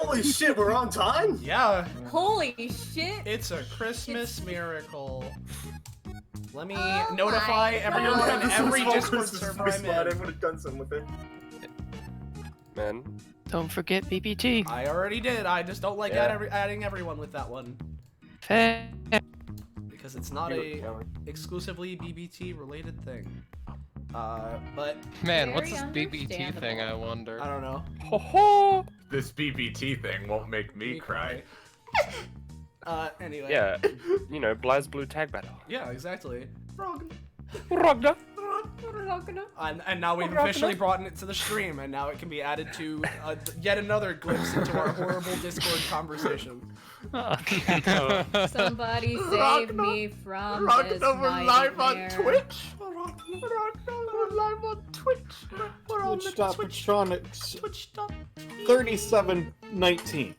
Holy shit, we're on time? Yeah, Holy shit! it's a Christmas miracle. Let me Oh notify my everyone God. on This every was Discord Christmas server voice I'm mod, I in. would have done something with it. Man. Don't forget BBT. I already did. I just don't like Yeah. adding everyone with that one Fair. because it's not a exclusively BBT related thing. But Man, what's Very this BBT thing, I understandable. wonder? I don't know. Ho ho! This BBT thing won't make me cry. Anyway. Yeah, you know, BlazBlue tag battle. Yeah, exactly. Rogna. And now we've officially brought it to the stream, and now it can be added to yet another glimpse into our horrible Discord conversation. Somebody save me from this We're live on nightmare. Twitch. We're live on Twitch. We're on the Twitch. Twitch.Patronics Twitch stuff. 3719.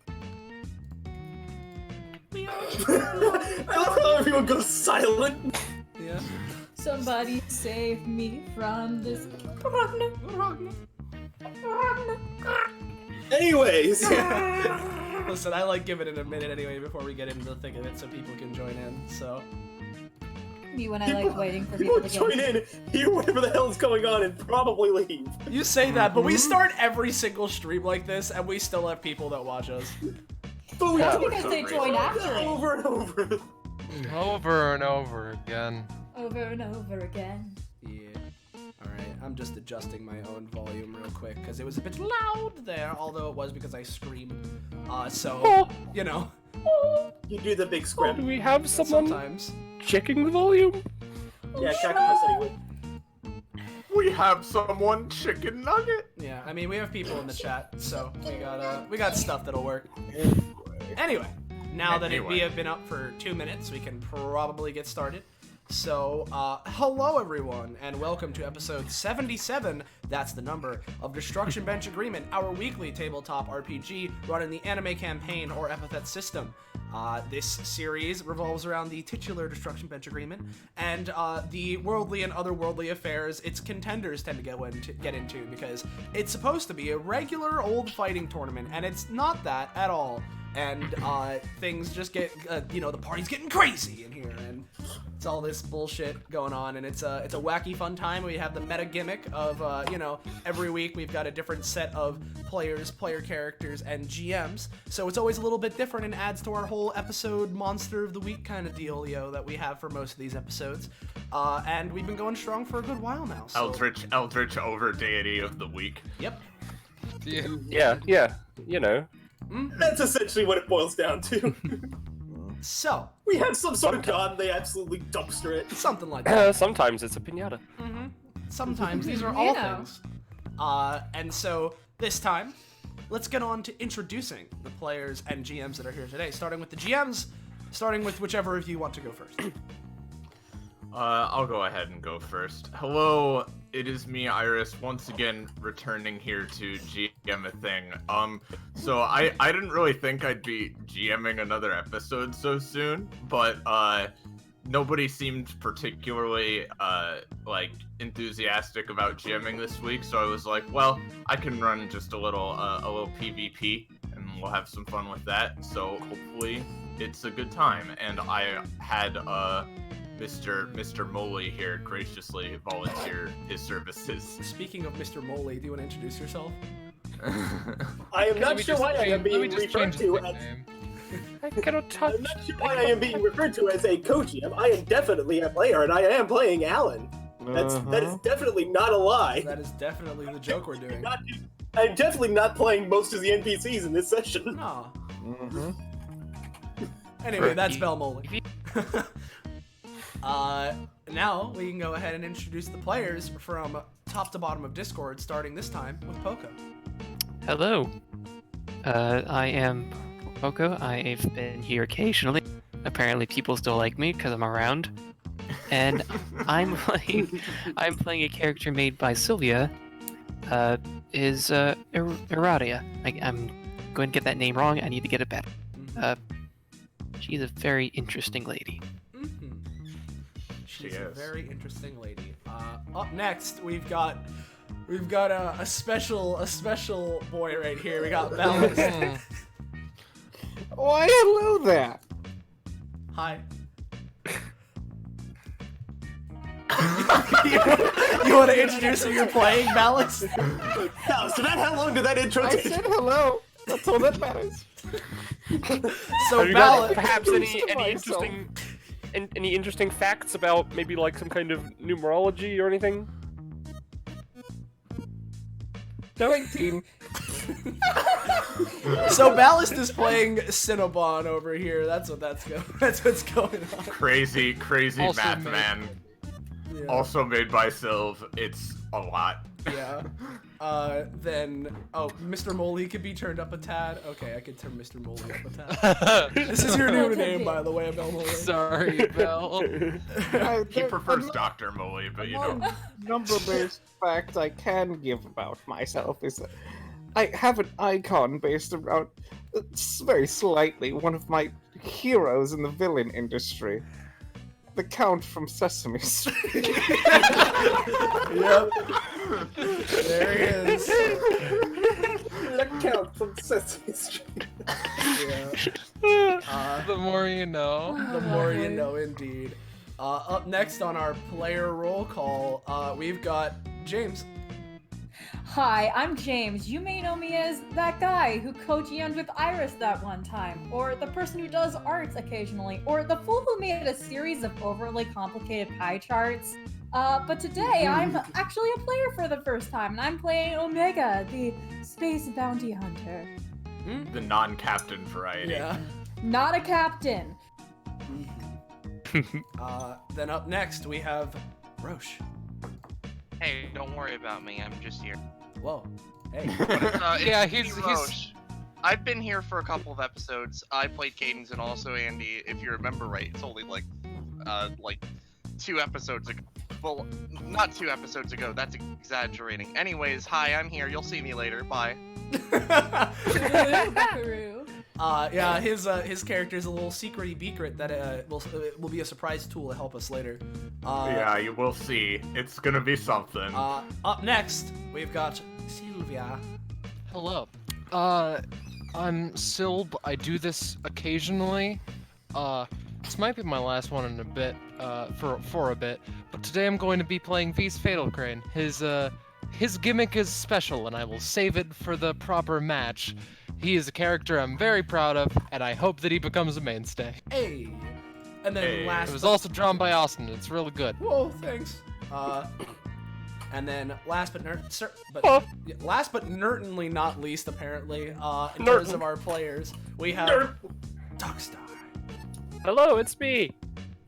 I love how everyone goes silent. Yeah. Somebody save me from this. Anyways, Listen, I like giving it a minute anyway before we get into the thick of it so people can join in, so. You and I like waiting for people people to join get. in, hear whatever the hell's going on, and probably leave. You say that, but we start every single stream like this, and we still have people that watch us. But we Yeah. do it Because they join after it. over and over. Over and over again. Over and over again. Yeah. Alright, I'm just adjusting my own volume real quick, because it was a bit loud there, although it was because I screamed. So, you know, You do the big Do scrim. we have someone sometimes. checking the volume? Yeah, Shaka said he would. We have someone chicken nugget. Yeah, I mean, we have people in the chat, so we got stuff that'll work. Anyway, now that we have been up for 2 minutes, we can probably get started. So, hello everyone, and welcome to episode 77, that's the number, of Destruction Bench Agreement, our weekly tabletop RPG run in the anime campaign or epithet system. This series revolves around the titular Destruction Bench Agreement, and the worldly and otherworldly affairs its contenders tend to get into, because it's supposed to be a regular old fighting tournament, and it's not that at all. And things just get, the party's getting crazy in here, and it's all this bullshit going on, and it's a wacky fun time. We have the meta gimmick of, every week we've got a different set of players, player characters, and GMs, so it's always a little bit different and adds to our whole episode monster of the week kind of dealio that we have for most of these episodes. And we've been going strong for a good while now. So, Eldritch over deity of the week. Yep. Yeah, you know. That's essentially what it boils down to. So, We have some sort of god, and they absolutely dumpster it. something like that. Sometimes it's a pinata. Sometimes these are You all know. things. And so this time, let's get on to introducing the players and GMs that are here today. Starting with the GMs, starting with whichever of you want to go first. I'll go ahead and go first. Hello, it is me, Iris, once again returning here to GM a thing. So I didn't really think I'd be GMing another episode so soon, but nobody seemed particularly enthusiastic about GMing this week, so I was like, well, I can run just a little PvP, and we'll have some fun with that. So hopefully it's a good time. And I had Mr. Moley here graciously volunteer his services. Speaking of Mr. Moley, do you want to introduce yourself? I am not sure why I am being referred to as. I cannot touch. I'm not sure why I am being referred to as a co-GM. I am definitely a player, and I am playing Alan. That is definitely not a lie. That is definitely the joke we're doing. I'm definitely not playing most of the NPCs in this session. Aw. Anyway, that's Belmoley. Now we can go ahead and introduce the players from top to bottom of Discord, starting this time with Poco. Hello. I am Poco. I've been here occasionally. Apparently people still like me because I'm around. And I'm playing a character made by Sylvia. Is Eradia. I'm going to get that name wrong. I need to get it better. She's a very interesting lady. She's a very interesting lady. Up next, we've got a special boy right here. We got Balance. Why, hello there. Hi. You want to introduce who you're playing, Malice? So how long did that intro I take? said hello. That's all that matters. So Have you got Malice, perhaps any myself. any interesting facts about maybe like some kind of numerology or anything? 19. so Ballast is playing Cinnabon over here. That's what's going on. Crazy Also math made- man. Yeah. Also made by Sylv. It's a lot. Yeah. Then Mr. Moley could be turned up a tad. Okay, I could turn Mr. Moley up a tad. This is your new name, by the way, Belmoley. Sorry, Bell. He prefers Dr. Molly, but you know. Number-based fact I can give about myself is that I have an icon based around, very slightly, one of my heroes in the villain industry. The Count from Sesame Street. Yep. There he is. The Count from Sesame Street. Yeah. The more you know. The more you know, indeed. Up next on our player roll call, we've got James. Hi, I'm James. You may know me as that guy who co-GM'd with Iris that one time, or the person who does arts occasionally, or the fool who made a series of overly complicated pie charts. But today, I'm actually a player for the first time, and I'm playing Omega, the space bounty hunter. The non-captain variety. Yeah. Not a captain. Then up next, we have Roche. Hey, don't worry about me. I'm just here. Whoa. Hey. It's Yeah, me, he's- Roche. I've been here for a couple of episodes. I played Cadence and also Andy. If you remember right, it's only like 2 episodes ago. Well, not 2 episodes ago. That's exaggerating. Anyways, hi, I'm here. You'll see me later. Bye. Buckaroo. Yeah, his character's a little secrety beacret that will be a surprise tool to help us later. Yeah, you will see. It's gonna be something. Up next, we've got Sylvia. Hello. I'm Silb. I do this occasionally. This might be my last one in a bit, for a bit. But today I'm going to be playing V's Fatal Crane. His gimmick is special, and I will save it for the proper match. He is a character I'm very proud of, and I hope that he becomes a mainstay. Hey. And then Hey. last. It was also drawn by Austin. It's really good. Whoa, thanks. And then last but certainly not least, apparently, in terms of our players, we have Darkstar. Hello, it's me.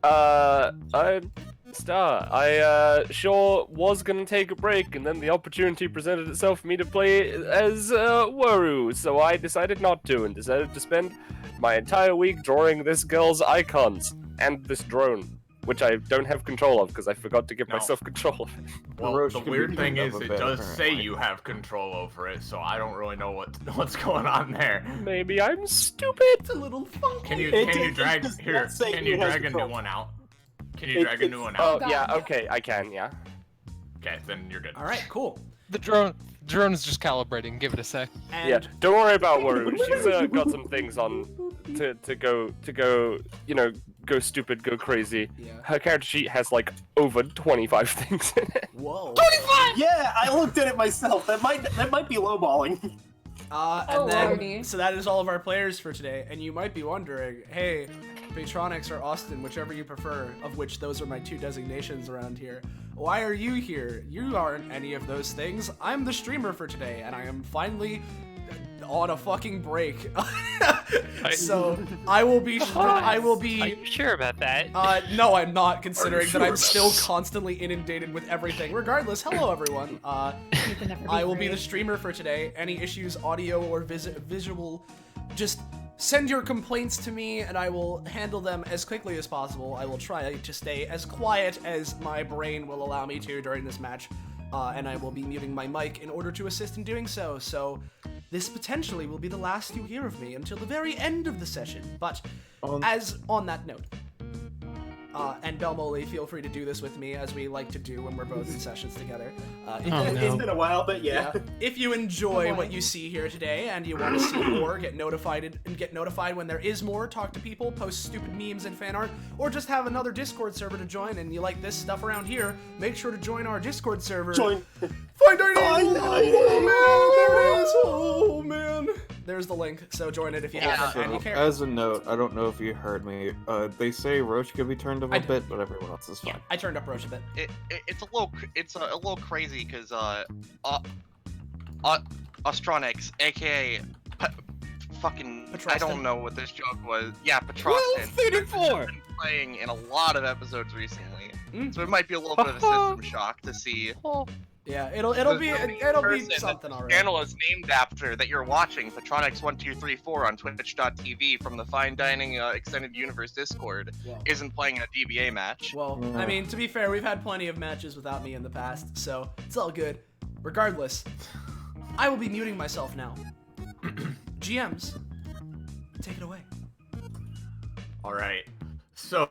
I'm Star. I sure was gonna take a break, and then the opportunity presented itself for me to play as Waru, so I decided not to, and decided to spend my entire week drawing this girl's icons and this drone, which I don't have control of because I forgot to give No. myself control of it. Well, Roche the can weird be thing cleaned is, up a it bit, does say apparently. you have control over it, so I don't really know what's going on there. Maybe I'm stupid. It's a little funky. Can you It drag does here? not say Can you you have drag a new control. one out? Can you drag a new one Oh out? yeah, okay, I can, yeah. Okay, then you're good. All right, cool. The drone is just calibrating. Give it a sec. And Yeah, don't worry about Waru. She's got some things on to go, go stupid, go crazy. Yeah. Her character sheet has like over 25 things in it. Whoa. Yeah, I looked at it myself. That might be lowballing. And Oh, then, lordy. so that is all of our players for today. And you might be wondering, hey, Patronics or Austin, whichever you prefer, of which those are my 2 designations around here. Why are you here? You aren't any of those things. I'm the streamer for today, and I am finally on a fucking break. So I will be. Are you sure about that? No, I'm not, considering that I'm sure? still constantly inundated with everything. Regardless, hello everyone. You can never I will be the great. streamer for today. Any issues, audio or visual, just send your complaints to me and I will handle them as quickly as possible. I will try to stay as quiet as my brain will allow me to during this match, and I will be muting my mic in order to assist in doing so. So this potentially will be the last you hear of me until the very end of the session. But as on that note, and Belmoley, feel free to do this with me, as we like to do when we're both in sessions together. It's been a while, but yeah. If you enjoy what you see here today and you want to see more, get notified when there is more, talk to people, post stupid memes and fan art, or just have another Discord server to join, and you like this stuff around here, make sure to join our Discord server. Join. Find our name! Oh man! There's the link, so join it if you haven't and you care. As a note, I don't know if you heard me. They say Roach could be turned up a bit, but everyone else is fine. Yeah, I turned up Roach a bit. It's a little crazy because Ostronix, aka fucking Petrustin. I don't know what this joke was. Yeah, Petrustin. Well, 34. Been playing in a lot of episodes recently, so it might be a little bit of a system shock to see. Yeah, it'll be something alright. The channel is named after that you're watching, Petronix1234 on Twitch.tv from the Fine Dining Extended Universe Discord, isn't playing in a DBA match. Well, I mean, to be fair, we've had plenty of matches without me in the past, so it's all good. Regardless, I will be muting myself now. GMs, take it away. All right. So,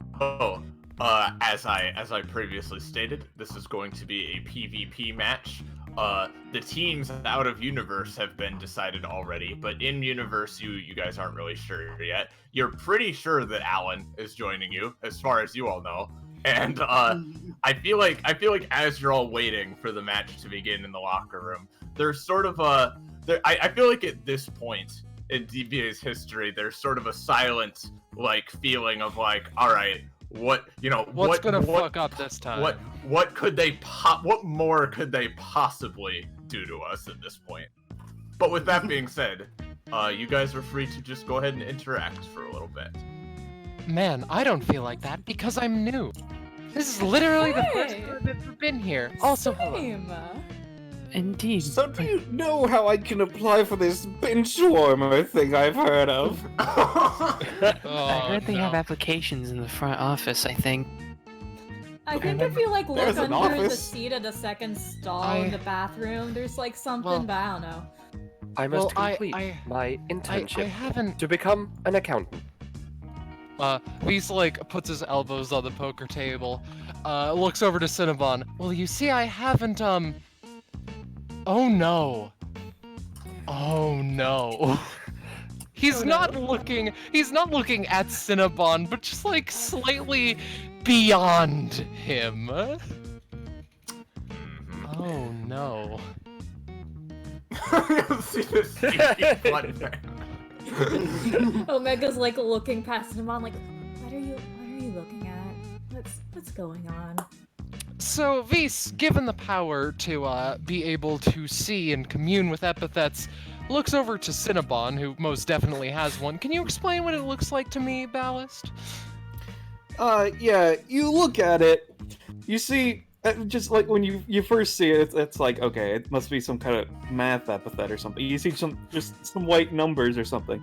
as I previously stated, this is going to be a PvP match. The teams out of universe have been decided already, but in universe, you guys aren't really sure yet. You're pretty sure that Alan is joining you, as far as you all know. And I feel like as you're all waiting for the match to begin in the locker room, there's sort of I feel like at this point in DBA's history, there's sort of a silent feeling of all right, what's gonna fuck up this time? What more could they possibly do to us at this point? But with that being said, you guys are free to just go ahead and interact for a little bit. Man, I don't feel like that because I'm new. This is literally the first time I've ever been here. Also, hello. Same. Indeed. So do you know how I can apply for this bench warmer thing I've heard of? I heard they have applications in the front office, I think. I think if you look There's an under the office. seat of the second stall in the bathroom, there's something, but I don't know. I must Well, complete my internship I haven't. to become an accountant. He's puts his elbows on the poker table, looks over to Cinnabon. Well, you see, I haven't, Oh no. Oh no. He's not looking at Cinnabon, but just slightly beyond him. Oh no. See this stinky blood man. Omega's looking past him on what are you looking at? What's going on? So, Vise, given the power to be able to see and commune with epithets, looks over to Cinnabon, who most definitely has one. Can you explain what it looks like to me, Ballast? Yeah, you look at it, you see, just when you first see it, it's okay, it must be some kind of math epithet or something. You see some white numbers or something.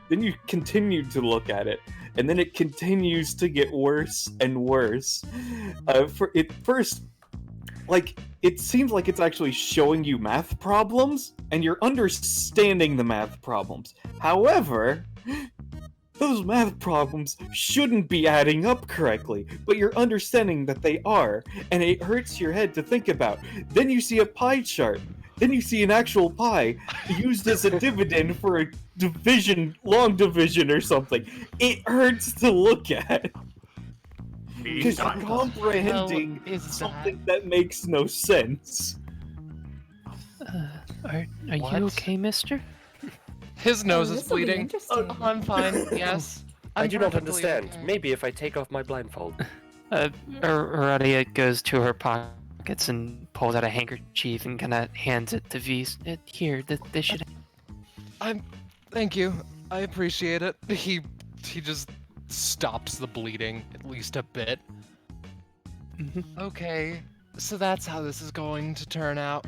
Then you continue to look at it, and then it continues to get worse and worse. First, it seems like it's actually showing you math problems, and you're understanding the math problems. However, those math problems shouldn't be adding up correctly, but you're understanding that they are, and it hurts your head to think about. Then you see a pie chart. Then you see an actual pie used as a dividend for a long division or something. It hurts to look at. Because you're comprehending something that makes no sense. Are you okay, mister? His nose is This'll be bleeding. interesting. I'm fine, yes. I do not perfectly understand. okay. Maybe if I take off my blindfold. Aradia goes to her pockets and pulls out a handkerchief and kind of hands it to Vise. Here, this should... Thank you. I appreciate it. He just stops the bleeding, at least a bit. Okay, so that's how this is going to turn out.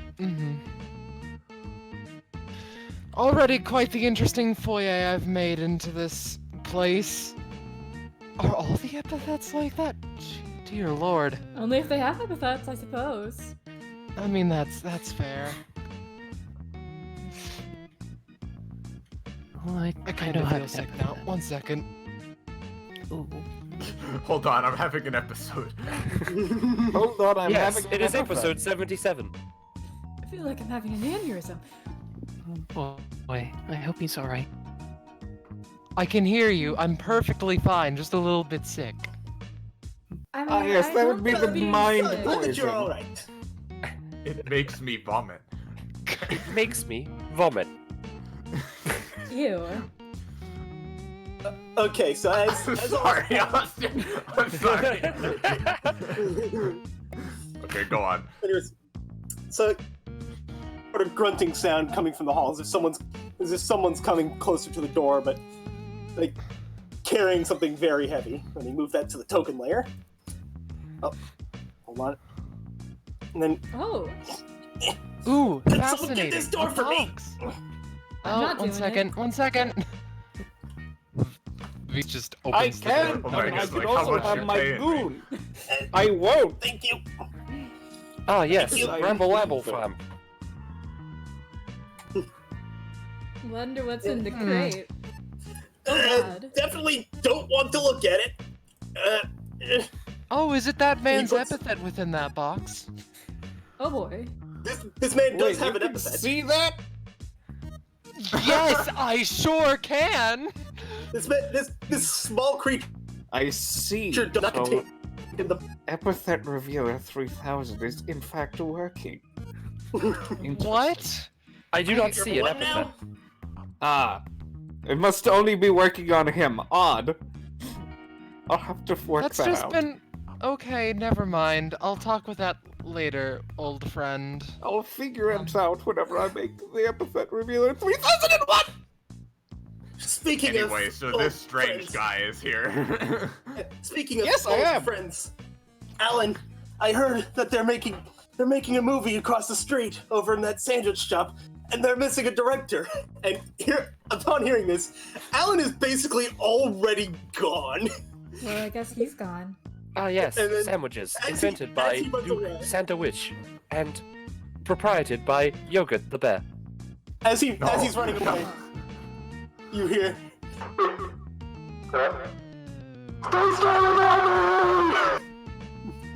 Already quite the interesting foyer I've made into this place. Are all the epithets like that? Dear lord. Only if they have epithets, I suppose. I mean, that's fair. Well, I I kind don't of have feel sick now. 1 second. Ooh, Hold on, I'm having an episode. Hold on, I'm Yes, having it an is episode 77. I feel like I'm having an aneurysm. Oh boy, I hope he's alright. I can hear you. I'm perfectly fine, just a little bit sick. I mean, Ah, yes, I that don't would be think the being mind sick- Glad that you're poison. all right. It makes me vomit. It makes me vomit. Ew. Okay, so as Sorry, Austin. I'm sorry. Okay, go on. Anyways, so sort of grunting sound coming from the hall, as if someone's coming closer to the door, but like carrying something very heavy. Let me move that to the token layer. Oh, hold on. And then Oh, Ooh, Can someone fascinating. get this door A for me? box. I'm not one doing second, 1 second. V just I opens the door. can, Oh but my I God, can like, how also much have you're my paying me. boon. I won't. thank you. Ah, yes, You- Ramble Wamble Flam. wonder what's in the Hmm. crate. Oh God. Definitely don't want to look at it. Oh, is it that man's puts- epithet within that box? Oh boy. This man does Wait, have you an can epithet. see that? Yes, I sure can. This small creature I see. does not So, contain in the Epithet Revealer 3000 is in fact working. What? I do not see an What epithet. now? Ah. It must only be working on him. Odd. I'll have to work That's that just out. been... Okay, never mind. I'll talk with that later, old friend. I'll figure it out whenever I make the Epithet Revealer 3001! Speaking Anyway, of so old this strange friends, guy is here. Speaking of Yes, I old am. friends, Alan, I heard that they're making a movie across the street over in that sandwich shop, and they're missing a director. And upon hearing this, Alan is basically already gone. Well, I guess he's gone. Ah, yes, And then sandwiches as he- invented as by he runs Luke away- Santa Witch and proprieted by Yogurt the Bear. As he's running away, you hear.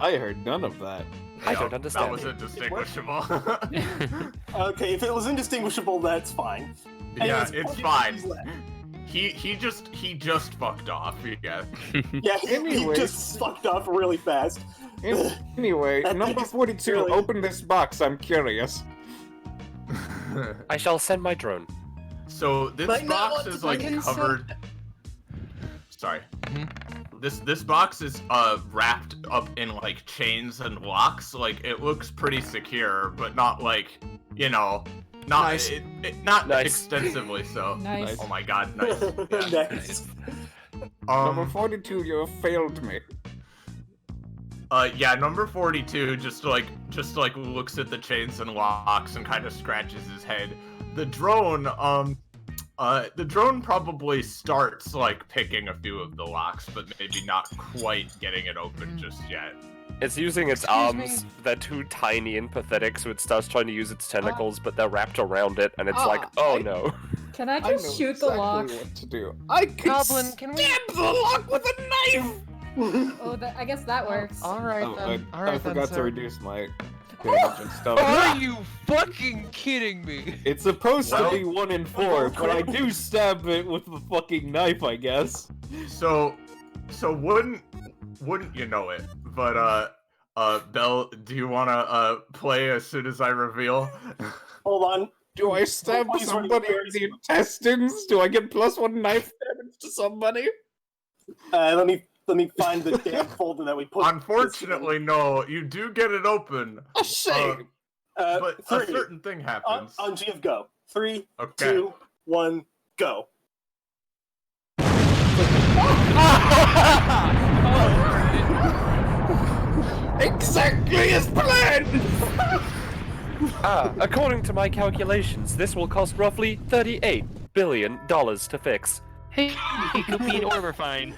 I heard none of that. I don't That understand. was indistinguishable. Okay, if it was indistinguishable, that's fine. Yeah, Anyways, it's he's fine. left. He just fucked off. Yeah. Yeah, he Anyways. just fucked off really fast. Anyway, That number is 42, really- open this box, I'm curious. I shall send my drone. So this Might not box want is to like fucking covered. Sorry. Mhm. This box is wrapped up in like chains and locks. Like it looks pretty secure, but not like not Nice. not Nice. extensively so. Nice. Oh my god, nice. Yeah. Nice. Number 42, you have failed me. Yeah, number 42 just like looks at the chains and locks and kind of scratches his head. The drone probably starts like picking a few of the locks, but maybe not quite getting it open just yet. It's using its Excuse arms. me? They're too tiny and pathetic, so it starts trying to use its tentacles, but they're wrapped around it, and it's like, oh no. Can I I know just shoot the exactly lock? what to do. I can Goblin, can we- stab the lock with a knife! Oh, I guess that works. All right Oh, then. I All right forgot then, to sir. reduce my damage and stuff. Are you fucking kidding me? It's supposed Well- to be 1 in 4, but I do stab it with the fucking knife, I guess. So wouldn't you know it? But Belle, do you wanna play as soon as I reveal? Hold on. Do I stab Please run somebody in yours. the intestines? Do I get +1 knife damage to somebody? Let me find the damn folder that we put. Unfortunately, no. You do get it open, A shame! but a three. certain thing happens. On G of Go. 3, Okay. 2, 1, go. Exactly as planned! Ah, according to my calculations, this will cost roughly $38 billion to fix. Hey, it could be an order fine.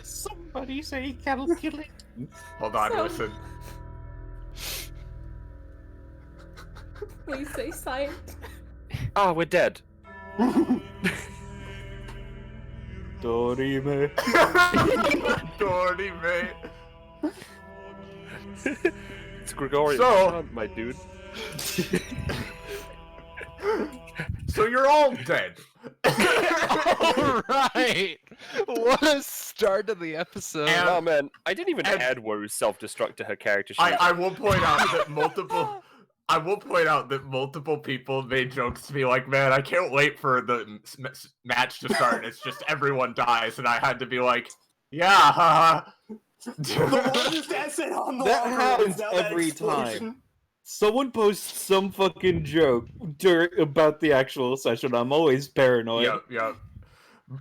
Somebody say calculate. Hold on, So- listen. Please say sight. Ah, we're dead. Dorime. Dorime. It's Gregorian So- chant, my dude. So you're all dead. Alright! What a start to the episode. And- Oh man, I didn't even and- add Woe's self-destruct to her character sheet. I will point out that multiple people made jokes to me like, man, I can't wait for the match to start. And it's just everyone dies, and I had to be like, yeah, haha. The largest asset on the That locker room happens is now that every explosion. time. Someone posts some fucking joke about the actual session. I'm always paranoid. Yep.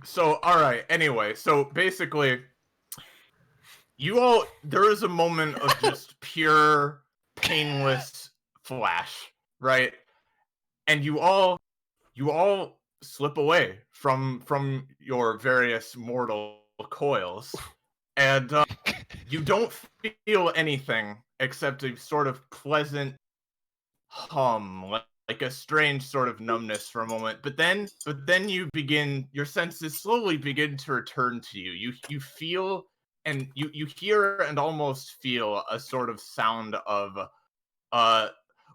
So, alright, anyway, so basically, there is a moment of just pure, painless flash, right? And you all slip away from your various mortal coils, and you don't feel anything except a sort of pleasant hum, like a strange sort of numbness for a moment. But then your senses slowly begin to return to you. You feel and you hear and almost feel a sort of sound of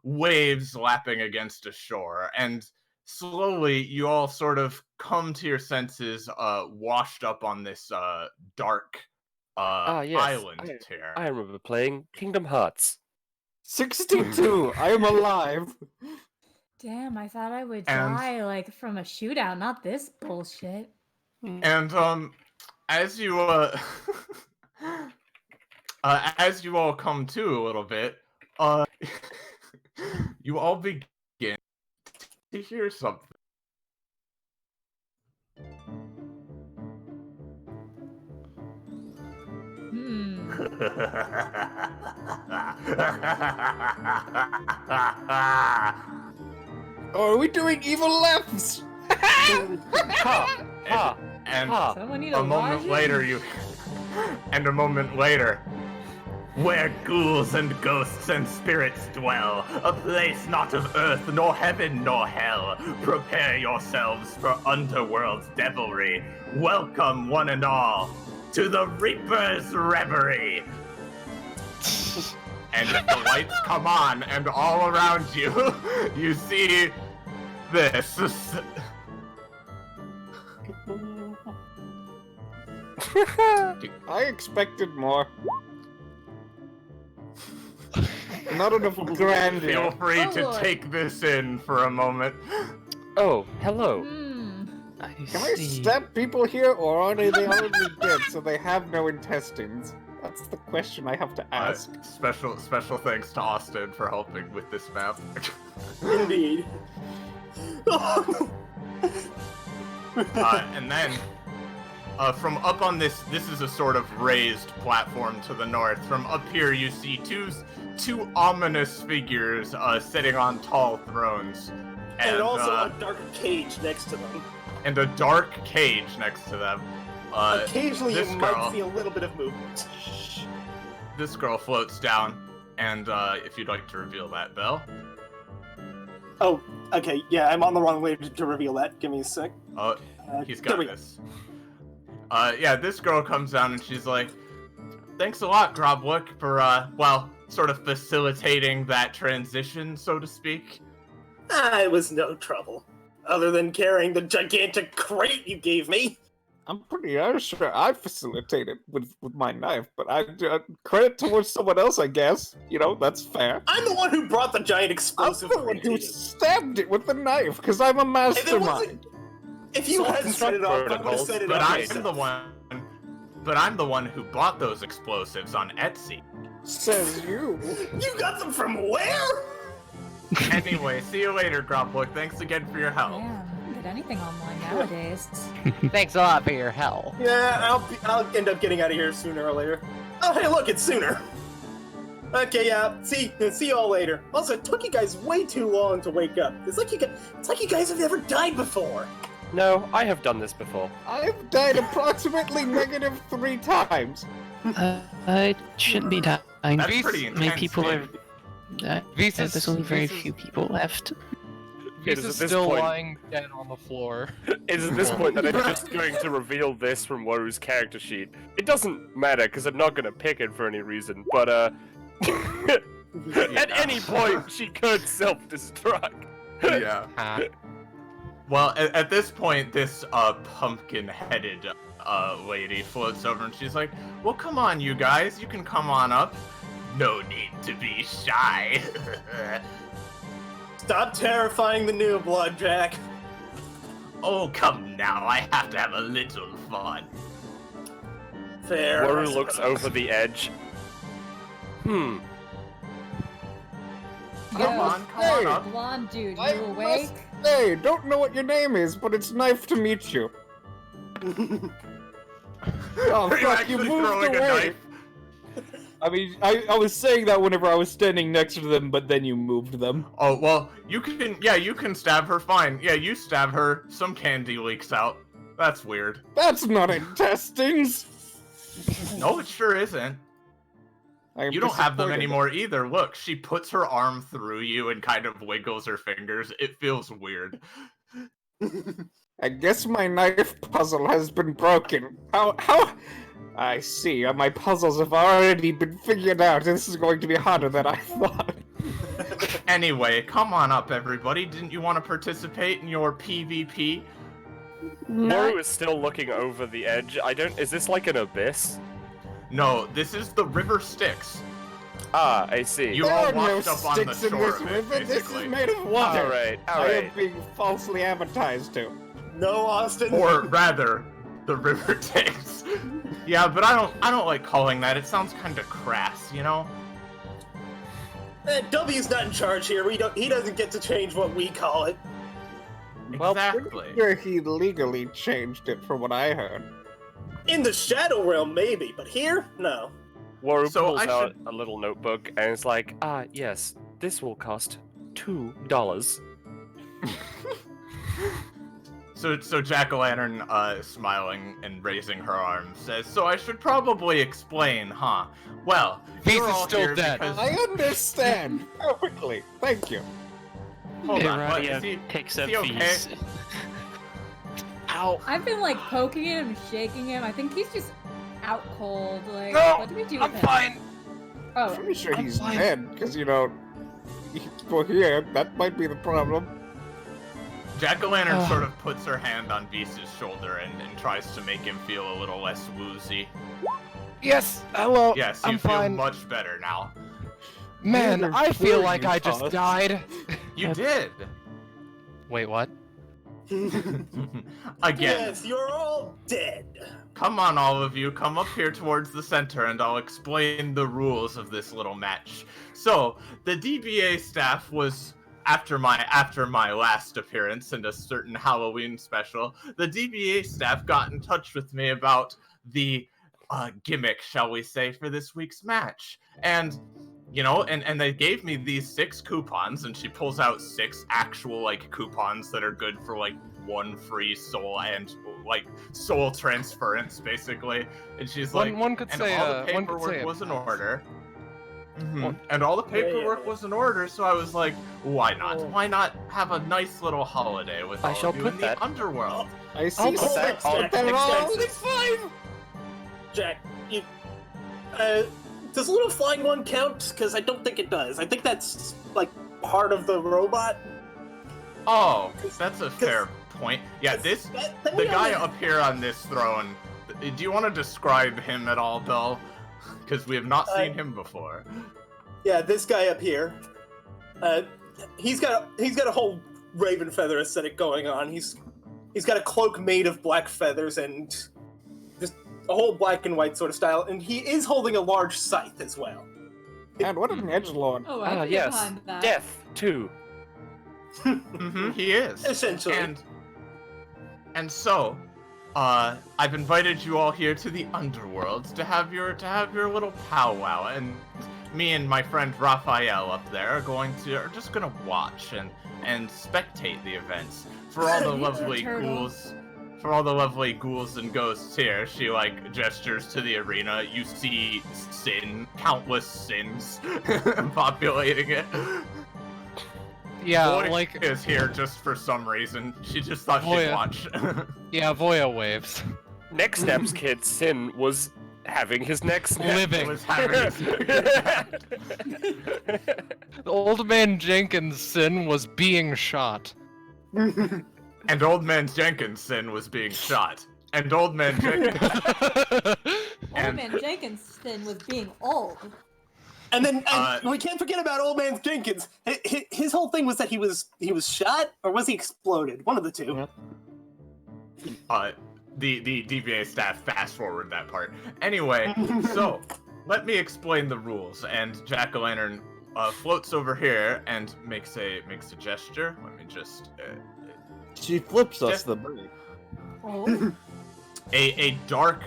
waves lapping against a shore, and slowly you all sort of come to your senses, washed up on this dark Yes, island here. I remember playing Kingdom Hearts. 62. I am alive. Damn, I thought I would And- die like from a shootout, not this bullshit. And as you as you all come to a little bit, you all begin to hear something. Hmm. Oh, are we doing evil lefts? Ha! And Ha! Someone need a a moment logic? later, and a moment later, where ghouls and ghosts and spirits dwell, a place not of earth, nor heaven, nor hell. Prepare yourselves for underworld's devilry. Welcome, one and all, to the Reaper's Reverie. And the lights come on, and all around you, you see this. I expected more. Not enough grandeur. Feel free Oh, to Lord. take this in for a moment. Oh, hello. Hmm. I Can I see. stab people here, or are they already dead, so they have no intestines? That's the question I have to ask. Special thanks to Austin for helping with this map. Indeed. And then, from up on this is a sort of raised platform to the north. From up here, you see two ominous figures sitting on tall thrones, and also a dark cage next to them. and a dark cage next to them. Occasionally, you this might girl- see a little bit of movement. This girl floats down, and if you'd like to reveal that, Belle. Oh, okay, yeah, I'm on the wrong way to reveal that. Give me a sec. Oh, he's there got we go. this. Yeah, this girl comes down and she's like, "Thanks a lot, Grobwook, for sort of facilitating that transition, so to speak." It was no trouble. Other than carrying the gigantic crate you gave me. I'm pretty sure I facilitated with my knife, but I credit towards someone else, I guess. You know, that's fair. I'm the one who brought the giant I'm explosive the one crate to who you. stabbed it with the knife, because I'm a If it mastermind. wasn't- If you So hadn't set it up, I would have protocols, set it But up I'm myself. the one. But I'm the one who bought those explosives on Etsy. Says you. You got them from where? Anyway, see you later, Grobwook. Thanks again for your help. Damn, you can get anything online nowadays. Thanks a lot for your help. Yeah, I'll end up getting out of here sooner or later. Oh, hey, look, it's sooner. Okay, yeah. See you all later. Also, it took you guys way too long to wake up. It's like you guys have never died before. No, I have done this before. I've died approximately -3 times. It shouldn't be dying. That's pretty Many intense, people man. are. There's only very Visas- few people left. It is He's at this still point. lying dead on the floor. It is at this point that I'm just going to reveal this from Woru's character sheet. It doesn't matter because I'm not going to pick it for any reason, but at any point she could self-destruct. Yeah. Ah. Well, at this point, this pumpkin-headed lady floats over and she's like, "Well, come on, you guys, you can come on up. No need to be shy." Stop terrifying the new blood, Jack. Oh, come now, I have to have a little fun. Fair. I Woru looks suppose. over the edge. Come Yo, on up. blonde dude, I you awake? Hey, don't know what your name is, but it's nice to meet you. Oh, Are you fuck, you actually moved throwing a away. knife? I mean, I was saying that whenever I was standing next to them, but then you moved them. Oh, well, you can stab her, fine. Yeah, you stab her, some candy leaks out. That's weird. That's not intestines. No, it sure isn't. I am You don't have them disappointed. anymore either. Look, she puts her arm through you and kind of wiggles her fingers. It feels weird. I guess my knife puzzle has been broken. How? I see. My puzzles have already been figured out. This is going to be harder than I thought. Anyway, come on up, everybody. Didn't you want to participate in your PvP? Woru is still looking over the edge. Is this like an abyss? No, this is the river Styx. Ah, I see. You There all are no washed up on the sticks in shore this of it, river. This is basically. made of water. Alright, I am alright. being falsely advertised to. No, Austin. Or rather, the river Styx. Yeah, but I don't like calling that. It sounds kind of crass, you know? W's not in charge here. He doesn't get to change what we call it. Well, Exactly. Sure, he legally changed it from what I heard. In the Shadow Realm, maybe, but here, no. Woru So pulls I out a little notebook and is like, yes, this will cost $2. So Jack-o'-lantern, smiling and raising her arm, says, "So I should probably explain, huh? Well, Beast you're is all still here dead. because- I understand perfectly. Thank you. Hold on, what, Iradia is he, picks is up he okay? Feast. Ow. I've been like poking him, shaking him. I think he's just out cold. Like, No, what do we do I'm with him? fine. Oh, Pretty sure I'm he's fine. dead, because, well, here, that might be the problem. Jack-o'-lantern sort of puts her hand on Beast's shoulder and tries to make him feel a little less woozy. Yes, hello. Yes, you I'm feel fine. much better now. Man, Neither I feel were like you, I just Todd. died. You did. Wait, what? Again. Yes, you're all dead. Come on, all of you. Come up here towards the center, and I'll explain the rules of this little match. So, the DBA staff was after my last appearance and a certain Halloween special. The DBA staff got in touch with me about the gimmick, shall we say, for this week's match, and and they gave me these 6 coupons, and she pulls out 6 actual coupons that are good for 1 free soul and soul transference, basically. And she's like, One could and say, all the one could paperwork say was in order. One- And all the paperwork yeah. was in order, so I was like, why not? Why not have a nice little holiday with I all shall of you put in that- the underworld? I see. I'll put that on but they're all expenses. only 5! Jack, you. Does a little flying one count? Because I don't think it does. I think that's, part of the robot. Oh, that's a fair point. Yeah, the guy up here on this throne, do you want to describe him at all, Bill? Because we have not seen him before. Yeah, this guy up here. He's got a whole raven feather aesthetic going on. He's got a cloak made of black feathers and just a whole black and white sort of style, and he is holding a large scythe as well. And what an edgelord. oh, I can get Yes, behind that. death, too. He is. Essentially. And so, I've invited you all here to the underworld to have your little powwow, and me and my friend Raphael up there are just gonna watch and spectate the events. For all the He's a lovely turtle. ghouls, for all the lovely ghouls and ghosts here, she gestures to the arena. You see countless sins populating it. Yeah, Voya like is here just for some reason. She just thought she'd Voya. watch. yeah, Voya waves. Next Snap's kid, Sin, was having his next snap. Living. was having his The old man Jenkins' sin was being shot. And Old Man Jenkinson was being shot. And Old Man Jenkins. Old man Jenkinson was being old. And then we can't forget about Old Man Jenkins. His whole thing was that he was shot, or was he exploded? One of the two. The DBA staff fast forward that part. Anyway, so let me explain the rules. And Jack-o'-lantern floats over here and makes a gesture. Let me just. She flips us the bird. Oh. A dark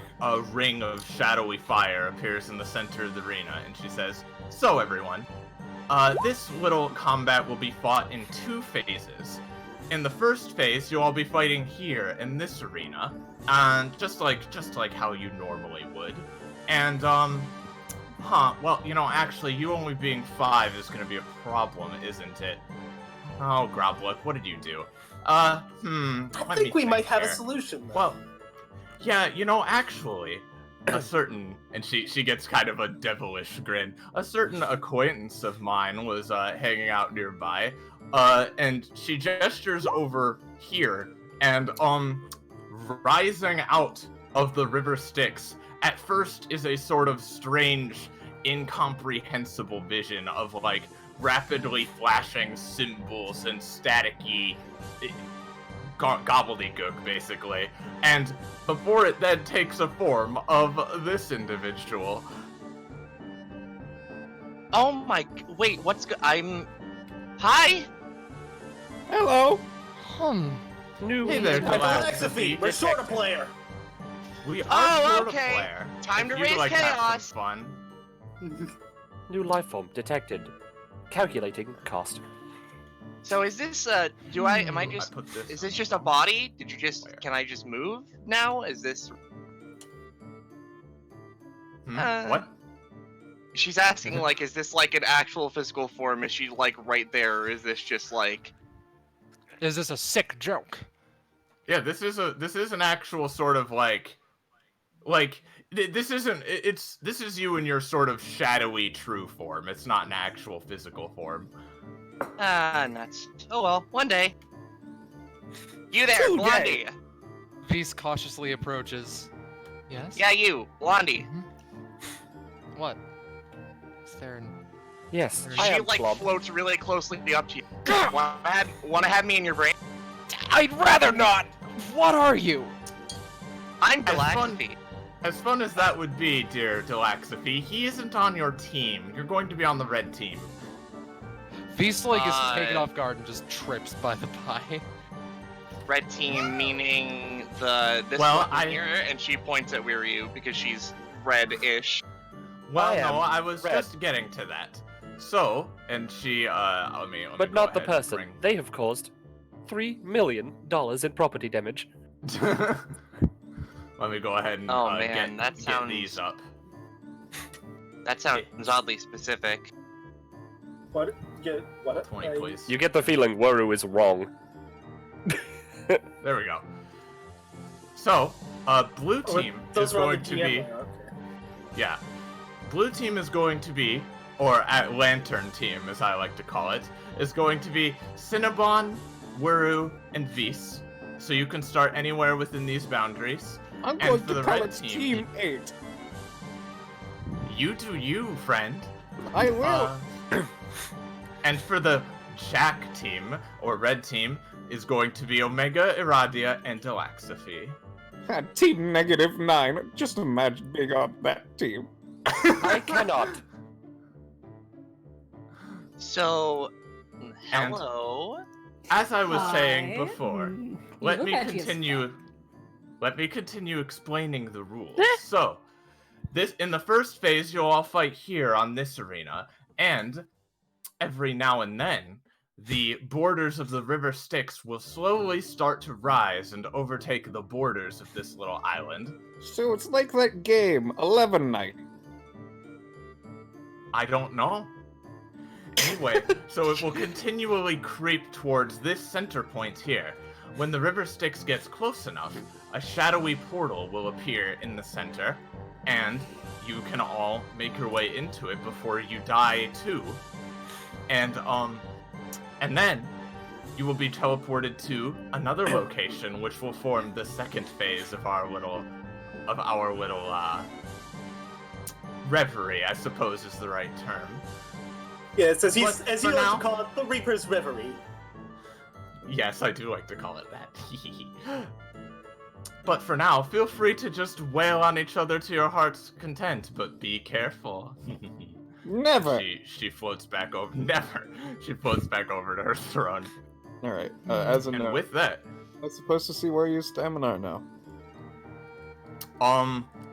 ring of shadowy fire appears in the center of the arena, and she says, "So everyone, this little combat will be fought in 2 phases. In the first phase, you'll all be fighting here in this arena, and just like how you normally would. And well, actually, you only being 5 is going to be a problem, isn't it? Oh, Groblook, what did you do? I think we might have a here. solution. Though. Well, yeah, actually, a certain, and she gets kind of a devilish grin, a certain acquaintance of mine was hanging out nearby, and she gestures over here, and rising out of the river Styx, at first is a sort of strange, incomprehensible vision of, like, rapidly flashing symbols and staticky gobbledygook, basically. And before it then takes a form of this individual. Oh my... Wait, Hi? Hello. New. Hey there, Alexiphy, we're short a player. We are Oh, short okay. a player. Time If to you'd raise like to have chaos. some fun. New life form detected. Calculating cost. So is this, is this just a body? Can I just move now? Is this... What? She's asking, like, is this, like, an actual physical form? Is she, like, right there, or is this just, like... Is this a sick joke? Yeah, this is an actual sort of this is you in your sort of shadowy true form. It's not an actual physical form. Nuts. Oh well, one day. You there, Today. Blondie? Peace cautiously approaches. Yes? Yeah, you, Blondie. What? Is there an... Yes, She, I am like, Blob. floats really closely up to you. Wanna have me in your brain? I'd rather not! What are you? I'm As fun- Galaxy. As fun as that would be, dear Delaxaphy, he isn't on your team. You're going to be on the red team. Beastlik is taken off guard and just trips by the pie. Red team meaning this Well, one here, and she points at Wiryu because she's red-ish. Well, I am no, I was red. just getting to that. So, and she, let me But go not the ahead and person. They have caused $3 million in property damage. Let me go ahead and Oh, man, that get sounds- these up. That sounds oddly specific. What? What? 20, please. You get the feeling Waru is wrong. There we go. So, blue team is going to be... Yeah. Blue team is going to be, or at Lantern team, as I like to call it, is going to be Cinnabon, Waru, and Vis. So you can start anywhere within these boundaries. I'm And going for to the call red it team, Team 8. You do you, friend. I will. And for the Jack team, or red team, is going to be Omega, Iradia, and Delaxaphy. Team -9. Just imagine being on that team. I cannot. So, hello. As I was saying Hi. before, You let look me edgy as continue. Let me continue explaining the rules. So, in the first phase, you'll all fight here on this arena, and every now and then, the borders of the River Styx will slowly start to rise and overtake the borders of this little island. So it's like that game, 11 Night. I don't know. Anyway, so it will continually creep towards this center point here. When the river Styx gets close enough, a shadowy portal will appear in the center, and you can all make your way into it before you die too. And then you will be teleported to another location, which will form the second phase of our little reverie, I suppose is the right term. Yes, as you But like for now- to call it, the Reaper's Reverie. Yes, I do like to call it that. But for now, feel free to just wail on each other to your heart's content, but be careful. Never. She floats back over. Never. She floats back over to her throne. All right. As a And note, with that, I'm supposed to see where your stamina are now.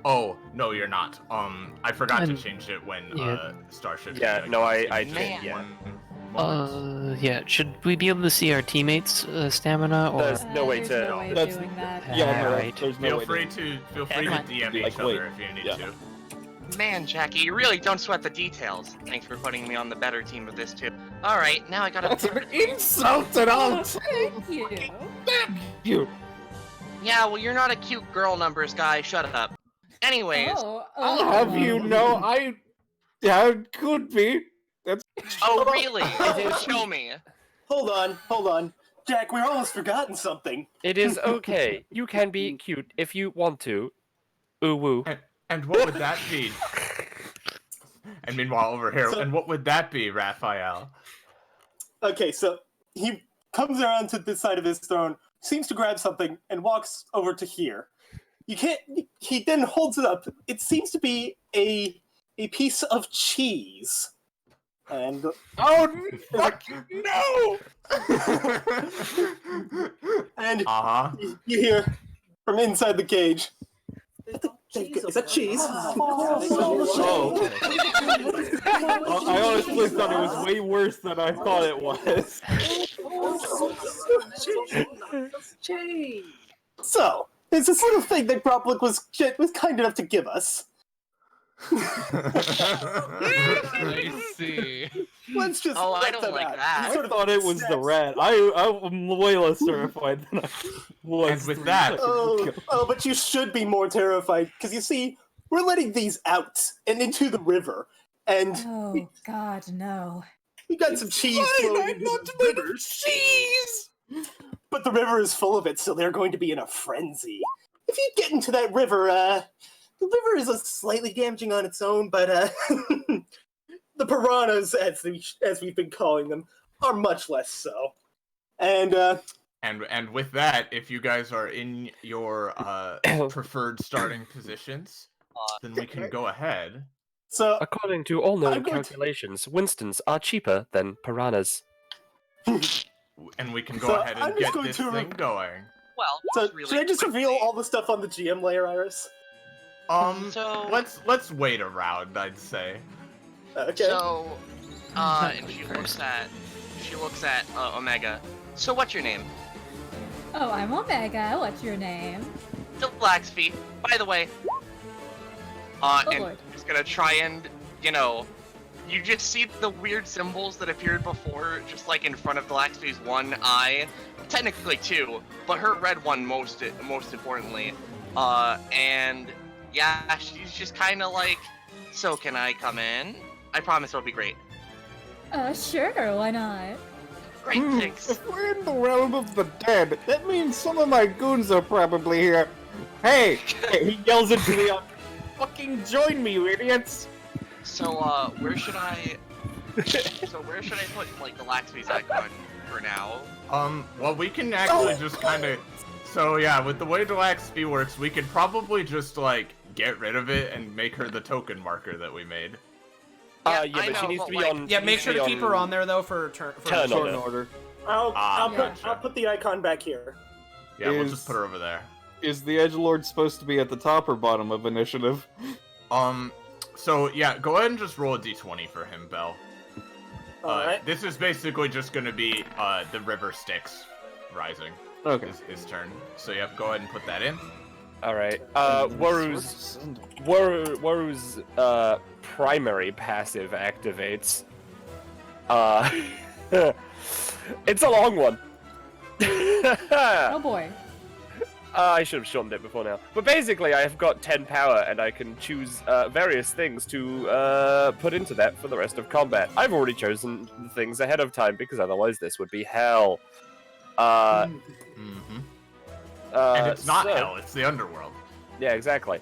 Oh no, you're not. I forgot to I'm- change it when yeah. Starship. Yeah, no, I Man. changed. Yeah. Yeah, should we be able to see our teammates' stamina, or? There's no way there's to. no way of That's- doing that. Yeah, no, Alright. there's no Feel way free to... to Come on. DM Like, each wait, other if you need yeah. to. Man, Jackie, you really don't sweat the details. Thanks for putting me on the better team with this too. All right, now I gotta. That's an insult at all. Thank you. You. Yeah, well, you're not a cute girl numbers guy. Shut up. Anyways. I'll have you know, I could be. That's. Oh, really? It is- Show me. Hold on. Jack, we've almost forgotten something. It is okay. You can be cute if you want to. Ooh woo. And what would that be? And meanwhile, over here, So- and what would that be, Raphael? Okay, so he comes around to this side of his throne, seems to grab something, and walks over to here. He then holds it up. It seems to be a piece of cheese. And Oh, fucking no! and Uh-huh. you hear from inside the cage. Is that cheese? Oh. I honestly thought it was way worse than I thought it was. So, there's this little thing that Groplik was kind enough to give us. I see. Let's just Oh, I let don't them like out. that. He I sort of thought it was the snaps. rat. I'm way less terrified than I was. And with that- Oh, but you should be more terrified, because you see, we're letting these out and into the river, and Oh God, no. we got some cheese flowing into the river. cheese! But the river is full of it, so they're going to be in a frenzy. If you get into that river, the river is slightly damaging on its own, but the piranhas, as we've been calling them, are much less so. And And with that, if you guys are in your preferred starting positions, then we can go ahead. so According to all I'm known going to- calculations, Winstons are cheaper than piranhas. And we can go So ahead I'm and just get going this to thing going. Well, So just really should I just quickly. reveal all the stuff on the GM layer, Iris? So- Let's wait around, I'd say. Okay. So, and she looks at Omega. So what's your name? Oh, I'm Omega. What's your name? Deluxby. By the way. Oh, And Lord. I'm just gonna try and, you just see the weird symbols that appeared before, just like in front of Deluxby's one eye. Technically two, but her red one most importantly. And yeah, she's just kind of like, so can I come in? I promise it'll be great. Sure, why not? Great, thanks. If we're in the realm of the dead, that means some of my goons are probably here. Hey! He yells into the audience. Fucking join me, you idiots! So, where should I put, like, the Laxby's icon for now? Well, we can actually just kind of. So yeah, with the way Delaxby works, we could probably just like get rid of it and make her the token marker that we made. Yeah, Yeah, I but she know, needs but, to be like- on. Yeah, she make needs sure be to keep her on there though for Turn Short order. order. I'll Gotcha. put the icon back here. Yeah, we'll Is- just put her over there. Is the edgelord supposed to be at the top or bottom of initiative? So yeah, go ahead and just roll a d20 for him, Bell. Alright. This is basically just gonna be the river Styx rising. Okay. His turn. So yep, go ahead and put that in. All right. Waru's primary passive activates. Uh, it's a long one. Oh boy. I should have shortened it before now. But basically, I have got 10 power, and I can choose various things to put into that for the rest of combat. I've already chosen the things ahead of time, because otherwise this would be hell. And it's not hell, it's the underworld. Yeah, exactly.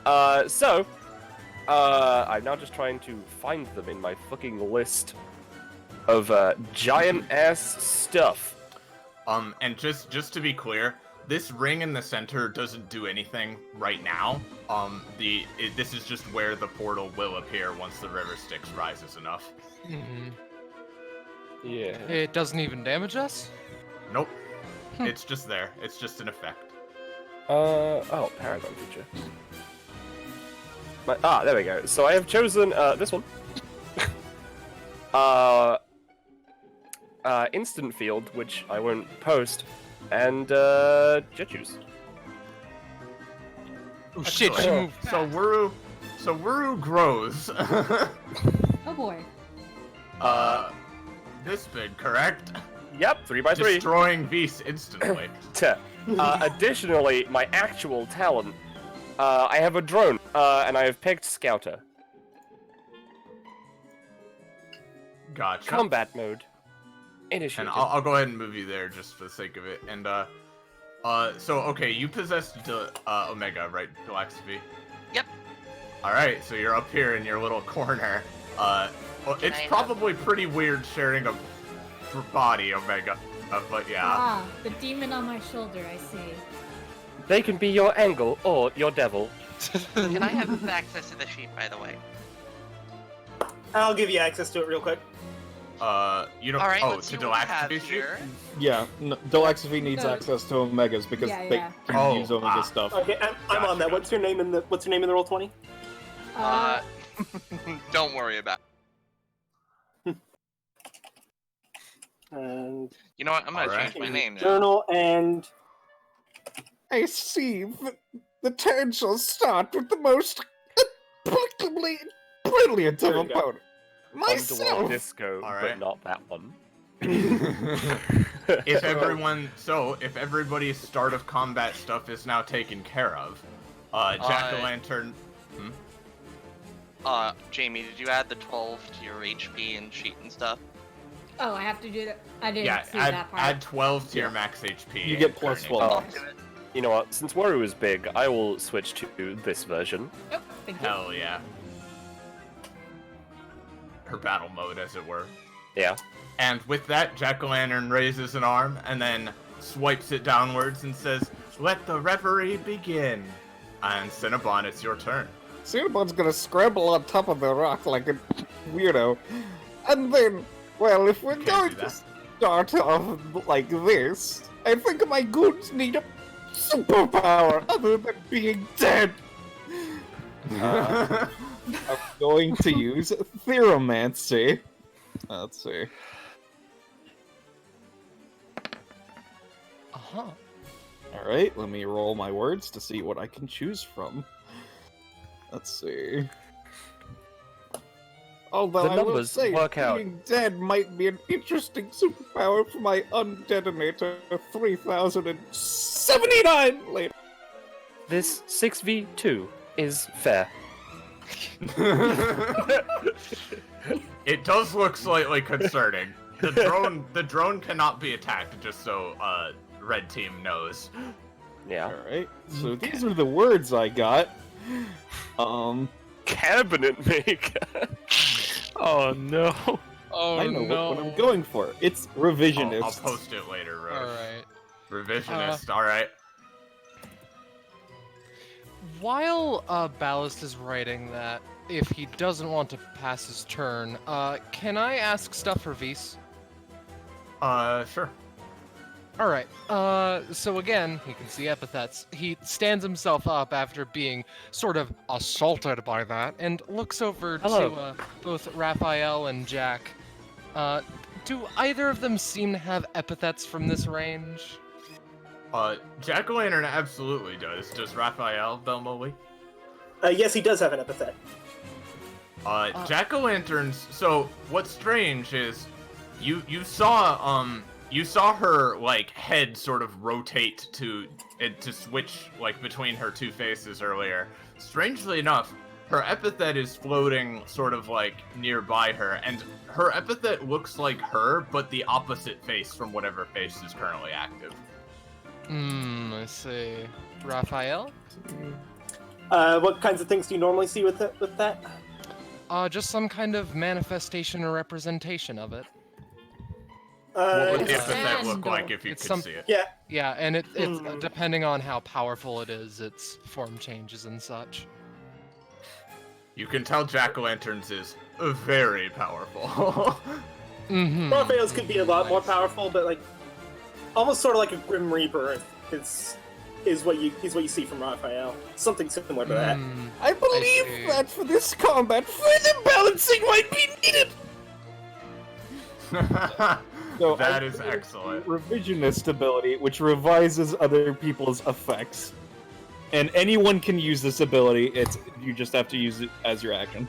I'm now just trying to find them in my fucking list of giant-ass stuff. And just to be clear, this ring in the center doesn't do anything right now. This is just where the portal will appear once the river Styx rises enough. Yeah. It doesn't even damage us? Nope. It's just there. It's just an effect. Oh, Paragon feature. There we go. So I have chosen this one. Instant field, which I won't post, and jet juice. Oh shit, she moved. So Wuru grows. Oh boy. This big, correct? Yep, 3x3. Destroying Beast instantly. Additionally, my actual talent, I have a drone, and I have picked Scouter. Gotcha. Combat mode. Initiative. And I'll go ahead and move you there just for the sake of it. And so okay, you possessed Omega, right, Galaxy? Yep. All right, so you're up here in your little corner. Well, it's probably pretty weird sharing a body, Omega. But yeah. Ah, the demon on my shoulder, I see. They can be your angle or your devil. Can I have access to the sheet, by the way? I'll give you access to it real quick. You don't. All right, oh, let's to see what we have Delaxity here. Yeah, Delaxity needs No. access to Omegas because Yeah, they yeah. can use Omega stuff. Okay, I'm on that. What's your name in the roll 20? Don't worry about And You know what? I'm gonna Alright. change my name now. journal and I see the turn shall start with the most applicably brilliant of There you a go. opponent. Underworld Myself! Disco, but Alright. not that one. if everybody's start of combat stuff is now taken care of, Jack-o'-lantern. Jamie, did you add the 12 to your HP and sheet and stuff? Oh, I have to do that. I didn't Yeah, see that part. add 12 to your max HP. You get and plus turn 12. it. I'll do it. You know what? Since Waru is big, I will switch to this version. Yep, thank you. Hell yeah. Her battle mode, as it were. Yeah. And with that, Jack-o'-lantern raises an arm and then swipes it downwards and says, "Let the reverie begin." And Cinnabon, it's your turn. Cinnabon's gonna scramble on top of the rock like a weirdo. And then, well, if we're Can't going do to that. start off like this, I think my goons need a superpower other than being dead. I'm going to use Theromancy. Let's see. Uh-huh. Alright, let me roll my words to see what I can choose from. Let's see. Although The I will numbers say, work out. being dead might be an interesting superpower for my Undetonator 3079 later. This 6v2 is fair. It does look slightly concerning. The drone cannot be attacked, just so red team knows. Yeah. Alright, so these are the words I got. Cabinet maker. Oh no. Oh I know no. what I'm going for. It's revisionist. I'll post it later, Rose. Alright. Revisionist, alright. While Ballast is writing that, if he doesn't want to pass his turn, can I ask stuff for Vise? Sure. Alright, so again, he can see epithets. He stands himself up after being sort of assaulted by that, and looks over Hello. to both Raphael and Jack. Do either of them seem to have epithets from this range? Jack-o'-lantern absolutely does. Does Raphael, Belmoley? yes, he does have an epithet. Jack-o'-lanterns. So what's strange is, you saw her like head sort of rotate to switch like between her two faces earlier. Strangely enough, her epithet is floating sort of like nearby her, and her epithet looks like her, but the opposite face from whatever face is currently active. I see. Raphael? What kinds of things do you normally see with that? Just some kind of manifestation or representation of it. What would the It's epithet look Sandal. like if you It's could some- see it? Yeah. Yeah, and it's depending on how powerful it is, its form changes and such. You can tell Jack-o'-lanterns is very powerful. Mm-hmm. Raphael's could be a lot more powerful, but like almost sort of like a Grim Reaper is what you see from Raphael. Something similar to that. I believe see. that for this combat, further balancing might be needed. So That I is created excellent. Revisionist ability, which revises other people's effects, and anyone can use this ability. You just have to use it as your action.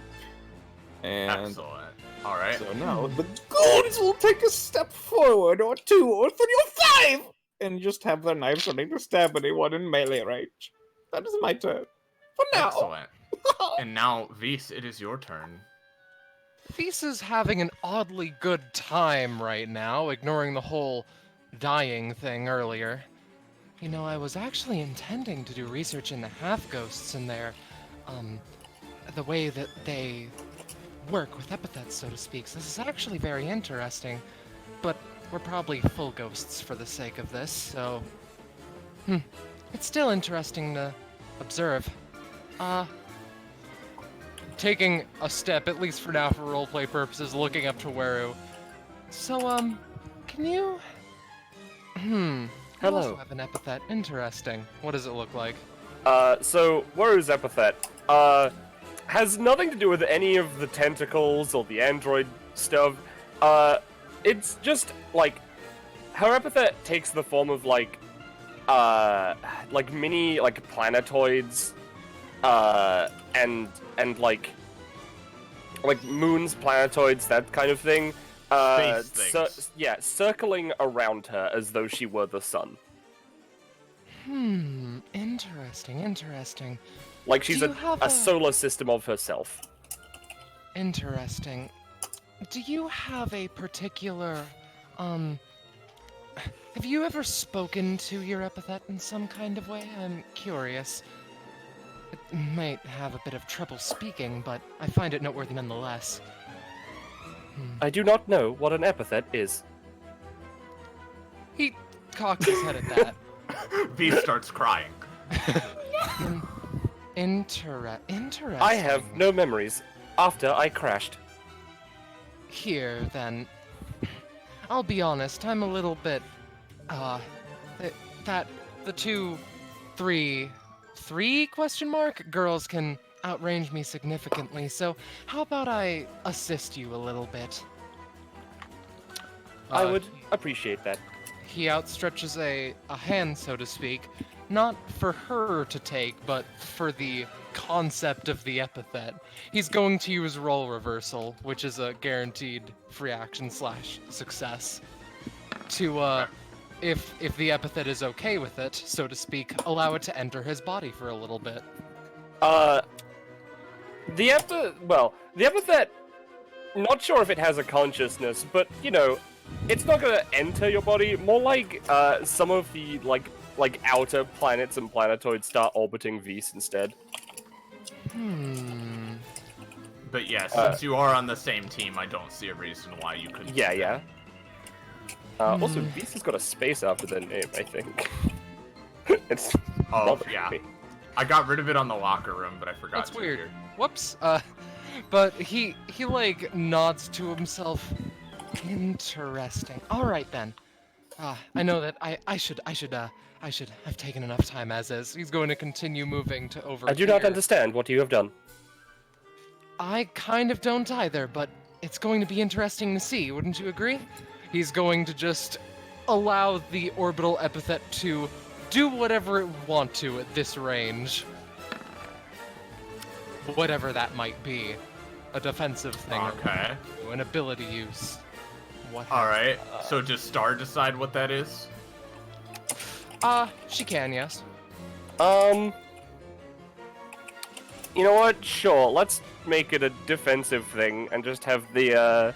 And Excellent. All right. so now the goons will take a step forward, or 2, or 3, or 5, and just have their knives ready to stab anyone in melee range. That is my turn. For now. Excellent. And now, Vis, it is your turn. Feast is having an oddly good time right now, ignoring the whole dying thing earlier. You know, I was actually intending to do research into half-ghosts and their, the way that they work with epithets, so to speak. So this is actually very interesting, but we're probably full ghosts for the sake of this, so... It's still interesting to observe. Taking a step, at least for now for roleplay purposes, looking up to Weru. So, can you... You Hello. also have an epithet. Interesting. What does it look like? So Waru's epithet, has nothing to do with any of the tentacles or the android stuff. It's just, like, her epithet takes the form of, like mini, like, planetoids, and like moons, planetoids, that kind of thing. Space things. Yeah, circling around her as though she were the sun. Interesting. Like she's Do you have a solar system of herself. Interesting. Do you have a particular, have you ever spoken to your epithet in some kind of way? I'm curious. It might have a bit of trouble speaking, but I find it noteworthy nonetheless. I do not know what an epithet is. He cocked his head at that. Vis starts crying. Interesting. I have no memories after I crashed. Here, then. I'll be honest, I'm a little bit, the 2, 3 question mark girls can outrange me significantly, so how about I assist you a little bit? I would appreciate that. He outstretches a hand, so to speak, not for her to take, but for the concept of the epithet. He's going to use role reversal, which is a guaranteed free action / success, to, if the epithet is okay with it, so to speak, allow it to enter his body for a little bit. The epithet, not sure if it has a consciousness, but, you know, it's not gonna enter your body, more like, some of the, like outer planets and planetoids start orbiting Vis instead. But yeah, since you are on the same team, I don't see a reason why you couldn't. Yeah. Also, Vis has got a space after their name, I think. It's bothering yeah. me. I got rid of it on the locker room, but I forgot That's to weird. here. Whoops. But he like nods to himself. Interesting. All right then. I know that I should have taken enough time as is. He's going to continue moving to over I do not here. understand what you have done. I kind of don't either, but it's going to be interesting to see, wouldn't you agree? He's going to just allow the orbital epithet to do whatever it want to at this range. Whatever that might be. a defensive thing. Okay. Or an ability use. What? All right. So does Star decide what that is? She can, yes. You know what? Sure. Let's make it a defensive thing and just have the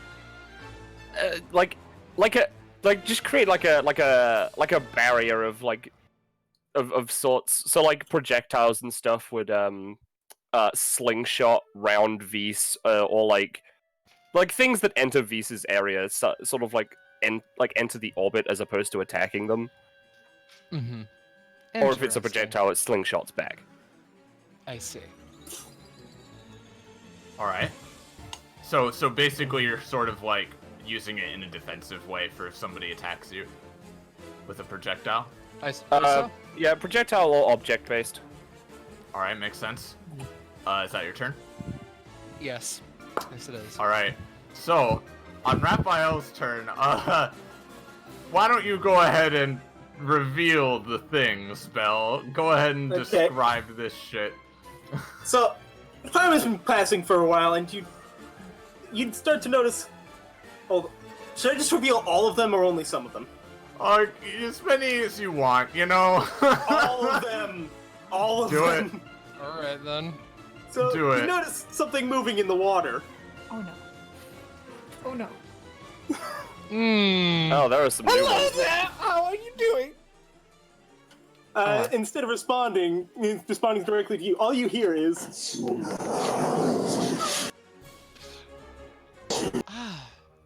just create like a barrier of of sorts. So like projectiles and stuff would slingshot round Vs or like things that enter V's area, sort of enter the orbit as opposed to attacking them. Mm-hmm. Or if it's a projectile, it slingshots back. I see. All right. So basically, you're sort of like using it in a defensive way for if somebody attacks you with a projectile. I suppose so. Yeah, projectile or object based. All right, makes sense. Is that your turn? Yes. Yes, it is. All right. So on Raphael's turn, why don't you go ahead and reveal the thing, Spell? Go ahead and describe this shit. So, time has been passing for a while, and you'd start to notice. Oh, should I just reveal all of them or only some of them? As many as you want, you know. All of them. All of Do them. it. All right then. So Do it. you notice something moving in the water. Oh no. Oh no. Oh, there are some new ones. there! How are you doing? Instead of responding directly to you, all you hear is.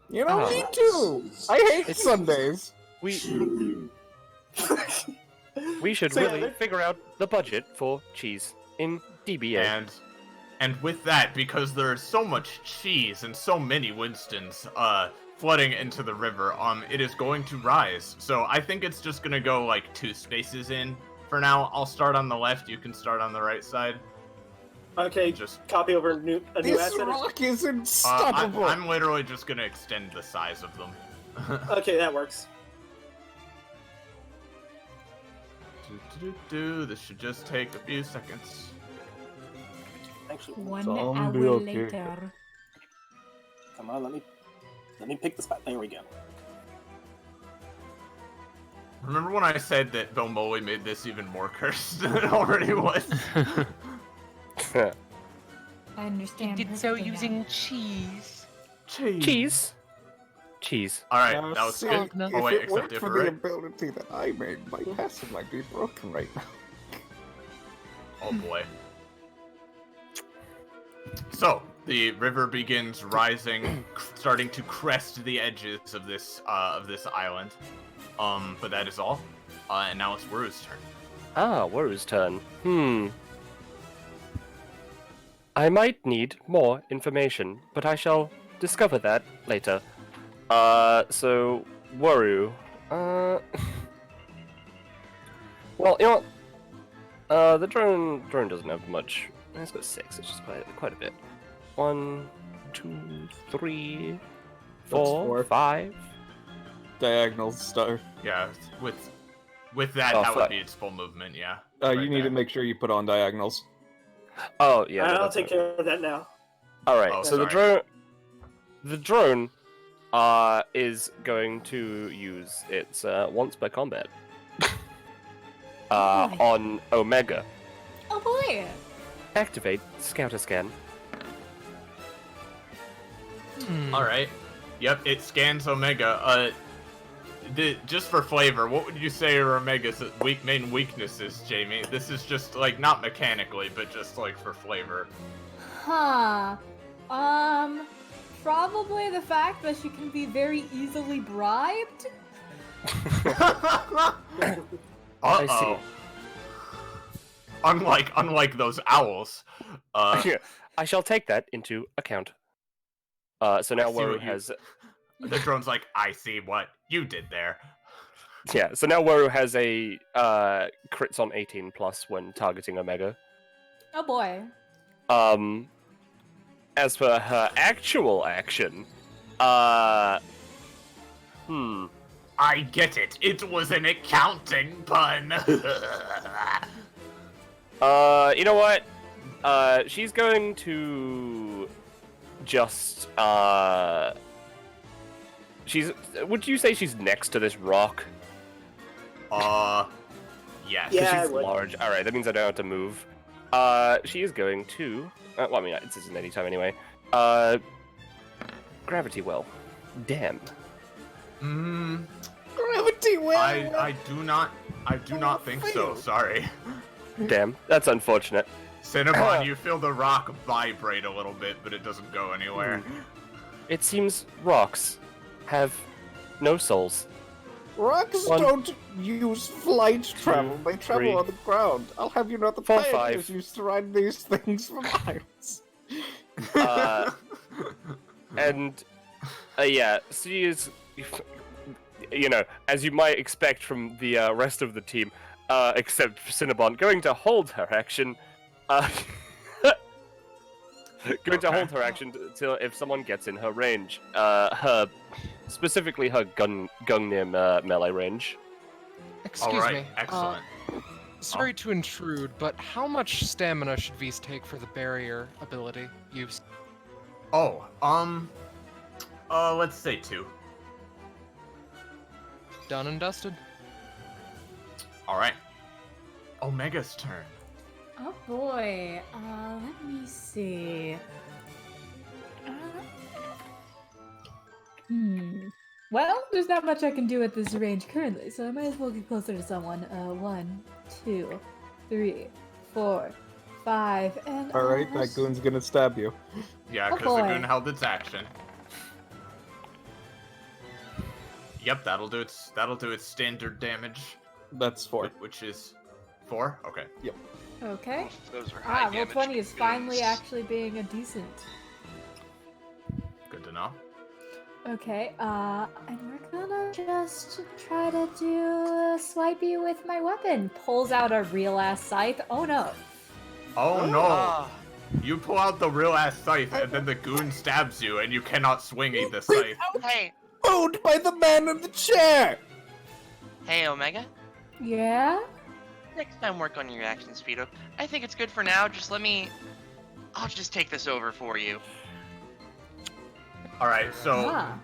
You know, me too. I hate Sundays. We should So, yeah, really they're- figure out the budget for cheese in DBA. And with that, because there's so much cheese and so many Winstons flooding into the river, it is going to rise. So I think it's just gonna go like 2 spaces in for now. I'll start on the left. You can start on the right side. Okay, Just copy over a new This asset. rock is unstoppable. I'm literally just gonna extend the size of them. Okay, that works. This should just take a few seconds. Actually, 1 Zombie, hour okay. later. come on, let me pick the spot. There we go. Remember when I said that Belmoley made this even more cursed than it already was? I understand. perfectly now. cheese. Cheese. Alright, Now, that was see, good. no. Oh if wait, it weren't except if for we're the right. ability that I made, my passive might be broken right now. Oh boy. So, the river begins rising, starting to crest the edges of this island. But that is all. And now it's Wuru's turn. Ah, Waru's turn. I might need more information, but I shall discover that later. So Waru. Well, you know what? The drone doesn't have much. It's got 6. It's just quite a bit. 1, 2, 3, 4, 4. 5. Diagonal star. Yeah, with that, Oh, that would fuck. be its full movement, yeah. You Right need there. to make sure you put on diagonals. Oh yeah. I'll that's take it. care of that now. All right. Oh, So the drone, is going to use its once per combat Nice. on Omega. Oh boy. Activate Scouter Scan. Alright. Yep, it scans Omega. Just for flavor, what would you say are Omega's main weaknesses, Jamie? This is just, like, not mechanically, but just, like, for flavor. Huh. Probably the fact that she can be very easily bribed. I see. Unlike those owls. I shall take that into account. So now I see Waru what you- has The drone's like, I see what you did there. yeah. So now Waru has a crits on 18 plus when targeting Omega. Oh boy. As for her actual action, I get it. It was an accounting pun. you know what? She's going to just she's. Would you say she's next to this rock? Yes. Yeah, I She's would. large. All right, that means I don't have to move. She is going to. Well, I mean, this isn't any time anyway. Gravity well. Damn. Gravity well. I do not think so. Sorry. Damn. That's unfortunate. Cinnabon, you feel the rock vibrate a little bit, but it doesn't go anywhere. It seems rocks have no souls. Rocks One, don't use flight travel. They travel 3, on the ground. I'll have you know the 4, pioneers 5. used to ride these things for miles. And yeah, she is, you know, as you might expect from the rest of the team, except for Cinnabon, going to hold her action. Going to hold her action till if someone gets in her range. Specifically her Gungnir melee range. Excuse Alright, me. excellent. Sorry to intrude, but how much stamina should V's take for the barrier ability use? Let's say 2. Done and dusted? Alright. Omega's turn. Oh boy. Let me see. Well, there's not much I can do at this range currently, so I might as well get closer to someone. 1, 2, 3, 4, 5, and. Alright, that goon's gonna stab you. Yeah, Oh, because the boy. goon held its action. Yep, that'll do its standard damage, That's 4. which is 4. Okay. Okay. Those are high Roll damage 20 is finally goons. actually being a decent. Good to know. Okay, and we're gonna just try to do a swipey with my weapon. Pulls out a real ass scythe. Oh no. Oh no! Ah, You pull out the real ass scythe, and then the goon stabs you, and you cannot swing the scythe. Hey, Owned by the man in the chair! hey, Omega. Yeah? Next time, work on your action speed up. I think it's good for now. I'll just take this over for you. All right, so Ah.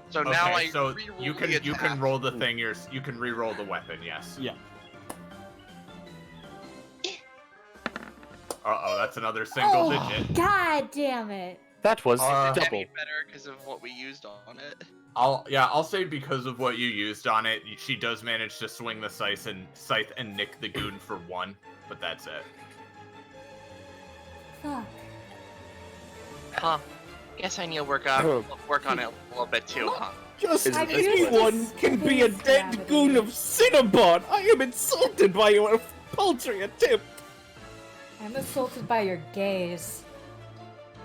So now I so re-roll you the can attack. roll the thing. You can re-roll the weapon. Yes. Yeah. Uh-oh, that's another single Oh, digit. God damn it. That was Uh, double. Any better because of what we used on it. I'll say because of what you used on it, she does manage to swing the scythe and nick the goon for 1, but that's it. Fuck. Huh. Guess I need to work on it a little bit too, huh? Just Is- is- anyone can be a dead Gravity. goon of Cinnabon! I am insulted by your paltry attempt! I'm assaulted by your gaze.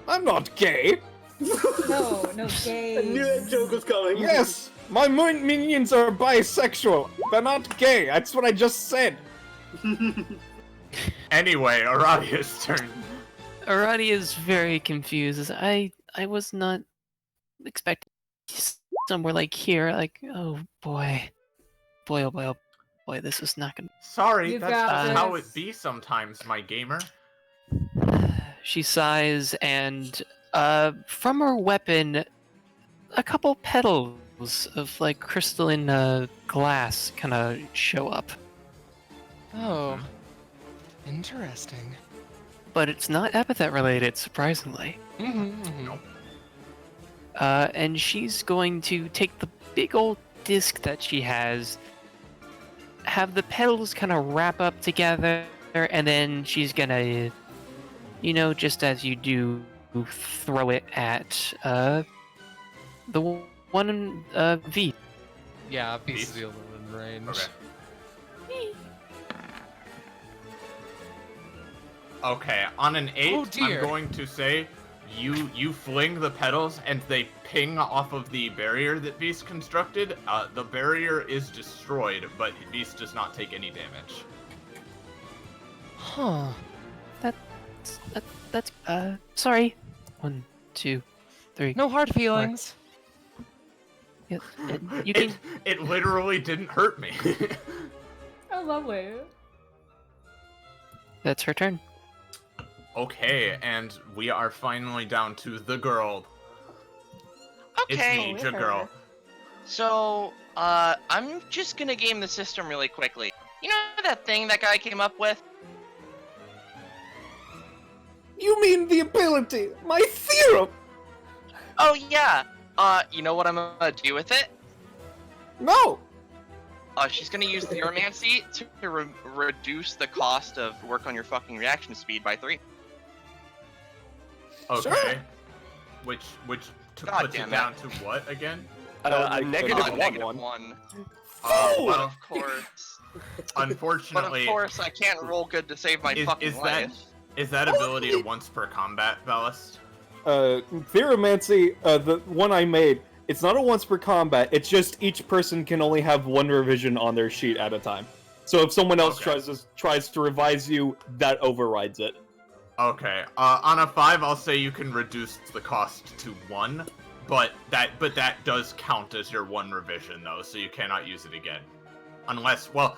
I'm not gay! No, no I gaze. knew that joke was coming. Yes! My minions are bisexual! They're not gay! That's what I just said! Anyway, Aradia's turn. Arati is very confused. As I was not expecting somewhere like here. Like, oh boy, oh boy, this is not gonna. Sorry, You that's got how this. it be sometimes, my gamer. She sighs, and from her weapon, a couple petals of like crystalline glass kind of show up. oh. Interesting. But it's not epithet related, surprisingly. Nope. And she's going to take the big old disc that she has, have the petals kind of wrap up together, and then she's gonna, just as you do, throw it at the one in V. Yeah, Beast is Beast? the only one in range. Okay. Okay, on an 8, Oh, dear. I'm going to say you fling the petals and they ping off of the barrier that Beast constructed. The barrier is destroyed, but Beast does not take any damage. Huh. That's sorry. 1, 2, 3. No hard feelings. Yeah, you can. It literally didn't hurt me. Oh, lovely. That's her turn. Okay, and we are finally down to the girl. Okay. It's me, the girl. So, I'm just gonna game the system really quickly. You know that thing that guy came up with? You mean the ability, my theorem? Oh yeah. You know what I'm gonna do with it? No. She's gonna use Theomancy to reduce the cost of work on your fucking reaction speed by 3. Okay. Sure. Which to God put it damn it. down to what again? A negative -1. one. But of course. Unfortunately, But of course, I can't roll good to save my fucking life. Is that ability a once per combat ballast? Theomancy, the one I made, it's not a once per combat, it's just each person can only have one revision on their sheet at a time. So if someone else tries to revise you, that overrides it. Okay. On a 5, I'll say you can reduce the cost to 1, but that does count as your 1 revision though, so you cannot use it again. Unless, well,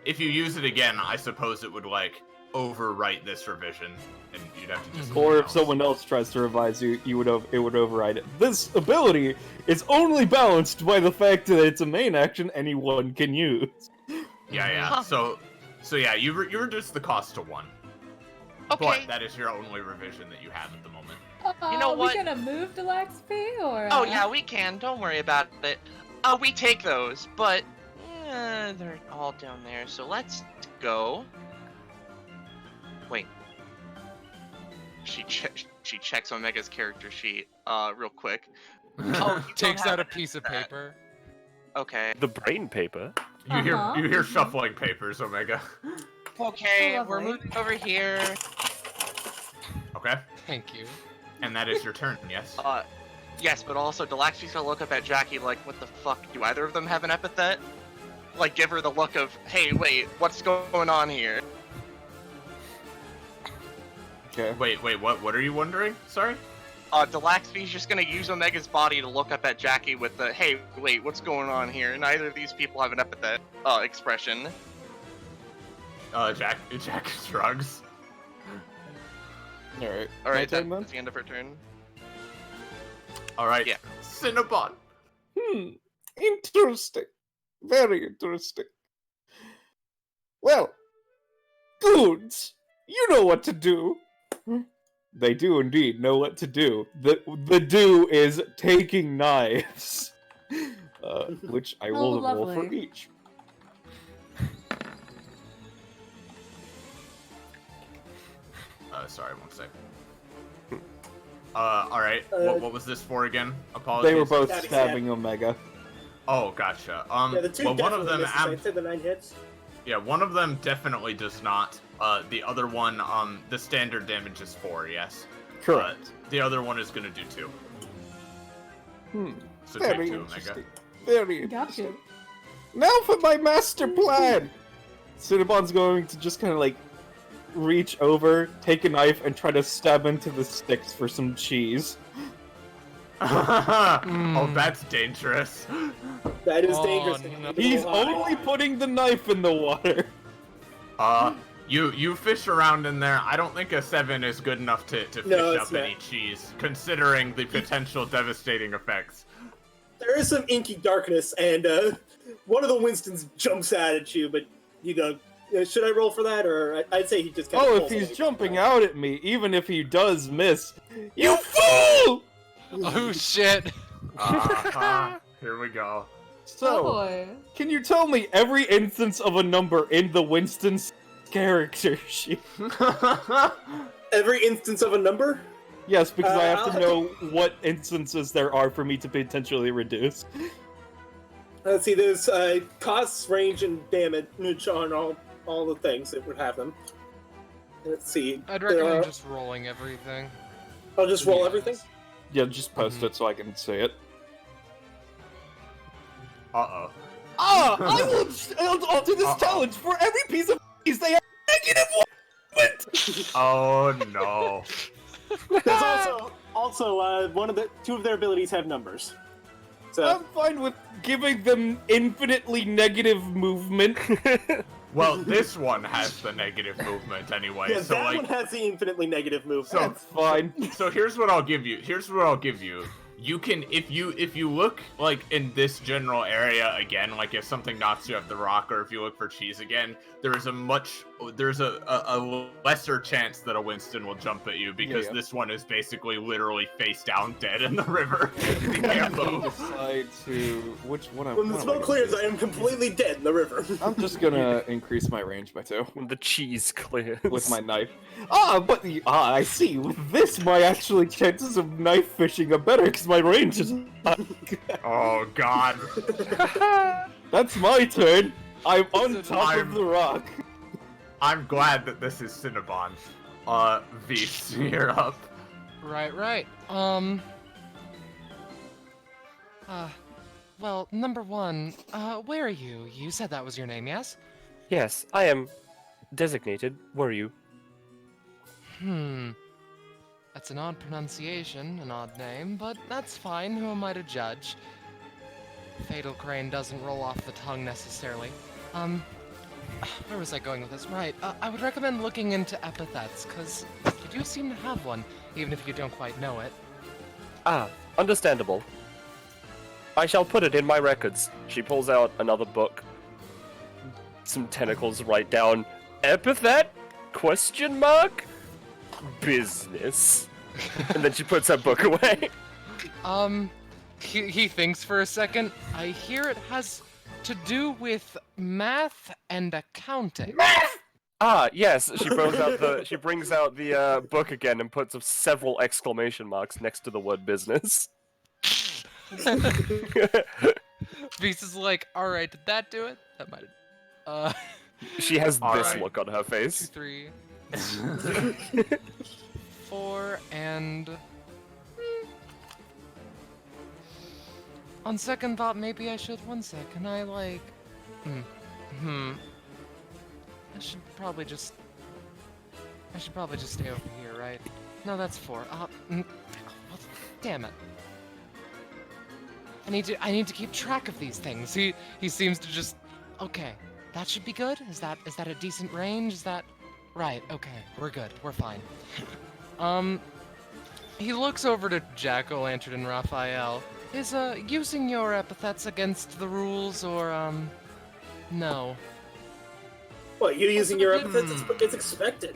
if you use it again, I suppose it would like overwrite this revision, and you'd have to just. Or if someone else tries to revise you, it would override it. This ability is only balanced by the fact that it's a main action anyone can use. Yeah. Huh. So yeah, you reduce the cost to 1. Okay. But that is your only revision that you have at the moment. You know what? Are we gonna move Deluxe-P or? Oh yeah, we can. Don't worry about it. We take those, but they're all down there. So let's go. Wait. She checks Omega's character sheet real quick. Oh, you Takes don't out a have piece of that. paper. Okay. The brain paper. You hear shuffling papers, Omega. Okay, Oh, we're lovely. moving over here. Okay. Thank you. And that is your turn, yes? Yes, but also Delaxby's gonna look up at Jackie like, what the fuck? Do either of them have an epithet? Like, give her the look of, hey, wait, what's going on here? Okay. Wait, what are you wondering? Sorry? Delaxby's just gonna use Omega's body to look up at Jackie with the, hey, wait, what's going on here? Neither of these people have an epithet, expression. Jack shrugs. Alright. Alright, My turn, that's the end of her turn. Alright. Yeah. Cinnabon. Interesting. Very interesting. Well, goons, you know what to do. They do indeed know what to do. The do is taking knives, which I will roll for lovely. each. Sorry, 1 second. Alright. What was this for again? Apologies. They were both Stabbing stabbing Omega. Oh, gotcha. Yeah, the two well, one of definitely them, misses. I'd say the 9 hits. yeah, one of them definitely does not. The other one, the standard damage is 4, yes. Correct. The other one is gonna do 2. So take Very 2, interesting. Omega. Very Got interesting. you. Now for my master plan! Cinnabon's going to just kind of like reach over, take a knife, and try to stab into the sticks for some cheese. Oh, that's dangerous. That is Oh, dangerous. no. He's only putting the knife in the water. You fish around in there. I don't think a 7 is good enough to fish No, up it's not. any cheese, considering the potential devastating effects. There is some inky darkness, and one of the Winstons jumps out at you, but you go, should I roll for that, or I'd say he just kind Oh, of if he's jumping out at me, even if he does miss, you fool! Oh shit. Here we go. So, Oh boy. can you tell me every instance of a number in the Winston's character sheet? Every instance of a number? Yes, because I have to I'll- know what instances there are for me to potentially reduce. Let's see, there's costs, range, and damage on all the things that would have them. Let's see. I'd there recommend are- just rolling everything. I'll just to be roll honest. everything? Yeah, just post it so I can see it. Uh-oh. I'll do this Uh-oh. challenge for every piece of cheese they have -1. Oh, no. There's also two of their abilities have numbers. So I'm fine with giving them infinitely negative movement. Well, this one has the negative movement anyway. Yeah, so that like, one has the infinitely negative movement. So- That's fine. so here's what I'll give you. You can, if you look like in this general area again, like if something knocks you off the rock, or if you look for cheese again, there's a lesser chance that a Winston will jump at you because Yeah. this one is basically literally face down dead in the river. He can't move. Decide to which one. When the smoke clears, I am completely dead in the river. I'm just gonna increase my range by 2 When the cheese clears. with my knife. I see. With this, my actually chances of knife fishing are better because my range is. Oh God. That's my turn. I'm on top of the rock. I'm glad that this is Cinnabon. Beast, you're up. Right. Well, number one, where are you? You said that was your name, yes? Yes, I am designated. Were you? That's an odd pronunciation, an odd name, but that's fine. Who am I to judge? Fatal Crane doesn't roll off the tongue necessarily. Where was I going with this? Right, I would recommend looking into epithets, because you do seem to have one, even if you don't quite know it. Ah, understandable. I shall put it in my records. She pulls out another book. Some tentacles write down epithet? Question mark? Business. And then she puts that book away. He thinks for a second. I hear it has to do with math and accounting. Ah, yes. She brings out the book again and puts several exclamation marks next to the word business. Beast is like, alright, did that do it? That might have. She has All this right. look on her 2, face. 3, 4, and. On second thought, maybe I should. 1 second, I like. I should probably just stay over here, right? No, that's 4. Damn it. I need to keep track of these things. He seems to just. Okay, that should be good. Is that a decent range? Is that right? Okay, we're good. We're fine. He looks over to Jack-o'-lantern and Raphael. Is using your epithets against the rules or no? What, you using your epithets? It's expected.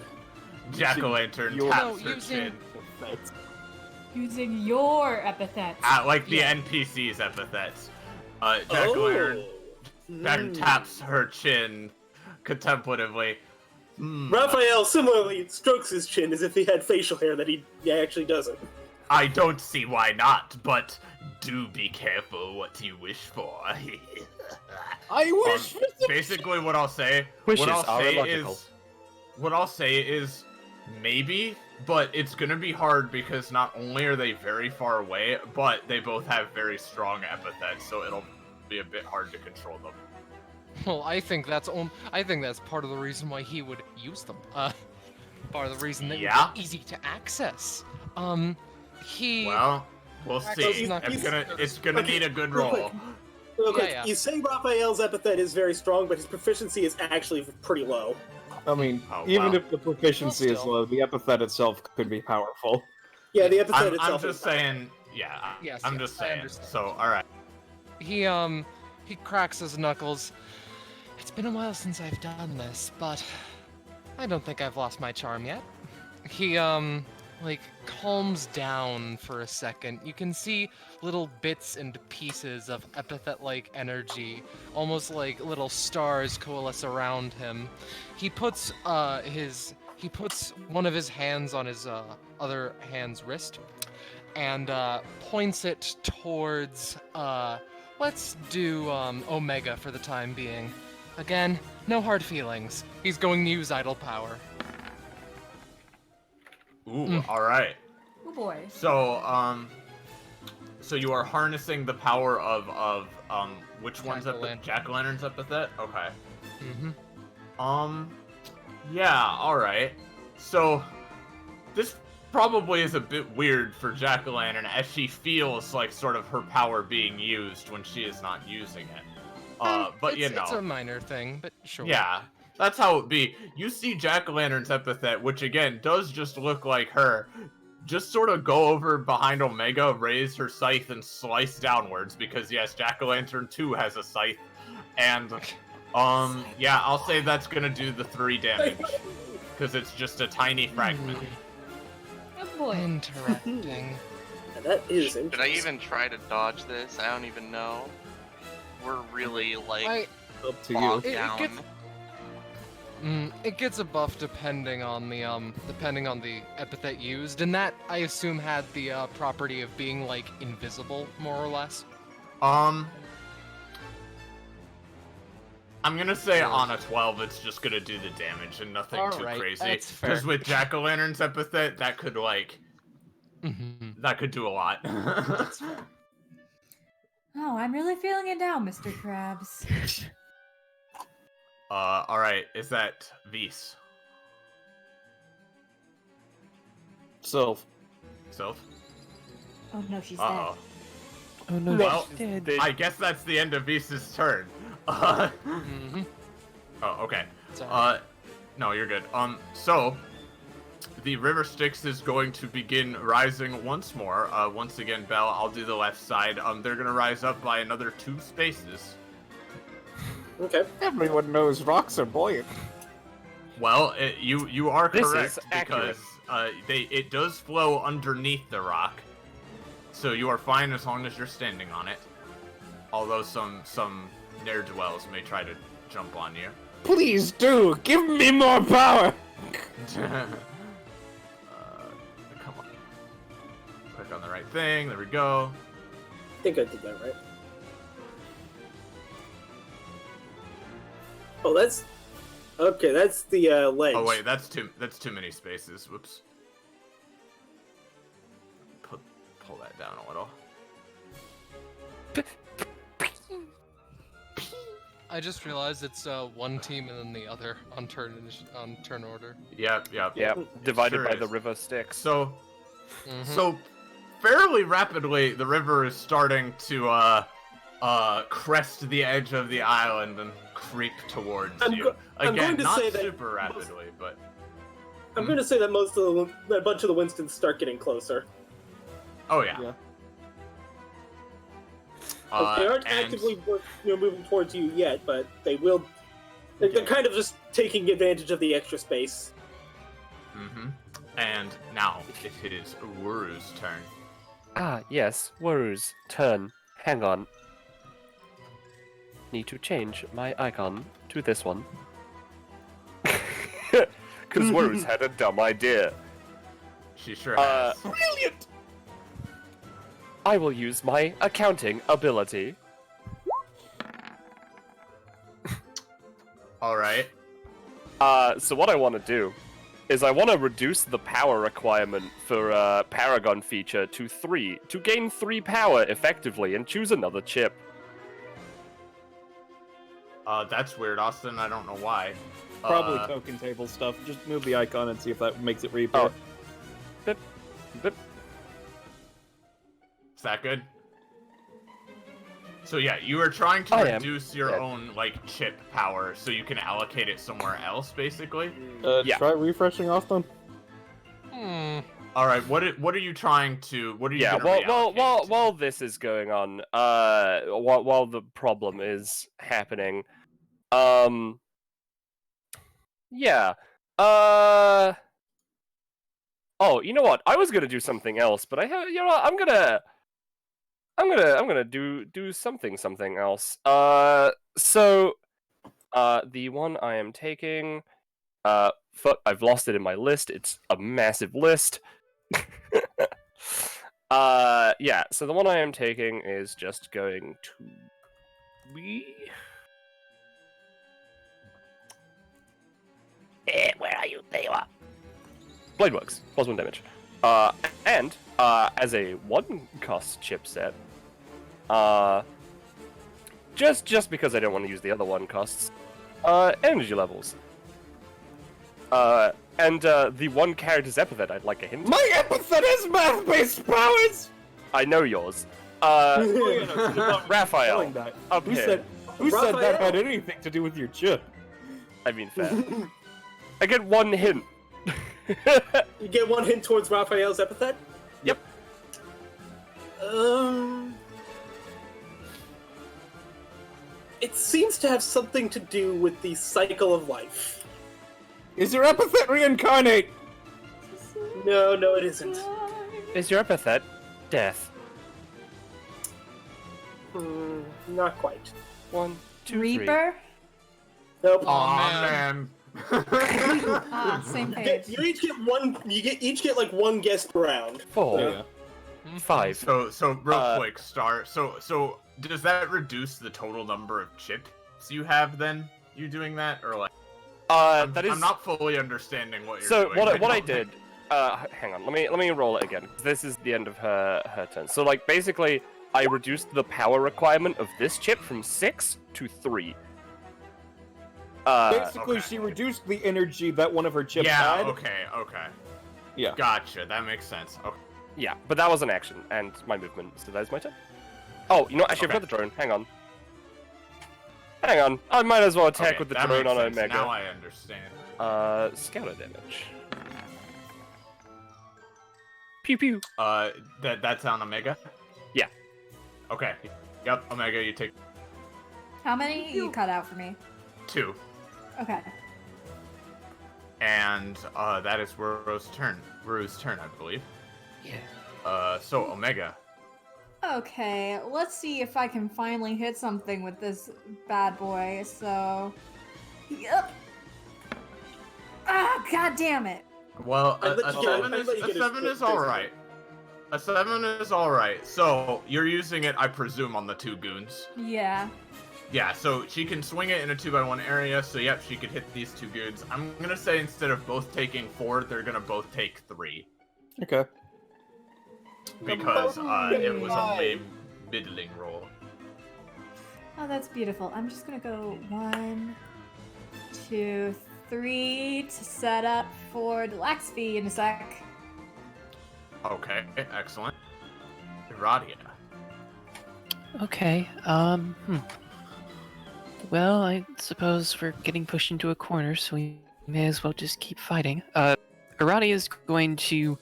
Jack-o'-lantern Your- taps No, her using- chin. Using your epithets. Like the NPC's epithets. Jack-o'-lantern taps her chin contemplatively. Raphael similarly strokes his chin as if he had facial hair that he actually doesn't. I don't see why not, but do be careful what you wish for. I wish. Basically, what I'll say Wishes are illogical. what I'll say is maybe, but it's gonna be hard because not only are they very far away, but they both have very strong epithets, so it'll be a bit hard to control them. Well, I think that's part of the reason why he would use them. Part of the reason they Yeah? would be easy to access. He. Well, we'll see. He's not It's gonna need a good real quick. roll. Real quick, Yeah. you say Raphael's epithet is very strong, but his proficiency is actually pretty low. I mean, Oh, even wow. if the proficiency is still. low, the epithet itself could be powerful. Yeah, the epithet I'm itself just is saying. Yeah, Yes, I'm yes, just I saying. understand. So, all right. He cracks his knuckles. It's been a while since I've done this, but I don't think I've lost my charm yet. He, like, calms down for a second. You can see little bits and pieces of epithet-like energy, almost like little stars coalesce around him. He puts one of his hands on his other hand's wrist and points it towards let's do Omega for the time being. Again, no hard feelings. He's going to use idle power. Ooh, all right. Oh boy. So, so you are harnessing the power of which one's Jack-o'-lantern. Jack-o'-lantern's epithet? Okay. Mm-hmm. Yeah, all right. So, this probably is a bit weird for Jack-o'-lantern as she feels like sort of her power being used when she is not using it. But you know. It's a minor thing, but sure. Yeah, That's how it be. You see Jack-o'-lantern's epithet, which again does just look like her, just sort of go over behind Omega, raise her scythe, and slice downwards, because yes, Jack-o'-lantern too has a scythe. And, yeah, I'll say that's gonna do the 3 damage, because it's just a tiny fragment. Oh boy. Interesting. And that is Did I interesting. even try to dodge this? I don't even know. We're really like Up to bogged you. It down. gets- it gets a buff depending on the epithet used, and that I assume had the property of being like invisible, more or less. I'm gonna say on a 12, it's just gonna do the damage and nothing too Alright, crazy. that's fair. Because with Jack-o'-lantern's epithet, that could like Mm-hmm. that could do a lot. Oh, I'm really feeling it now, Mr. Krabs. All right, is that Vis? Sylph. Sylph? Oh no, she's Uh-oh. Oh no, Well, she's dead. I guess that's the end of Vis's turn. Mm-hmm. Oh, okay. Sorry. No, you're good. So the River Styx is going to begin rising once more. Once again, Belle, I'll do the left side. They're gonna rise up by another 2 spaces. Okay. Everyone knows rocks are buoyant. Well, you are This correct is accurate. because it does flow underneath the rock, so you are fine as long as you're standing on it. Although some ne'er-do-wells may try to jump on you. Please do! Give me more power! Come on. Click on the right thing. There we go. I think I did that right. Oh, that's... Okay, that's the ledge. Oh wait, that's too many spaces. Whoops. Pull that down a little. I just realized it's one team and then the other on turn order. Yep. Yep, divided Sure by is. the river Styx. So Mhm. So, fairly rapidly, the river is starting to crest the edge of the island and creep towards I'm you. go- I'm Again, going to not say that super rapidly, but I'm going to say that a bunch of the Winstons start getting closer. oh yeah. Yeah. They aren't and- actively moving towards you yet, but they will. They're kind of just taking advantage of the extra space. Mhm. And now it is Wuru's turn. Ah, yes, Waru's turn. Hang on. Need to change my icon to this one. Because Waru's had a dumb idea. She sure has. Brilliant! I will use my accounting ability. All right. So what I want to do is I want to reduce the power requirement for Paragon feature to 3 to gain 3 power effectively and choose another chip. That's weird, Austin. I don't know why. Probably token table stuff. Just move the icon and see if that makes it reappear. Oh. Bip, bip. Is that good? So yeah, you are trying to I am. reduce your Yeah. own like chip power so you can allocate it somewhere else, basically. Yeah. Try refreshing off them. All right, what are you trying to? What are you? Yeah, gonna reallocate? while this is going on, while the problem is happening, yeah, oh, you know what? I was gonna do something else, but I have, you know what? I'm gonna do something else. So, the one I am taking, fuck, I've lost it in my list. It's a massive list. Yeah, so the one I am taking is just going to be... where are you? There you are. Blade Works, +1 damage. And, as a 1-cost chipset, just because I don't want to use the other 1 costs, energy levels. And the one character's epithet I'd like a hint. My epithet is math-based powers! I know yours. Raphael, Telling that. up Who here. said who said that Raphael? had anything to do with your chip? I mean, fair. I get one hint. You get one hint towards Raphael's epithet? Yep. It seems to have something to do with the cycle of life. Is your epithet reincarnate? No, it isn't. Is your epithet death? Not quite. 1, 2, 3. Reaper? Nope. Aw, man. Ah, same page. You each get one. Each get like one guessed round. 4, Yeah. 5. So real quick, Star. So does that reduce the total number of chips you have then? You doing that or like? That is. I'm not fully understanding what you're So doing. what I did. Hang on. Let me roll it again. This is the end of her turn. So like basically, I reduced the power requirement of this chip from 6 to 3. Basically, okay. she reduced the energy that one of her chips Yeah. had. Okay. Yeah. Gotcha. That makes sense. Okay. Yeah, but that was an action and my movement. So that is my turn. Oh, you know what? Actually, I've got the drone. Hang on. I might as well attack Okay, with the that drone makes on sense. Omega. Now I understand. Scatter damage. Pew pew. That's on Omega? Yeah. Okay. Yep, Omega, you take How many you cut out for me? 2. Okay. And that is Ruru's turn. I believe. Yeah. So Omega. Okay, let's see if I can finally hit something with this bad boy. So, yep. Ah, god damn it! Well, I'd let a you get it. 7 I'd is let you get it 7 is all right. A 7 is all right. So you're using it, I presume, on the 2 goons. Yeah. Yeah, so she can swing it in a 2x1 area. So yep, she could hit these 2 goons. I'm gonna say instead of both taking 4, they're gonna both take 3 Okay. because it was only middling roll. Oh, that's beautiful. I'm just gonna go 1, 2, 3 to set up for Deluxe Fee in a sec. Okay, excellent. Radia. Okay, Well, I suppose we're getting pushed into a corner, so we may as well just keep fighting. Arati is going to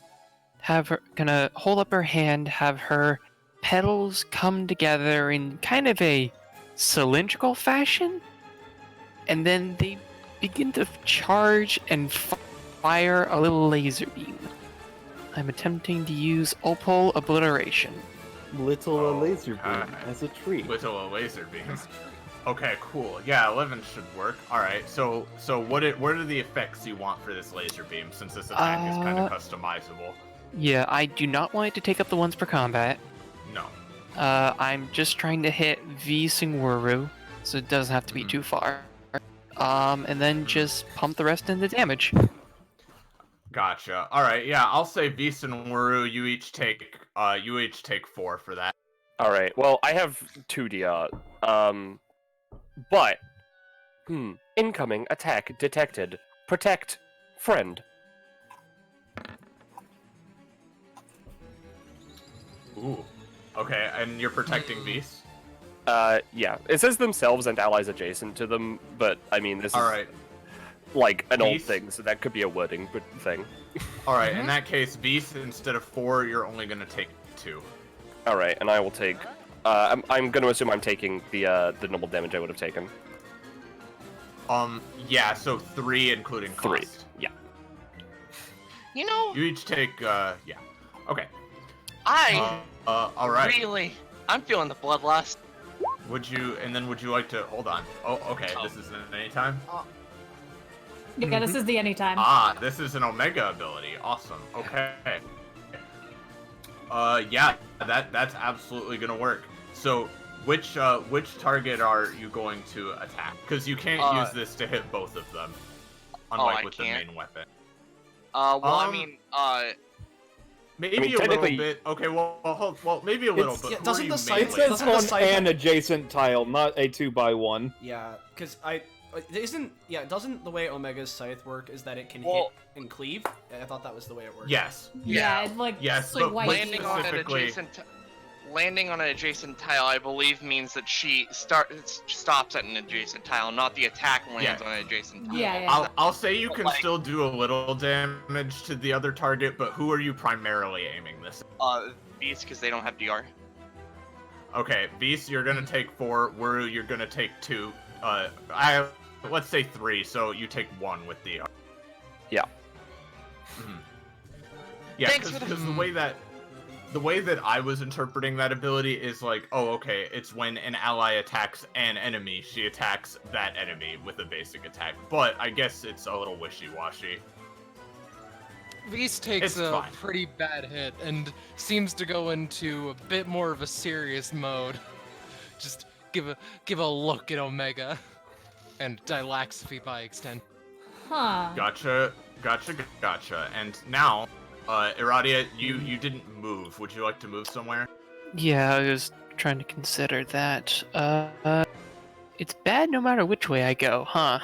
gonna hold up her hand, have her petals come together in kind of a cylindrical fashion, and then they begin to charge and fire a little laser beam. I'm attempting to use Opal Obliteration. Little laser beam Okay. as a treat. Little laser beam. Okay, cool. Yeah, 11 should work. All right. So what are the effects you want for this laser beam? Since this attack is kind of customizable. Yeah, I do not want it to take up the ones per combat. No. I'm just trying to hit V Singwuru, so it doesn't have to be too far. And then just pump the rest into damage. Gotcha. All right. Yeah, I'll say Beast and Waru. You each take 4 for that. All right. Well, I have 2 DR. But incoming attack detected. Protect friend. Ooh. Okay, and you're protecting Beast. Yeah. It says themselves and allies adjacent to them, but I mean this All is right. like an old Beast? thing, so that could be a wording thing. All right. In that case, Beast instead of 4, you're only gonna take 2. All right, and I will take. I'm going to assume I'm taking the normal damage I would have taken. Yeah. So 3, including 3. cost. Yeah. You know, You each take. Yeah. Okay. I All right. really, I'm feeling the bloodlust. Would you like to hold on? Oh, okay. Oh. This is an anytime. Yeah, this is the anytime. Ah, this is an Omega ability. Awesome. Okay. Yeah, that's absolutely gonna work. So, which target are you going to attack? Because you can't use this to hit both of them, unlike I with can't? the main weapon. Well, I mean, Maybe I mean, a little technically- bit. Okay, well, maybe a little. It's- But yeah, who doesn't are you the site- It mainly- says Doesn't the on site- an adjacent tile, not a 2x1. Yeah, because doesn't the way Omega's scythe work is that it can Well- hit and cleave? I thought that was the way it worked. Yes. Yeah, it, like, Yes, it's like but white landing on an specifically- adjacent. landing on an adjacent tile, I believe, means that she stops at an adjacent tile, not the attack lands on an adjacent tile. Yeah. I'll say you can Like- still do a little damage to the other target, but who are you primarily aiming this at? Beast, because they don't have DR. Okay, Beast, you're gonna take 4. Wuru, you're gonna take 2. Let's say 3, so you take 1 with DR. Yeah. Mhm. Yeah, Thanks for because the way that I was interpreting that ability is like, oh, okay, it's when an ally attacks an enemy, she attacks that enemy with a basic attack. But I guess it's a little wishy-washy. Beast takes It's a fine. pretty bad hit and seems to go into a bit more of a serious mode. Just give a look at Omega and Dilaxophy by extent. Huh. Gotcha. And now, Iradia, you didn't move. Would you like to move somewhere? Yeah, I was trying to consider that. It's bad no matter which way I go, huh?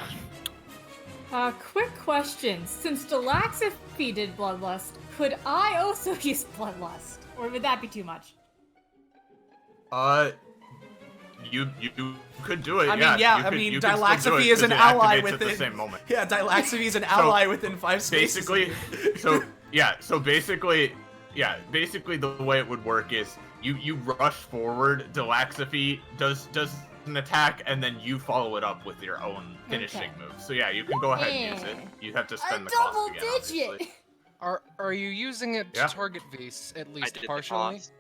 Quick question. Since Dilaxophy did Bloodlust, could I also use Bloodlust? Or would that be too much? You could do it. I mean, yeah. yeah, You could still do Dilaxophy it is an 'cause it ally activates within. at the same moment. Yeah, Dilaxophy is an ally within 5 spaces. Basically, basically the way it would work is you rush forward, Dilaxophy does an attack, and then you follow it up with your own finishing move. So yeah, you can go ahead and use it. You have to spend the cost again, obviously. Are you using it to Yeah. target Beast at I least did the partially? cost.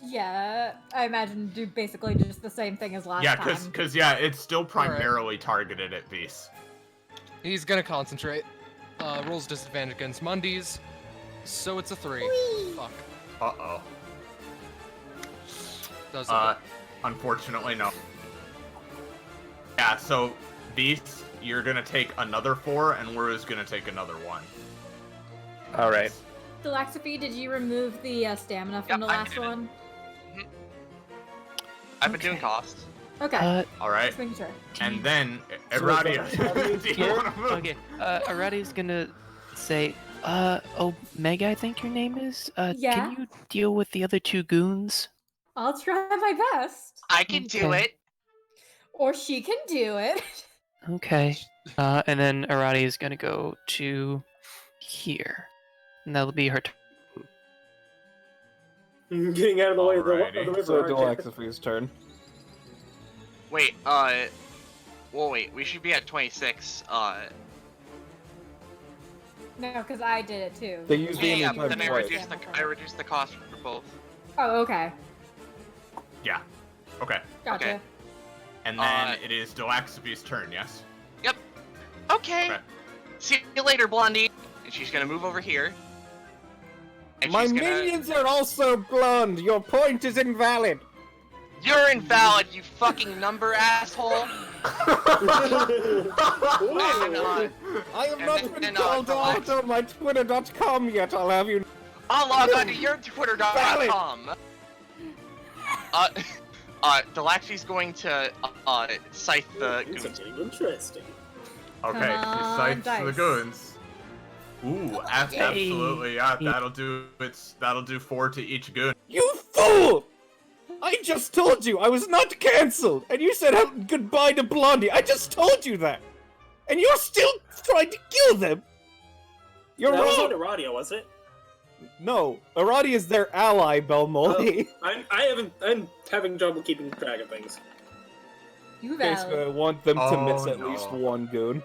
Yeah, I imagine do basically just the same thing as last Yeah, time. because it's still primarily targeted at Beast. He's gonna concentrate. Rolls disadvantage against Mondays, so it's a 3. Fuck. Uh-oh. Does it? Unfortunately, no. Yeah, so Beast, you're gonna take another 4, and Wuru's gonna take another 1. All right. Dilaxophy, did you remove the stamina from Yep, the I last did it. one? I've been doing cost. Okay, All right, just making sure. and then Iradia, do you want to move? Okay, Arati's gonna say, Omega, I think your name is? Yeah? Can you deal with the other 2 goons? I'll try my best. I can do Okay. it. Or she can do it. Okay. And then Arati is gonna go to here. And that'll be her turn. Getting out of the way of the Alrighty. river. So aren't you? Dilaxophy's turn. Wait, well, wait, we should be at 26. No, because I did it too. They use the Yeah, anytime then I twice. reduced the cost for both. Oh, okay. Yeah. Okay. Gotcha. Okay. And then it is Dilaxophy's turn. Yes. Okay. Okay. See you later, Blondie. And she's gonna move over here. And My she's gonna... minions are also blonde. Your point is invalid. You're invalid, you fucking number asshole. I have And not then- been and, called out on my Twitter.com yet. I'll have you. I'll log on to your Twitter.com. Dilaxy's going to scythe the It's goons. getting interesting. Okay. Come He on, scythes the dice. goons. Ooh, absolutely. Yeah, that'll do. That'll do 4 to each goon. You fool! I just told you I was not cancelled, and you said goodbye to Blondie. I just told you that, and you're still trying to kill them. You're That was on wrong. Iradia, wasn't it? No, Arati is their ally, Belmoley. I'm having trouble keeping track of things. You Basically, I valid. want them to Oh, miss at no. least one goon.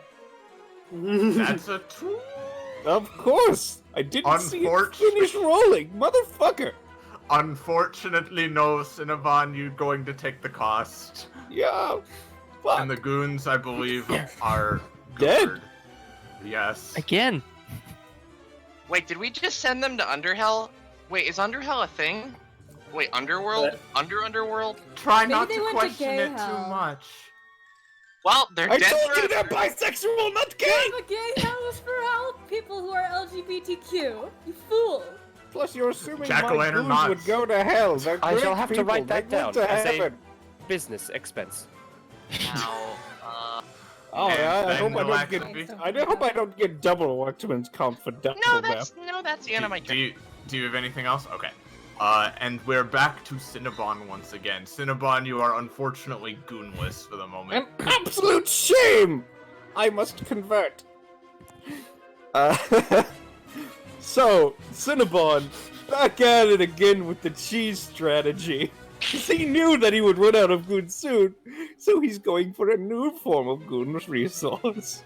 That's a two. Of course, I didn't see it Unfortunate- finish rolling, motherfucker. Unfortunately, no, Cinnabon, you're going to take the cost. Yeah, fuck. And the goons, I believe, are Dead. good. Yes. Again. Wait, did we just send them to Underhell? Wait, is Underhell a thing? Wait, Underworld? What? Underworld? Try Maybe not they to went to question gay it too hell. much. Well, they're I dead told you forever. they're bisexual, not Yeah, gay. but gay house for all people who are LGBTQ. You fool. Plus, you're assuming Jack-o'-lantern my goons knots. would go to hell. They're I great shall have to people. write that They went down to as a- heaven. Business expense. Now, Oh And yeah, I then hope I don't get. Dilaxophy. I hope I don't get double workman's comp for double no, now. that's the end of my turn. Do you have anything else? Okay. And we're back to Cinnabon once again. Cinnabon, you are unfortunately goonless for the moment. An absolute shame! I must convert. So, Cinnabon, back at it again with the cheese strategy. 'Cause he knew that he would run out of goon soon, so he's going for a new form of goon resource.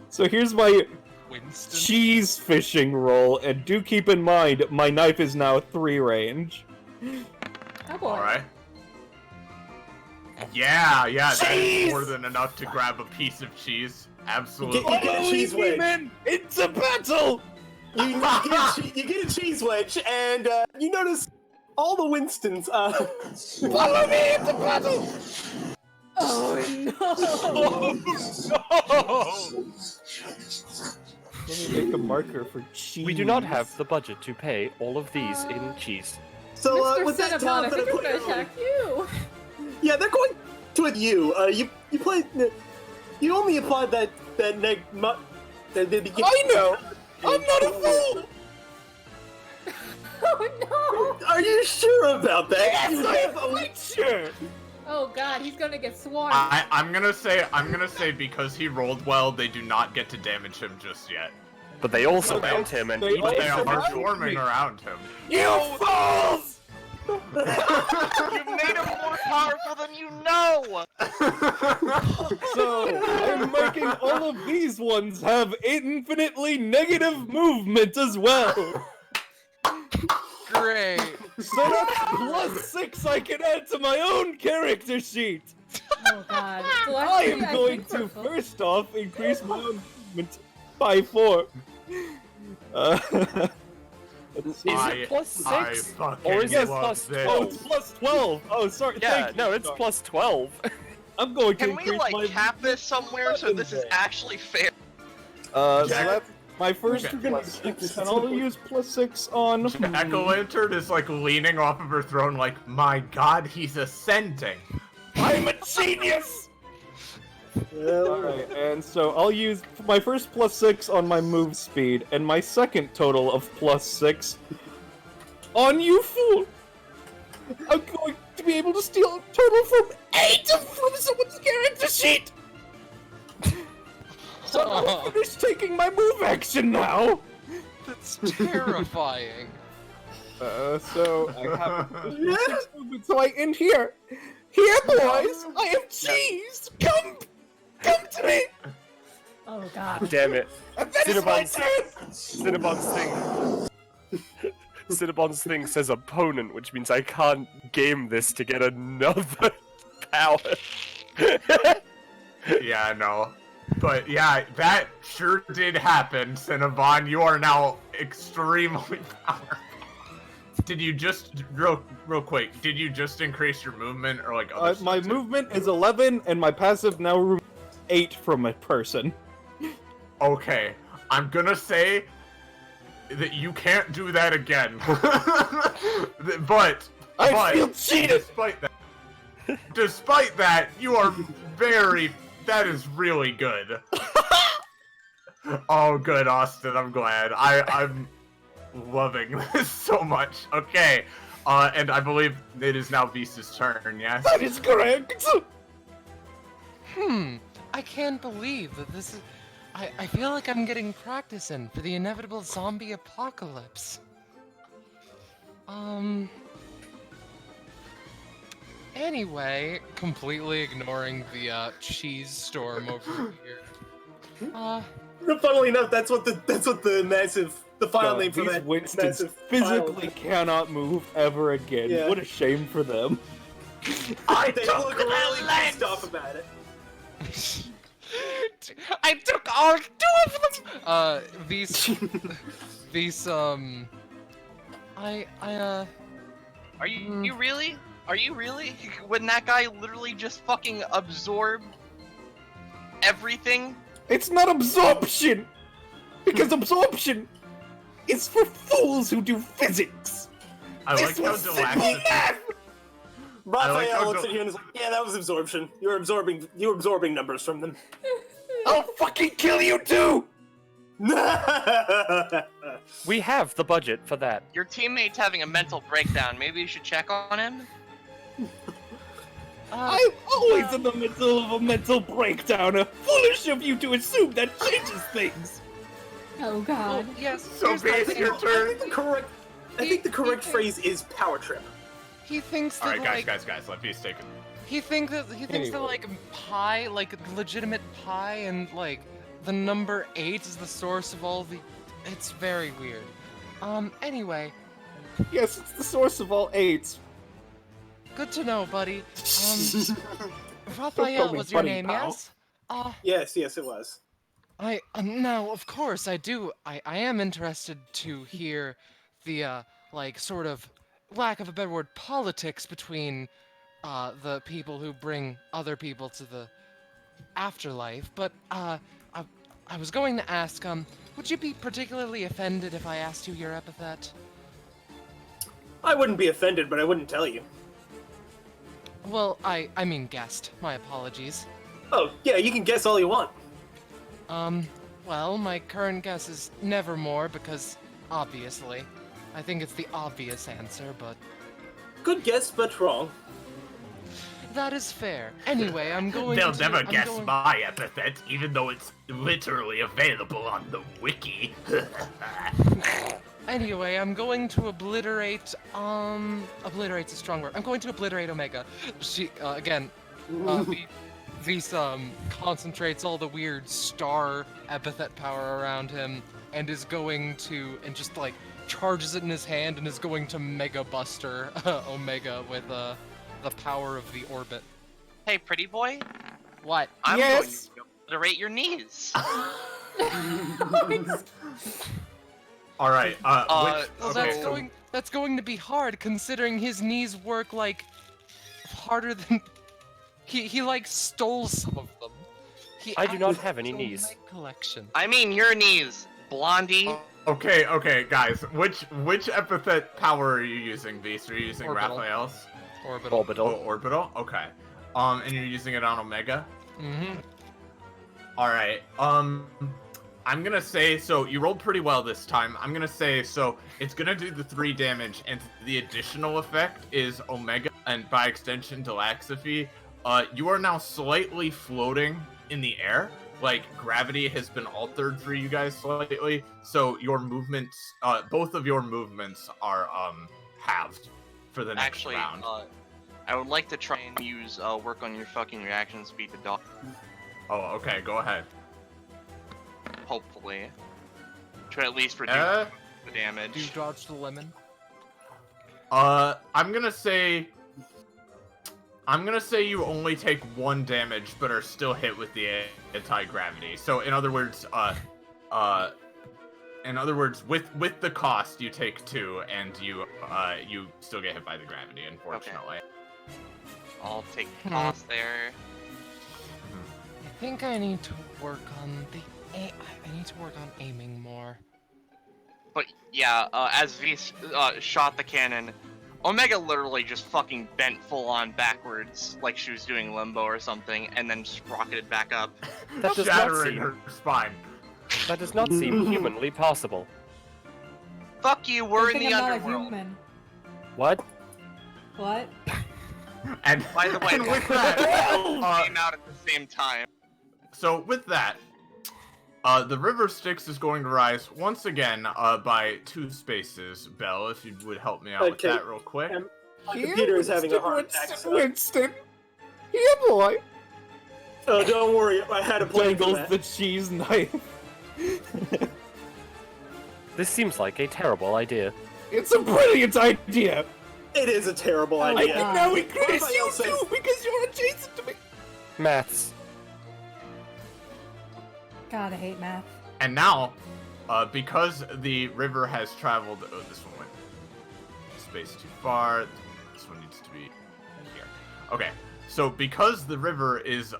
So here's my Winston. cheese fishing roll, and do keep in mind, my knife is now 3 range. Oh boy. Alright. Yeah, that is Cheese! more than enough to grab a piece of cheese. Absolutely. You get a cheese wedge. Man, it's a battle! You get a cheese wedge, and you notice all the Winstons. Follow me into battle! Oh no! Let me make a marker for cheese. We do not have the budget to pay all of these in cheese. So Mr. with that Cinnabon, talent I that I think I'm put gonna earlier- attack you. Yeah, they're going to at you. You played. You only applied that the beginning. I know! I'm not a fool! Oh no! Are you sure about that? Yes, You I have am quite sure! Oh god, he's gonna get swarmed. I'm gonna say because he rolled well, they do not get to damage him just yet. But they also Okay. mount him and They eat But they also him. are mount swarming me. around him. You fools! You made him more powerful than you know! So, I'm making all of these ones have infinitely negative movement as well. Great. So that's +6 I can add to my own character sheet. Oh god. I am going to first off increase my own movement by 4. Let's see. Is I- it plus I 6? fucking Or is Yes, it love plus this. 12? Oh, it's plus 12. Oh, sorry. Yeah, Thank you, no, it's Star. plus 12. I'm going to Can we, increase like, my cap this somewhere so this is actually fair? So Jack- that's my first Jack- +6, and I'll use +6 on. Jack-o'-lantern is like leaning off of her throne like, my god, he's ascending. I'm a genius. Alright, and so I'll use my first +6 on my move speed, and my second total of +6 on you fool! I'm going to be able to steal a total from 8 from someone's character sheet! So I'll finish taking my move action now! That's terrifying. So I have +6 movement, so I end here. Here, boys! I have cheese! Come to me! Oh god. Damn it. And that is my Cinnabon's, turn! Cinnabon's thing says opponent, which means I can't game this to get another power. Yeah, I know. But yeah, that sure did happen, Cinnabon. You are now extremely powerful. Did you just, real quick, did you just increase your movement or like other My stuff too? movement is 11, and my passive now removes 8 from a person. Okay, I'm gonna say that you can't do that again. but I feel cheated! Despite that, you are that is really good. Oh, good, Austin. I'm glad. I'm loving this so much. Okay, and I believe it is now Visa's turn. Yes. That is correct! I can't believe that this is. I feel like I'm getting practice in for the inevitable zombie apocalypse. Anyway, completely ignoring the cheese storm over here. Funnily enough, that's what the file name for These that Winstons massive physically file. cannot move ever again. Yeah. What a shame for them. They look really pissed off about it. I took all 2 of them. These Are you really? Are you really? When that guy literally just fucking absorbed everything? It's not absorption! Because absorption is for fools who do physics! I like This how was simple Delax. math! I like Raphael how looks at you and is like, "Yeah, that was absorption. You're absorbing numbers from them." I'll fucking kill you too! We have the budget for that. Your teammate's having a mental breakdown. Maybe you should check on him? I'm always in the middle of a mental breakdown. Foolish of you to assume that changes things. Oh God. Well, yes. So here's the base thing. your turn. I think the correct phrase is power trip. He thinks that Alright, like guys, let me take it. he thinks that like pi, like legitimate pi, and like the number 8 is the source of all the. It's very weird. Anyway, Yes, it's the source of all AIDS. good to know, buddy. Don't Raphael call me was your buddy, name, pal. yes? Yes, it was. I now, of course, I do. I am interested to hear the like sort of lack of a better word, politics between the people who bring other people to the afterlife. But I was going to ask, would you be particularly offended if I asked you your epithet? I wouldn't be offended, but I wouldn't tell you. Well, I mean guessed. My apologies. Oh, yeah, you can guess all you want. Well, my current guess is nevermore because, obviously, I think it's the obvious answer, but Good guess, but wrong. that is fair. Anyway, I'm going They'll to... never I'm guess going- my epithet, even though it's literally available on the wiki. Anyway, I'm going to obliterate, obliterate's a strong word. I'm going to obliterate Omega. She, again, These concentrates all the weird star epithet power around him and is going to, and just like charges it in his hand and is going to Mega Buster Omega with the power of the orbit. Hey, pretty boy. What? I'm Yes? going to obliterate your knees. Alright, Well, okay, that's going to be hard considering his knees work like harder than he like stole some of them. I do not have actually any stole knees. my collection. I mean your knees, Blondie. okay, guys. Which epithet power are you using, Beast? Are you using Orbital. Raphael's? Orbital. Orbital. Oh, orbital? Okay. And you're using it on Omega? Mm-hmm. Alright, I'm gonna say, so you rolled pretty well this time. I'm gonna say, so it's gonna do the 3 damage, and the additional effect is Omega, and by extension, Delaxiphy. You are now slightly floating in the air. Like, gravity has been altered for you guys slightly, so your movements, both of your movements are, halved for the next Actually, round. I would like to try and use work on your fucking reaction speed to dodge. Oh, okay, go ahead. Hopefully, to at least reduce the damage. Do you dodge the lemon? I'm gonna say you only take 1 damage, but are still hit with the anti-gravity. So, in other words, with the cost, you take 2, and you still get hit by the gravity, unfortunately. I'll take the cost there. I think I need to work on I need to work on aiming more. But yeah, as V shot the cannon, Omega literally just fucking bent full on backwards, like she was doing limbo or something, and then just rocketed back up. That does not Shattering seem. her spine. That does not seem humanly possible. Fuck you, we're Good in thing the I'm not a underworld. human. What? What? And By the way, and with both that, came out at the same time. so with that, the river Styx is going to rise once again by 2 spaces. Belle, if you would help me out with Okay. that real quick. My computer is having a heart attack. Winston, Winston. Here, boy. Oh, don't worry, I had a plan for Dangles that. the cheese knife. This seems like a terrible idea. It's a brilliant idea. It is a terrible I idea. God. Now increase Raphael you says- too, because you're adjacent to me. Maths. God, I hate math. And now, because the river has traveled, oh, this one went space too far. This one needs to be here. Okay, so because the river is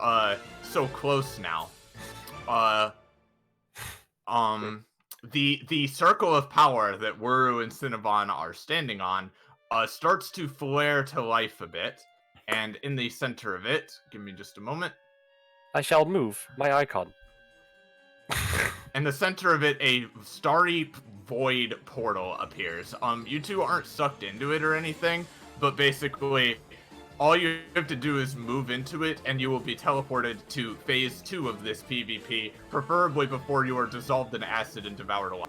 so close now, the circle of power that Wuru and Cinnabon are standing on starts to flare to life a bit, and in the center of it, give me just a moment. I shall move my icon. in the center of it, a starry void portal appears. You two aren't sucked into it or anything, but basically, all you have to do is move into it, and you will be teleported to phase 2 of this PvP, preferably before you are dissolved in acid and devoured alive.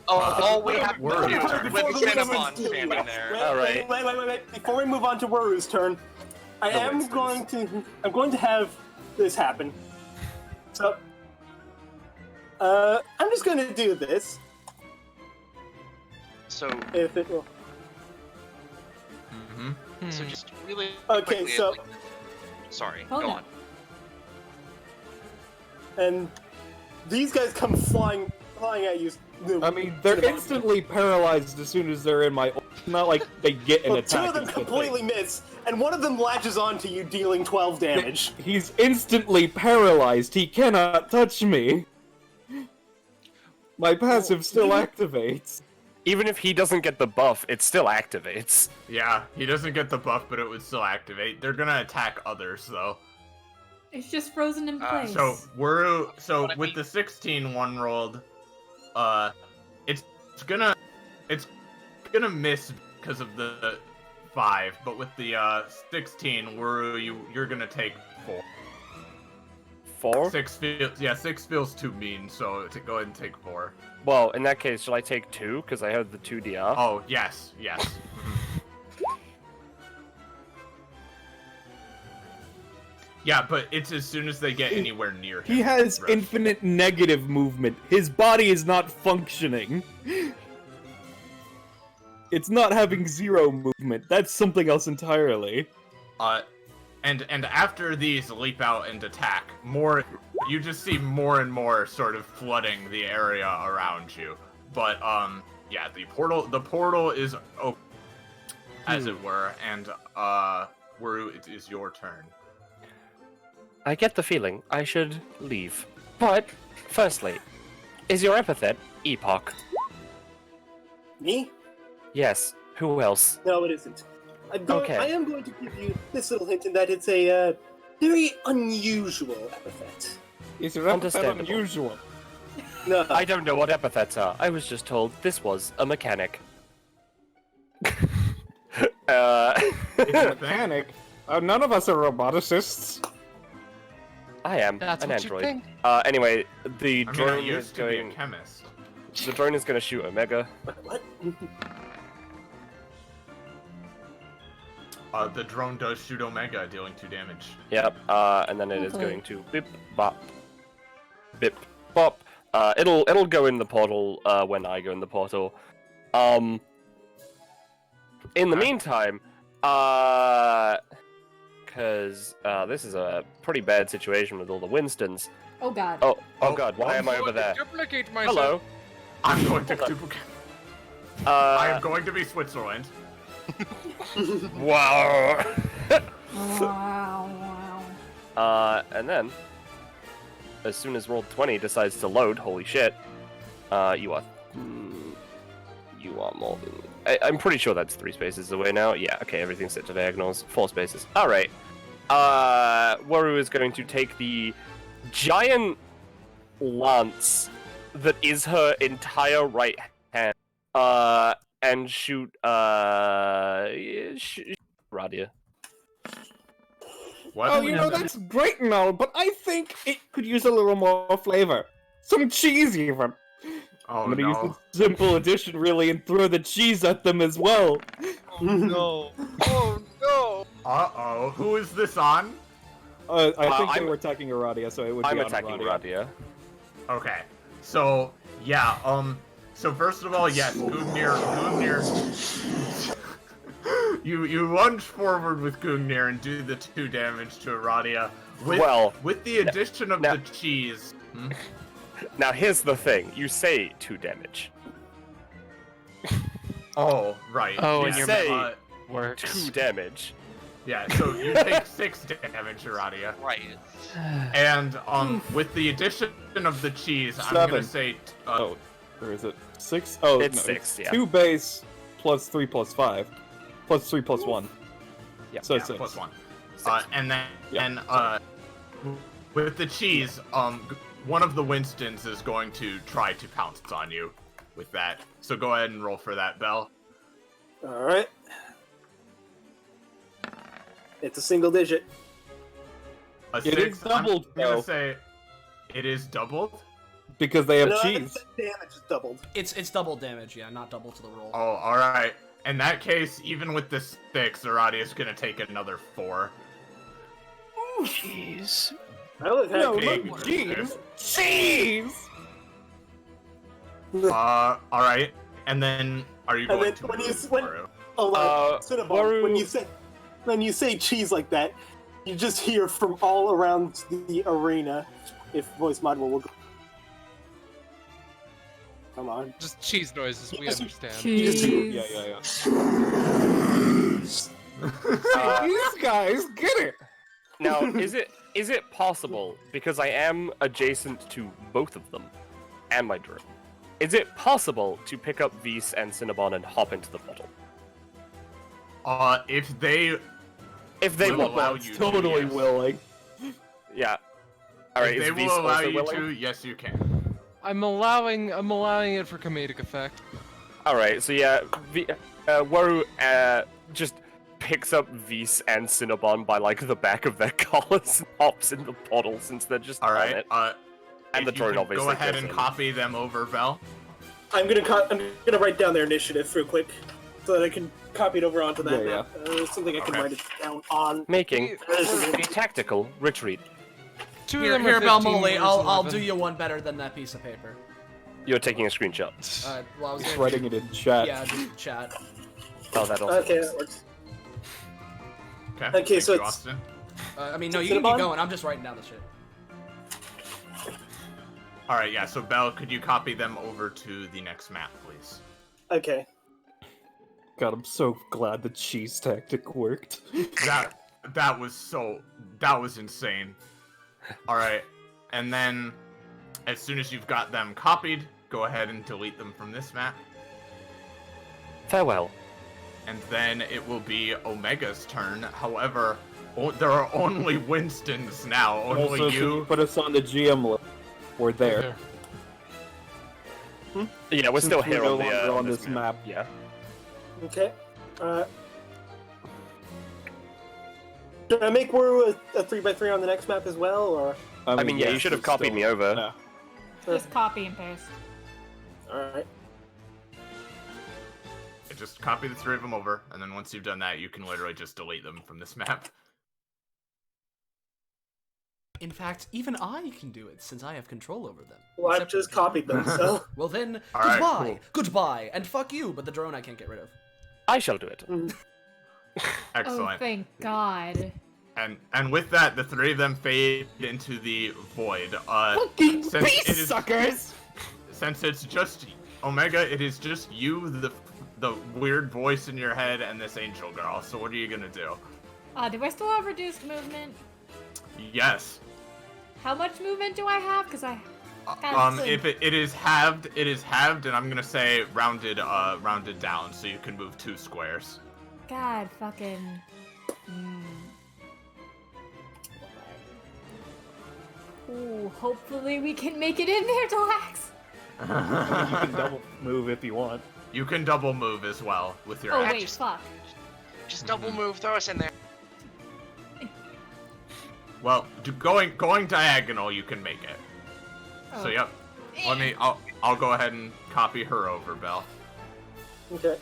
All we have to Before do we with move on Cinnamon to- standing there. Wait. Before we move on to Waru's turn, I'm going to have this happen. So, I'm just going to do this. So, If it will. so just really Okay, quickly, so- like, sorry, Oh, go no. on. And these guys come flying at you. I mean, they're instantly paralyzed as soon as they're in my. Not like they get an Well, attack. two of them instantly. completely miss, and one of them latches onto you, dealing 12 damage. He's instantly paralyzed. He cannot touch me. My passive still activates. Even if he doesn't get the buff, it still activates. Yeah, he doesn't get the buff, but it would still activate. They're gonna attack others, though. It's just frozen in place. So But I with mean- the 16 one rolled, it's gonna miss because of the 5, but with the 16, you're gonna take 4. 4? 6 feels too mean, so go ahead and take 4. Well, in that case, shall I take 2? Because I have the 2 DR. Oh yes. Yeah, but it's as soon as they get anywhere near him. He has Rush. infinite negative movement. His body is not functioning. It's not having 0 movement. That's something else entirely. And after these leap out and attack, you just see more and more sort of flooding the area around you. But yeah, the portal is open, as it were, and Waru, it is your turn. I get the feeling I should leave. But, firstly, is your epithet Epoch? Me? Yes. Who else? No, it isn't. Okay. I am going to give you this little hint in that it's a very unusual epithet. Is your epithet Understandable. unusual? No, I don't know what epithets are. I was just told this was a mechanic. It's a mechanic. None of us are roboticists. I am That's an what you android. think. Anyway, the I mean, I drone is used to be a going. chemist. The drone is going to shoot Omega. what? The drone does shoot Omega, dealing 2 damage. Yep. And then it is Okay. going to bip bop, bip bop. It'll go in the portal when I go in the portal. In the meantime, because this is a pretty bad situation with all the Winstons. Oh god. Oh God, why am I over there? Duplicate myself. Hello. I'm going to Hold on. duplicate. I am Uh, going to be Switzerland. wow. Wow. And then, as soon as roll 20 decides to load, holy shit, you are more than. I'm pretty sure that's 3 spaces away now. Yeah, okay, everything's set to diagonals. 4 spaces. Alright. Waru is going to take the giant lance that is her entire right hand, and shoot, Radia. What? Oh, you know, that's great and all, but I think it could use a little more flavor. Some cheese, even. Oh I'm gonna use no. the simple addition, really, and throw the cheese at them as well. No. Oh no. Uh-oh. Who is this on? I think they I'm- were attacking Aradia, so it would I'm be on attacking Aradia. Radia. Okay. So, yeah, so first of all, yes, Gungnir, you lunge forward with Gungnir and do the 2 damage to Aradia. With the addition of now- the cheese. Now here's the thing, you say 2 damage. Oh, right. Oh, and yeah, your say- uh, Works. 2 damage. yeah, so you take 6 damage, Aradia. Right. And, with the addition of the cheese, I'm gonna 7. say, Oh, or is it 6? Oh, It's no, 6, yeah. 2 base plus 3 plus 5. Plus 3 plus 1. Yeah, So yeah, 6. plus 1. 6. And then, Yeah, with the cheese, one of the Winstons is going to try to pounce on you with that. So go ahead and roll for that, Bell. All right. It's a single digit. A It 6. is doubled, I'm gonna though. say it is doubled. Because they have No, cheese. the damage is doubled. It's double damage, yeah, not double to the roll. Oh, all right. In that case, even with this 6, Zarati is gonna take another 4. Jeez. I would have No, had look, cheese! Cheese! All right. And then, are you And going then to when move, you- when- Waru? Cinnabon, Waru- when you say cheese like that, you just hear from all around the arena. If voice mod will go. Come on. Just cheese noises, we Yes, understand. Cheese. Yeah. These guys get it. Now, is it possible, because I am adjacent to both of them, and my drone, is it possible to pick up Vis and Cinnabon and hop into the portal? If they will allow you Totally to, yes. willing. Yeah. Alright, If is they Vis will allow also you willing? to, yes, you can. I'm allowing it for comedic effect. Alright, so yeah, Waru just picks up Vis and Cinnabon by like the back of their collars and hops in the portal since they're just All on right. it. if And the you drone could obviously go ahead goes and in. copy them over, Vel. I'm gonna write down their initiative real quick so that I can copy it over onto that Yeah, map. Something I can Okay. write it down on. Making This is a tactical retreat. Two Here, of them are 15 Belmoley, words, I'll 11. do you one better than that piece of paper. You're taking a screenshot. Well, I was Just gonna writing it in chat. Yeah, just chat. Oh, that also Okay, works. that works. Okay. Okay, Thank so you, it's- Austin. I mean, no, you can Cinnabon? keep going. I'm just writing down the shit. All right, yeah. So Bell, could you copy them over to the next map, please? Okay. God, I'm so glad the cheese tactic worked. That was insane. All right, and then as soon as you've got them copied, go ahead and delete them from this map, Farewell. and then it will be Omega's turn. However, there are only Winstons now. Only Also, can you you. put us on the GM list? We're there. Yeah, we're Since still we're here no on the longer on this this map. Yeah. Okay. Should I make Waru a 3x3 on the next map as well, or? I mean, yeah, you yes, should have it's copied still- me over. Yeah. Just copy and paste. Alright. Just copy the 3 of them over, and then once you've done that, you can literally just delete them from this map. In fact, even I can do it since I have control over them. Well, I've Except just for- copied them, so. Well then, All right, goodbye, cool. goodbye, and fuck you. But the drone I can't get rid of. I shall do it. Excellent. Oh, thank God. And with that, the 3 of them fade into the void. Fucking Since peace, it is- suckers! Since it's just Omega, it is just you, the weird voice in your head, and this angel girl. So what are you gonna do? Do I still have reduced movement? Yes. How much movement do I have? Because I. If it is halved, and I'm gonna say rounded down, so you can move 2 squares. God fucking. Ooh, hopefully we can make it in there, Delax. You can double move if you want. You can double move as well with your Oh action. wait, fuck. Just double move, throw us in there. Well, going diagonal, you can make it. Oh. So yep. I'll go ahead and copy her over, Belle. Okay.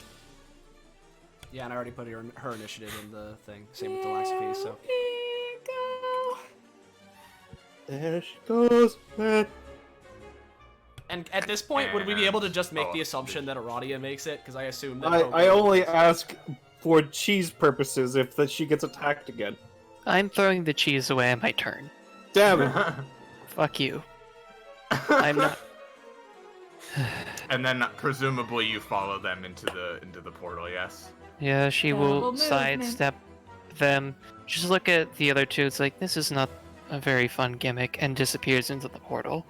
Yeah, and I already put her initiative in the thing. Same with the Laxaphy, so. There she goes, man. And at this point, would we be able to just make Oh, the assumption that Aradia makes it? Because I assume that. I only ask for cheese purposes if she gets attacked again. I'm throwing the cheese away on my turn. Damn it. Fuck you. I'm not. And then presumably you follow them into the portal, yes? Yeah, she Double will movement. sidestep them. Just look at the other two. It's like, this is not a very fun gimmick, and disappears into the portal.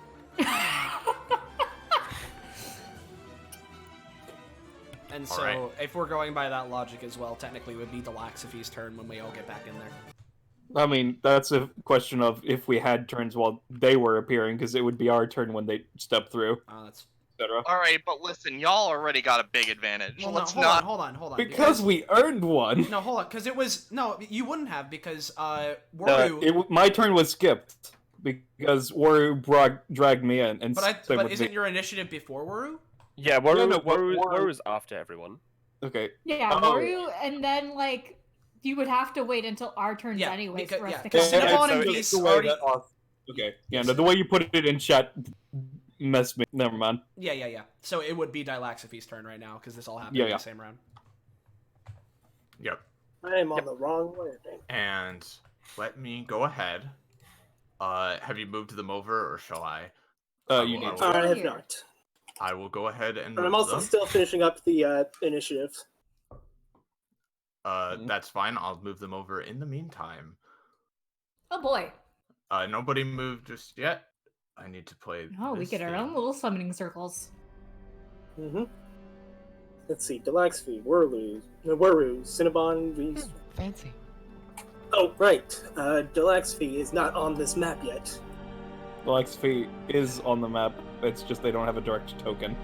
And so, Alright. if we're going by that logic as well, technically it would be the Laxaphy's turn when we all get back in there. I mean, that's a question of if we had turns while they were appearing, because it would be our turn when they step through, That's etc. All right, but listen, y'all already got a big advantage. well. No, Let's hold not. on. Because we earned one. No, hold on, because it was no. You wouldn't have because Waru. My turn was skipped because Waru dragged me in, and But same with isn't me. your initiative before Waru? Yeah, Waru's after everyone. Okay. Yeah, Oh. Waru, and then like you would have to wait until our turns Yeah, anyways because- for us yeah, to because come. Cinnabon back. and So Geese it's the way already- that okay. Yeah, no, the way you put it in chat messed me. Never mind. Yeah. So it would be Dilaxophy's turn right now because this all happened Yeah, in yeah. the same round. Yep. I am on the wrong landing. And let me go ahead. Have you moved them over, or shall I? You need I to. will, I have Here. not. I will go ahead and But move I'm also them. still finishing up the initiative. That's fine. I'll move them over in the meantime. Oh boy. Nobody moved just yet. I need to play. Oh, we this get our theme. own little summoning circles. Mm-hmm. Let's see. Delaxfi, Waru, Cinnabon, Reese. Fancy. Oh, right. Delaxfi is not on this map yet. Galaxy is on the map. It's just they don't have a direct token.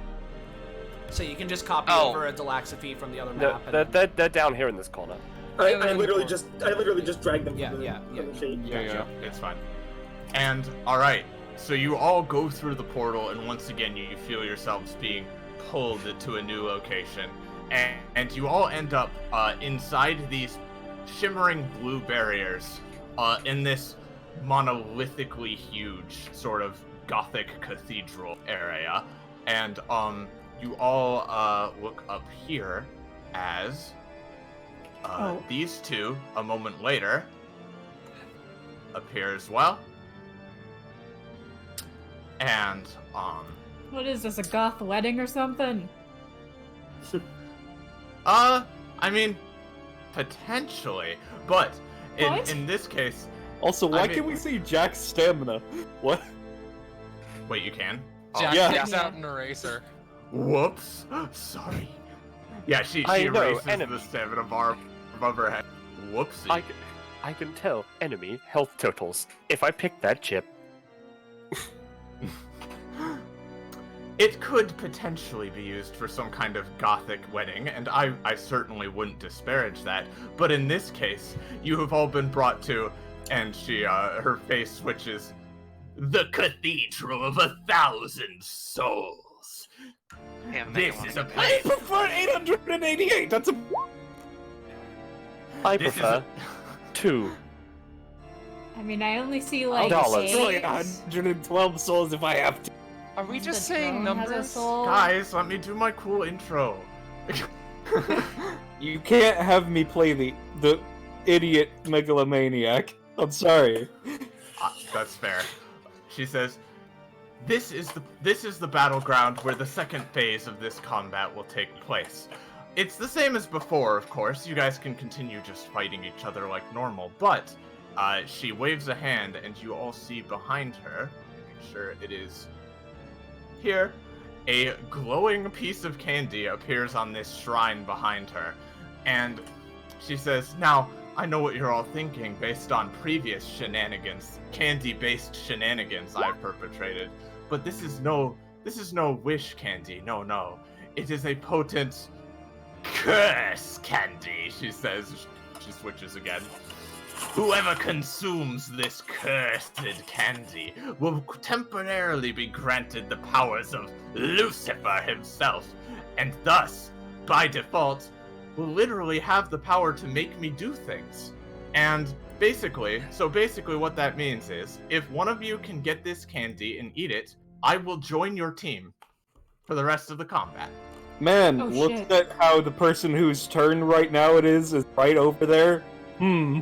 So you can just copy Oh. over a Dilaxophy from the other No, map. And they're down here in this corner. I literally just dragged them from Yeah. the sheet. Yeah. It's fine. And alright, so you all go through the portal, and once again you feel yourselves being pulled to a new location. And you all end up inside these shimmering blue barriers in this monolithically huge sort of gothic cathedral area. And you all look up here as these two, a moment later, appear as well. And, What is this, a goth wedding or something? I mean, potentially, but What? in this case, Also, why I mean- can't we see Jack's stamina? What? wait, you can? Jack yeah. takes out an eraser. Whoops, sorry. Yeah, she I know, erases enemy. the stamina bar above her head. Whoopsie. I can tell enemy health totals if I pick that chip. It could potentially be used for some kind of gothic wedding, and I certainly wouldn't disparage that. But in this case, you have all been brought to, and her face switches, the Cathedral of 1,000 Souls. Damn, This is a I place. prefer 888. That's a. I This is prefer a- 2. I mean, I only see like Dollars. eight. Really 112 souls if I have to. Are we The just saying drone has a numbers? soul. Guys, let me do my cool intro. You can't have me play the idiot megalomaniac. I'm sorry. That's fair. She says, this is the battleground where the second phase of this combat will take place. It's the same as before, of course. You guys can continue just fighting each other like normal, but she waves a hand, and you all see behind her, make sure it is here, a glowing piece of candy appears on this shrine behind her, and she says, now, I know what you're all thinking based on previous shenanigans, candy-based shenanigans I've perpetrated, but this is no wish candy, no. It is a potent curse candy, she says. She switches again. Whoever consumes this cursed candy will temporarily be granted the powers of Lucifer himself, and thus, by default, will literally have the power to make me do things. And basically what that means is, if one of you can get this candy and eat it, I will join your team for the rest of the combat. Man, Oh, look shit. at how the person whose turn right now it is right over there. Hmm.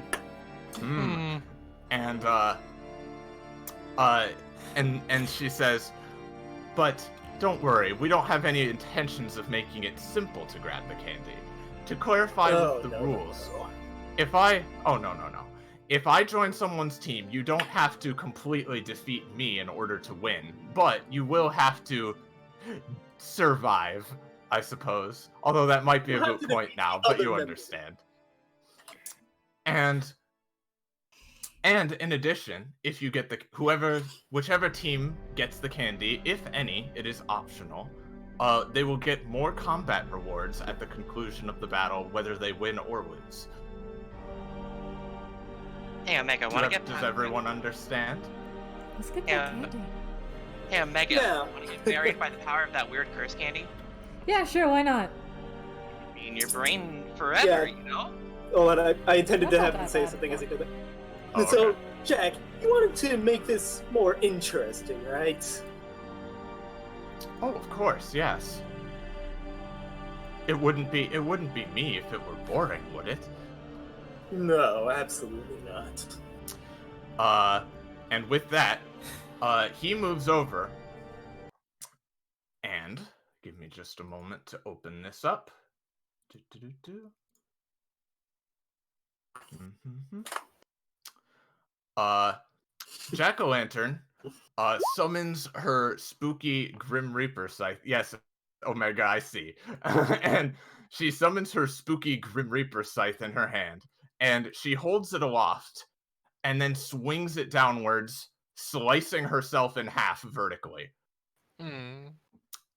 And and she says, but don't worry, we don't have any intentions of making it simple to grab the candy. To clarify with the rules, if I join someone's team, you don't have to completely defeat me in order to win, but you will have to survive, I suppose. Although that might be a You'll have moot to point defeat now, but other you members. understand. And And in addition, if you get whichever team gets the candy, if any, it is optional. They will get more combat rewards at the conclusion of the battle, whether they win or lose. Hey, Omega, want to get... Does everyone understand? Let's get Yeah. that candy. Hey, Omega, Yeah. want to get buried by the power of that weird curse candy? Yeah, sure, why not? Be in your brain forever, Yeah. you know? Oh, and I intended That's to not have him that say bad. something as he did it. Oh, So, okay. Jack, you wanted to make this more interesting, right? Oh, of course, yes. It wouldn't be me if it were boring, would it? No, absolutely not. And with that, he moves over. And give me just a moment to open this up. Jack-o'-lantern summons her spooky Grim Reaper scythe. Yes, Omega, I see. And she summons her spooky Grim Reaper scythe in her hand, and she holds it aloft, and then swings it downwards, slicing herself in half vertically.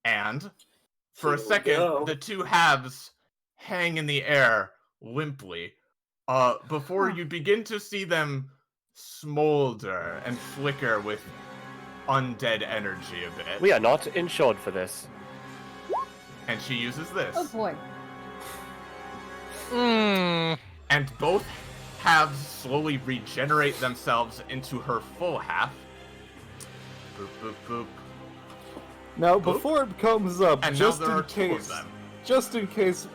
And for a Here we second, go. the two halves hang in the air limply, before you begin to see them smolder and flicker with undead energy a bit. We are not insured for this. And she uses this. Oh boy. And both halves slowly regenerate themselves into her full half. Boop, boop, boop. Now, before it comes up, And just now there in are two of case, them. just in case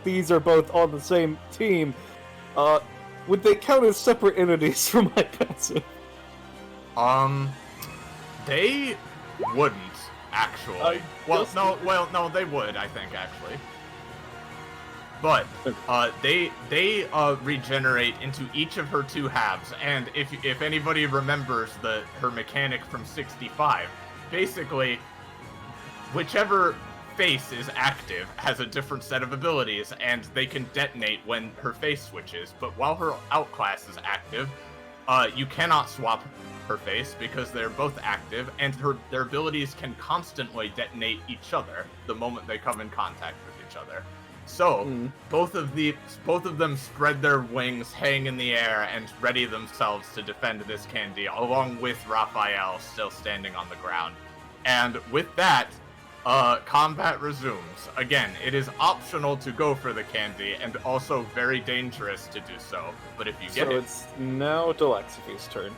these are both on the same team, would they count as separate entities from my passive? They wouldn't actually. No, they would, I think, actually. But they regenerate into each of her two halves, and if anybody remembers her mechanic from 65, basically, whichever face is active has a different set of abilities, and they can detonate when her face switches. But while her outclass is active, you cannot swap her face because they're both active, and their abilities can constantly detonate each other the moment they come in contact with each other. So both of them spread their wings, hang in the air, and ready themselves to defend this candy, along with Raphael still standing on the ground. And with that, combat resumes. Again, it is optional to go for the candy, and also very dangerous to do so. But if you get So it, it's now Delaxiphy's turn.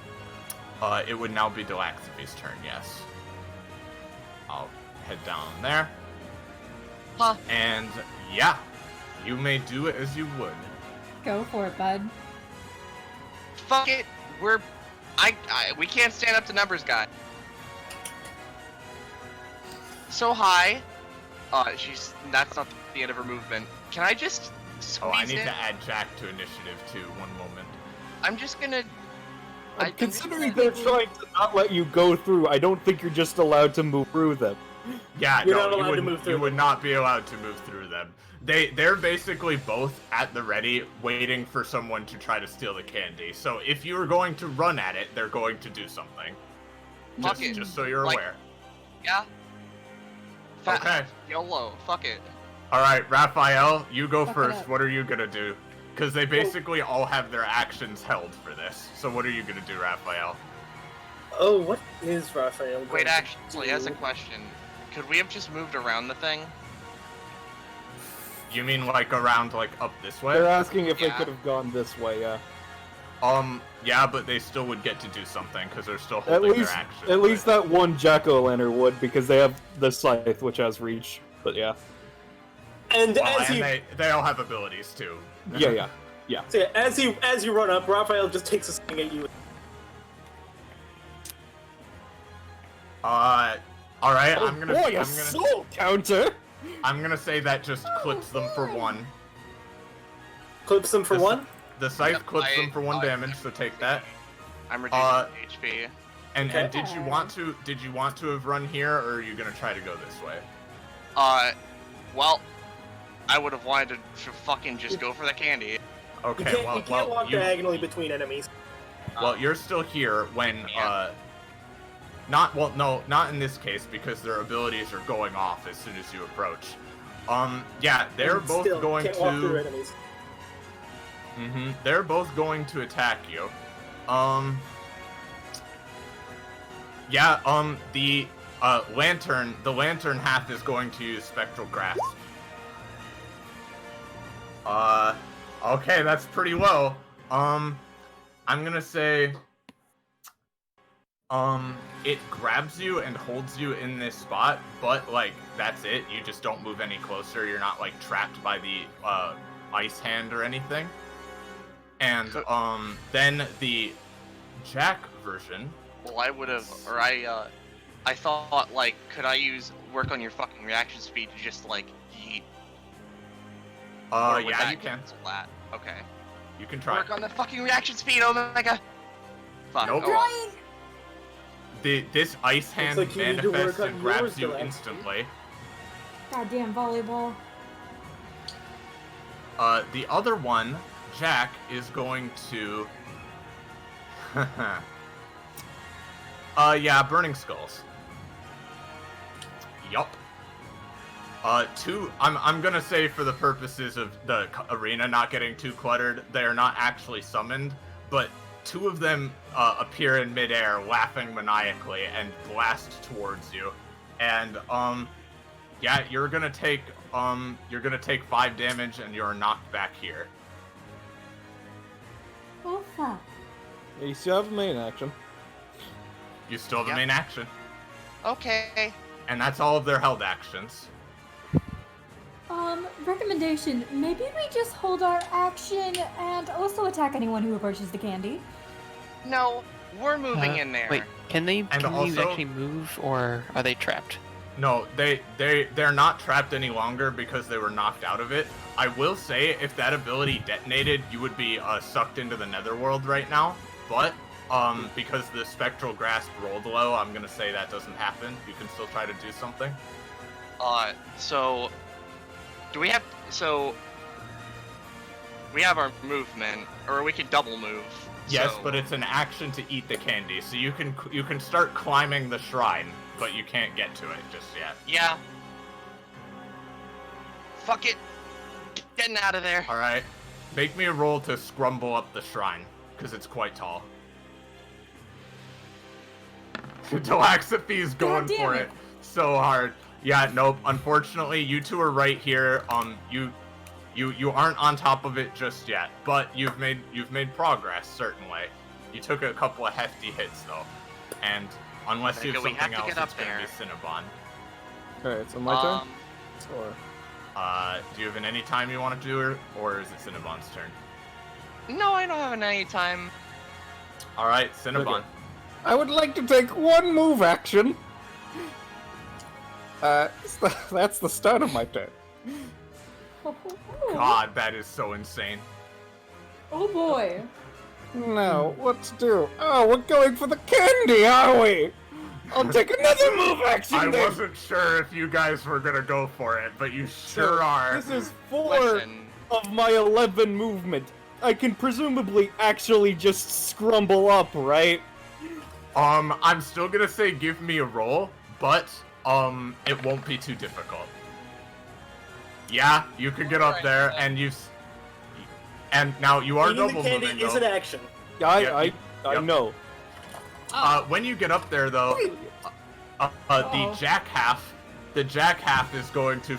it would now be Delaxiphy's turn, yes. I'll head down there. Huh. And yeah, you may do it as you would. Go for it, bud. Fuck it. We can't stand up to numbers, guy. So high. That's not the end of her movement. Can I just squeeze Oh, I need in? to add Jack to initiative too. One moment. I'm just gonna... Considering they're trying to not let you go through, I don't think you're just allowed to move through them. Yeah, You're no, not allowed to wouldn't- move through you would them. not be allowed to move through them. They're basically both at the ready, waiting for someone to try to steal the candy. So if you are going to run at it, they're going to do something. Fuck it. Just so you're Like- aware. Yeah? Okay. YOLO. Fuck it. All right, Raphael, you go Fuck it first. up. What are you gonna do? Because they basically all have their actions held for this. So what are you gonna do, Raphael? Oh, what is Raphael going Wait, to actually, as a do? question, could we have just moved around the thing? You mean like around, like up this way? They're asking if they Yeah. could have gone this way, yeah. Yeah, but they still would get to do something because they're still At holding least, their actions. at least that one Jack-o'-lantern would, because they have the scythe, which has reach. But yeah, And Well, as and you they all have abilities too. yeah. so yeah, as you run up, Raphael just takes a swing at you. All right, I'm gonna. Boy, a I'm gonna. soul counter. I'm gonna say that just clips them for one. Clips them for The- one. The scythe Yep, clips them for one I- damage, so take that. I'm reducing HP. And Okay. did you want to have run here, or are you gonna try to go this way? Well, I would have wanted to fucking just go for the candy. Okay, You can't walk diagonally between enemies. Well, you're still here when not in this case because their abilities are going off as soon as you approach. Yeah, they're And both still going can't walk through to. enemies. They're both going to attack you. Yeah. The lantern half is going to use spectral grasp. Okay, that's pretty low. I'm gonna say. It grabs you and holds you in this spot, but, like, that's it. You just don't move any closer. You're not, like, trapped by the, ice hand or anything. And, then the Jack version... Well, I would've, or I thought, like, could I work on your fucking reaction speed to just, like, yeet? Or would yeah, that you can. cancel that? Okay. You can try. Work on the fucking reaction speed, oh my god! Fuck, Nope. oh well. This ice hand like you need to manifests work and on grabs yours, you Dylan. instantly. Goddamn volleyball. The other one, Jack, is going to... yeah, Burning Skulls. Yup. I'm gonna say for the purposes of the arena not getting too cluttered, they are not actually summoned, but two of them appear in midair, laughing maniacally, and blast towards you. And, yeah, you're gonna take 5 damage, and you're knocked back here. Oh fuck. You still have main action. You still have Yep. a main action. Okay. And that's all of their held actions. Recommendation, maybe we just hold our action and also attack anyone who approaches the candy. No, we're moving in there. Wait, can you also- actually move, or are they trapped? No, they're not trapped any longer because they were knocked out of it. I will say, if that ability detonated, you would be sucked into the netherworld right now. But because the spectral grasp rolled low, I'm gonna say that doesn't happen. You can still try to do something. So do we have? So we have our movement, or we can double move. Yes, so... but it's an action to eat the candy, so you can start climbing the shrine, but you can't get to it just yet. Yeah. Fuck it. Getting out of there. All right, make me a roll to scrumble up the shrine, because it's quite tall. Delaxaphy's going God damn for it. it so hard. Yeah, nope. Unfortunately, you two are right here. You aren't on top of it just yet, but you've made progress certainly. You took a couple of hefty hits though, and unless you have We have something to else, get up it's gonna there. be Cinnabon. Alright, so my turn? Or... Do you have an any time you want to do it, or is it Cinnabon's turn? No, I don't have an any time. All right, Cinnabon. Okay. I would like to take one move action. That's the start of my turn. God, that is so insane. Oh boy. Now, what to do? Oh, we're going for the candy, are we? I'll take another move action I then. wasn't sure if you guys were gonna go for it, but you sure are. This is 4 Listen, of my 11 movement. I can presumably actually just scrumble up, right? I'm still gonna say give me a roll, but it won't be too difficult. Yeah, you can get up there, and and now you are Eating the double candy moving is though. an action. I Yep. know. When you get up there though, the jack half is going to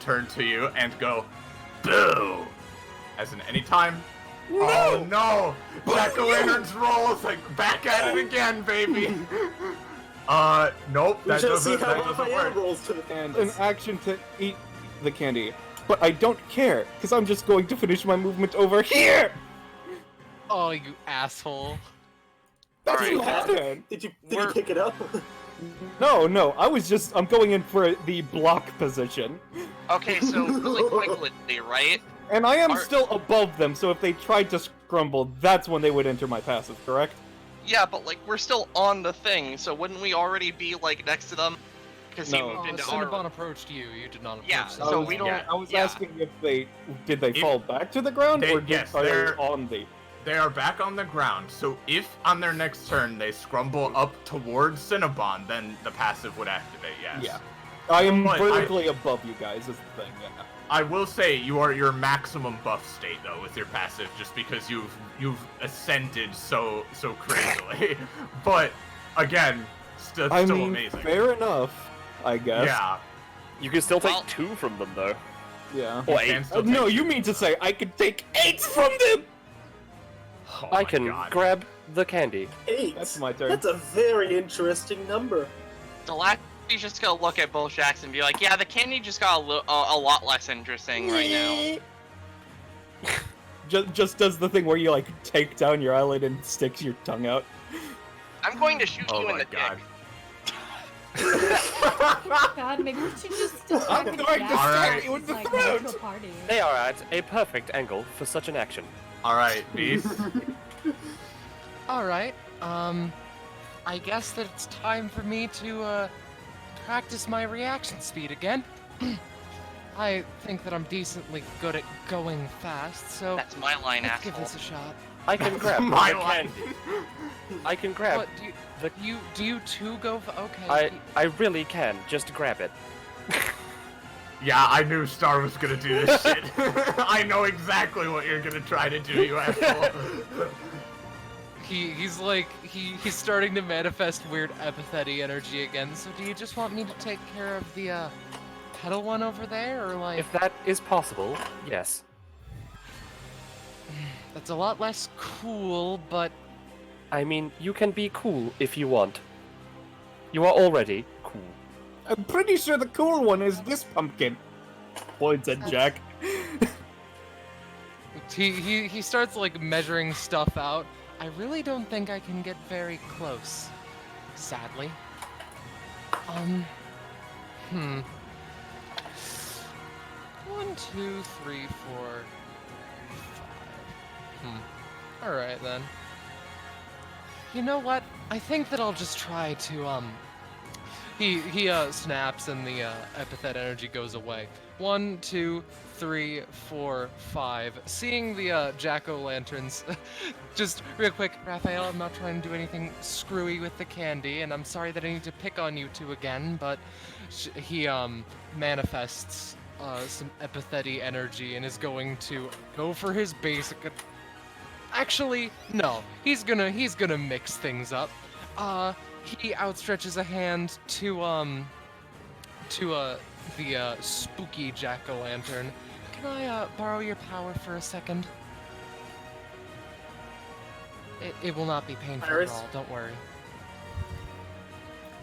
turn to you and go, boo, as in anytime. No! Oh no! Jack-o'-lanterns rolls like back at it again, baby. Nope, We that shall see doesn't how Raphael work. rolls to the And canvas. an action to eat the candy. But I don't care, because I'm just going to finish my movement over here! Oh, you asshole. That's Alright. my turn! Did you pick it up? No, I'm going in for the block position. okay, so really quickly, right? And I am Are- still above them, so if they tried to scrumble, that's when they would enter my passive, correct? Yeah, but like we're still on the thing, so wouldn't we already be like next to them? Because he No. moved into Cinnabon our. approached you. You did not approach Yeah, them. so we don't. I was yeah. asking if did they If- fall back to the ground, or yes, are they they're- on the... They are back on the ground, so if on their next turn they scrumble up towards Cinnabon, then the passive would activate, yes. Yeah. I am But vertically above you guys, is the thing, yeah. I will say you are your maximum buff state though with your passive, just because you've ascended so crazily. But again, still amazing. Fair enough, I guess. Yeah. You can still take 2 from them, though. Yeah. Or You 8. can still No, take you mean to say I could take 8 from them? Oh I my can God. grab the candy. 8. That's my turn. That's a very interesting number. He's just gonna look at both Shacks and be like, yeah, the candy just got a lot less interesting right now. Just does the thing where you like take down your eyelid and sticks your tongue out. I'm going to shoot Oh you in my the God. dick. God, maybe we should just attack I'm the going to gas stab like you in the like throat. neutral party. They are at a perfect angle for such an action. Alright, Beast. Alright, I guess that it's time for me to, practice my reaction speed again. I think that I'm decently good at going fast, so That's my line, let's give asshole. this a shot. I can grab My the line. candy. I can grab. What, do you two go okay. I really can. Just grab it. Yeah, I knew Star was gonna do this shit. I know exactly what you're gonna try to do, you asshole. He's starting to manifest weird epithet-y energy again, so do you just want me to take care of the, pedal one over there, or like... If that is possible, yes. That's a lot less cool, but... I mean, you can be cool if you want. You are already cool. I'm pretty sure the cool one is this pumpkin. Points at Jack. He starts, like, measuring stuff out. I really don't think I can get very close, sadly. 1, 2, 3, 4, 5. Alright then. You know what? I think that I'll just try to, He snaps and the, epithet energy goes away. 1, 2, 3, 4, 5. Seeing the, jack-o'-lanterns, just real quick, Raphael, I'm not trying to do anything screwy with the candy, and I'm sorry that I need to pick on you two again, but he, manifests, some epithet-y energy and is going to go for his basic... Actually, no. He's gonna mix things up. He outstretches a hand to the spooky jack-o'-lantern. Can I borrow your power for a second? It will not be painful Iris? at all, don't worry.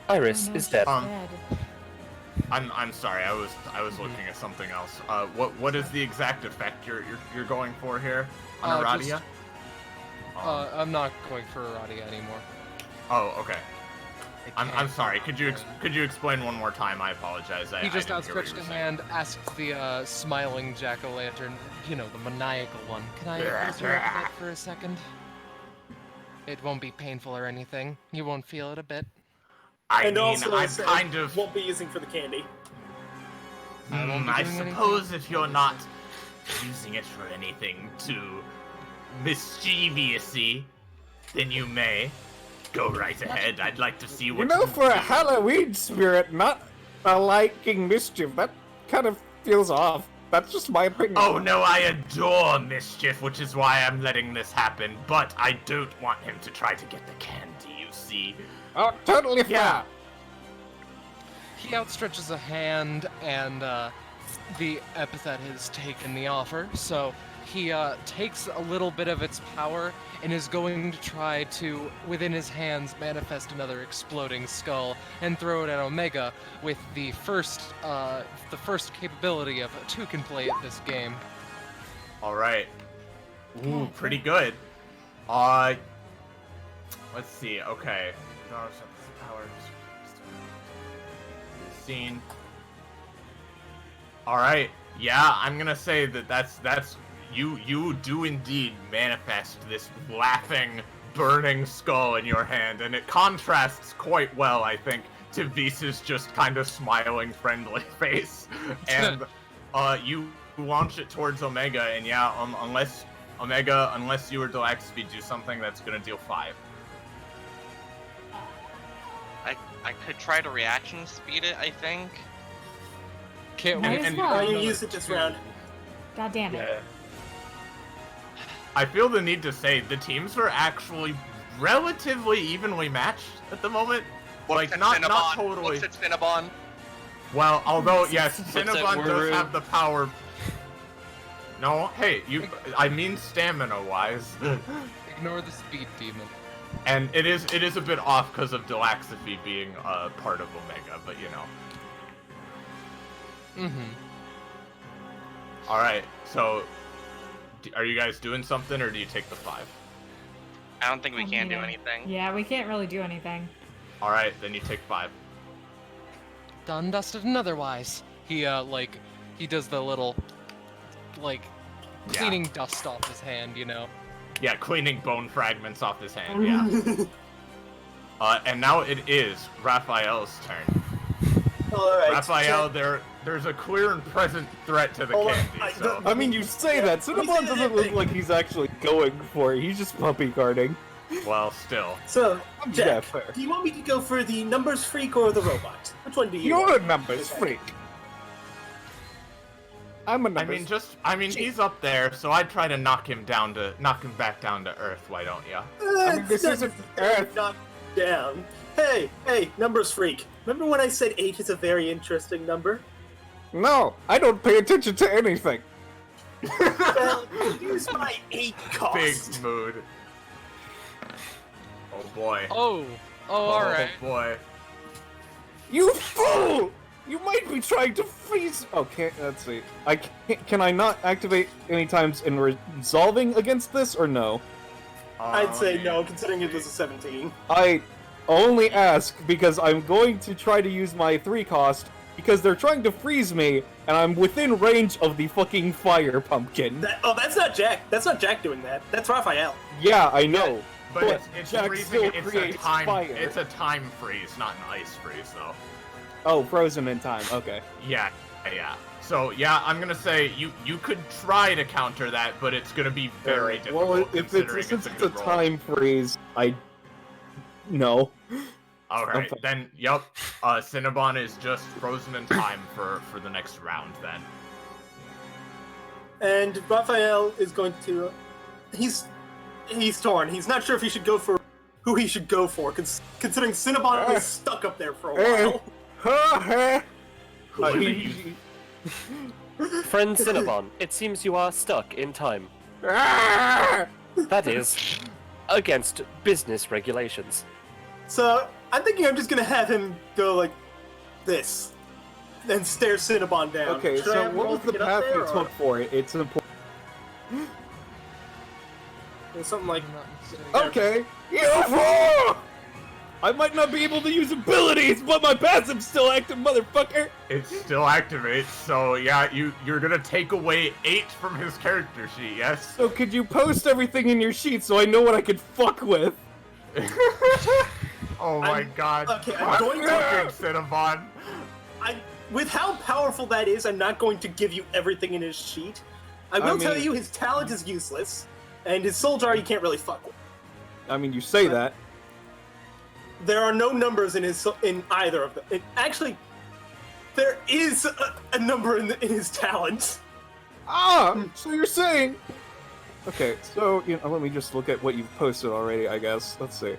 Iris is dead. Dead. I'm sorry, I was looking at something else. What is the exact effect you're going for here on Just- Aradia? I'm not going for Aradia anymore. Oh, okay. I I'm can't. sorry. Could you explain one more time? I apologize. He just I didn't hear what outstretched you a were saying. hand, asked the smiling jack-o'-lantern, you know, the maniacal one. Can I use your epithet for a second? It won't be painful or anything. You won't feel it a bit. I And mean, also, I'm said kind of. won't be using for the candy. I won't be I doing anything. suppose if you're not using it for anything too mischievousy, then you may. Go right ahead. I'd like to see what You know, you for a do. Halloween spirit, not a liking mischief, that kind of feels off. That's just my opinion. Oh no, I adore mischief, which is why I'm letting this happen. But I don't want him to try to get the candy. You see. Oh, totally fair. Yeah. He outstretches a hand, and the epithet has taken the offer, so he takes a little bit of its power and is going to try to, within his hands, manifest another exploding skull and throw it at Omega with the first capability of two can play at this game. All right. Ooh, pretty good. Let's see. Okay. Scene. All right. Yeah, I'm gonna say that's you do indeed manifest this laughing, burning skull in your hand, and it contrasts quite well, I think, to Visa's just kind of smiling, friendly face. And you launch it towards Omega, and yeah, unless Omega, unless you or Deluxe Speed do something that's gonna deal 5. I could try to reaction speed it, I think. Can't Might wait. as and- well. You use it this round. God damn it. I feel the need to say the teams are actually relatively evenly matched at the moment. Like, not totally. Looks at Cinnabon. Well, although, yes, at Cinnabon does Waru. have the power. No, hey, I mean stamina-wise. Ignore the speed demon. And it is a bit off because of Delaxiphy being part of Omega, but you know. Mm-hmm. Alright, so, are you guys doing something, or do you take the 5? I don't think we can do Yeah. anything. Yeah, we can't really do anything. Alright, then you take 5. Done, dusted, and otherwise. He he does the little, like, Yeah. cleaning dust off his hand, you know. Yeah, cleaning bone fragments off his hand, yeah. And now it is Raphael's turn. Alright. Raphael, there's a clear and present threat to the Hold on, candy, so... I mean, you say that. Cinnabon doesn't look like he's actually going for it. He's just puppy guarding. Well, still. So, Yeah, Jack, fair. do you want me to go for the numbers freak or the robot? Which one do you You're a want? numbers freak. I'm a numbers. I mean, he's up there, so I'd try to knock him back down to earth. Why don't ya? I mean, this isn't Earth. Knock down. Hey, numbers freak. Remember when I said 8 is a very interesting number? No, I don't pay attention to anything. Well, use my 8 cost. Big mood. Oh boy. Oh, alright. Oh boy. You fool! You might be trying to freeze. Okay, let's see. Can I not activate any times in resolving against this, or no? I'd say no, considering it was a 17. I only ask because I'm going to try to use my 3 cost because they're trying to freeze me, and I'm within range of the fucking fire pumpkin. That's not Jack. That's not Jack doing that. That's Raphael. Yeah, I know. But it's Jack freezing. still It's a creates time. fire. It's a time freeze, not an ice freeze, though. Oh, frozen in time. Okay. Yeah. So yeah, I'm gonna say you could try to counter that, but it's gonna be very difficult. Well, since it's a time freeze, no. Alright, Okay. then, yup. Cinnabon is just frozen in time for the next round, then. And Raphael is going to... He's torn. He's not sure if he should go for who he should go for, considering Cinnabon was stuck up there for a while. Who would they use? Friend Cinnabon, it seems you are stuck in time. That is against business regulations. So, I'm thinking I'm just gonna have him go like this. Then stare Cinnabon down. Okay, Should I so have what roll was to the get up path there, you or- took for it? It's important. Something like... I'm not mistaken. Okay, you fool! I might not be able to use abilities, but my passive's still active, motherfucker! It still activates, so yeah, you're gonna take away 8 from his character sheet, yes? So could you post everything in your sheet so I know what I could fuck with? Oh my god. okay, I'm going to- Fucking Cinnabon. With how powerful that is, I'm not going to give you everything in his sheet. I will tell mean- you his talent is useless, and his soul jar you can't really fuck with. I mean, you say that. There are no numbers in either of them. Actually, there is a number in his talent. So you're saying... Okay, so, let me just look at what you've posted already, I guess. Let's see.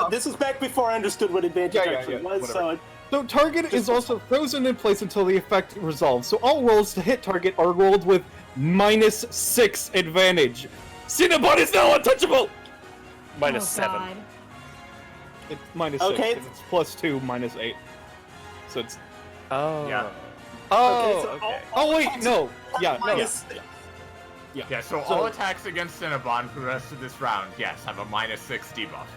This was back before I understood what advantage actually was, whatever. so... So target is also frozen in place until the effect resolves, so all rolls to hit target are rolled with -6 advantage. Cinnabon is now untouchable! -7. God. It's -6, Okay. because it's +2, -8. So it's... Oh. Yeah. Oh, so okay. all Oh, wait, attacks no! Yeah, no. minus- Yeah, so all attacks against Cinnabon for the rest of this round, yes, have a -6 debuff.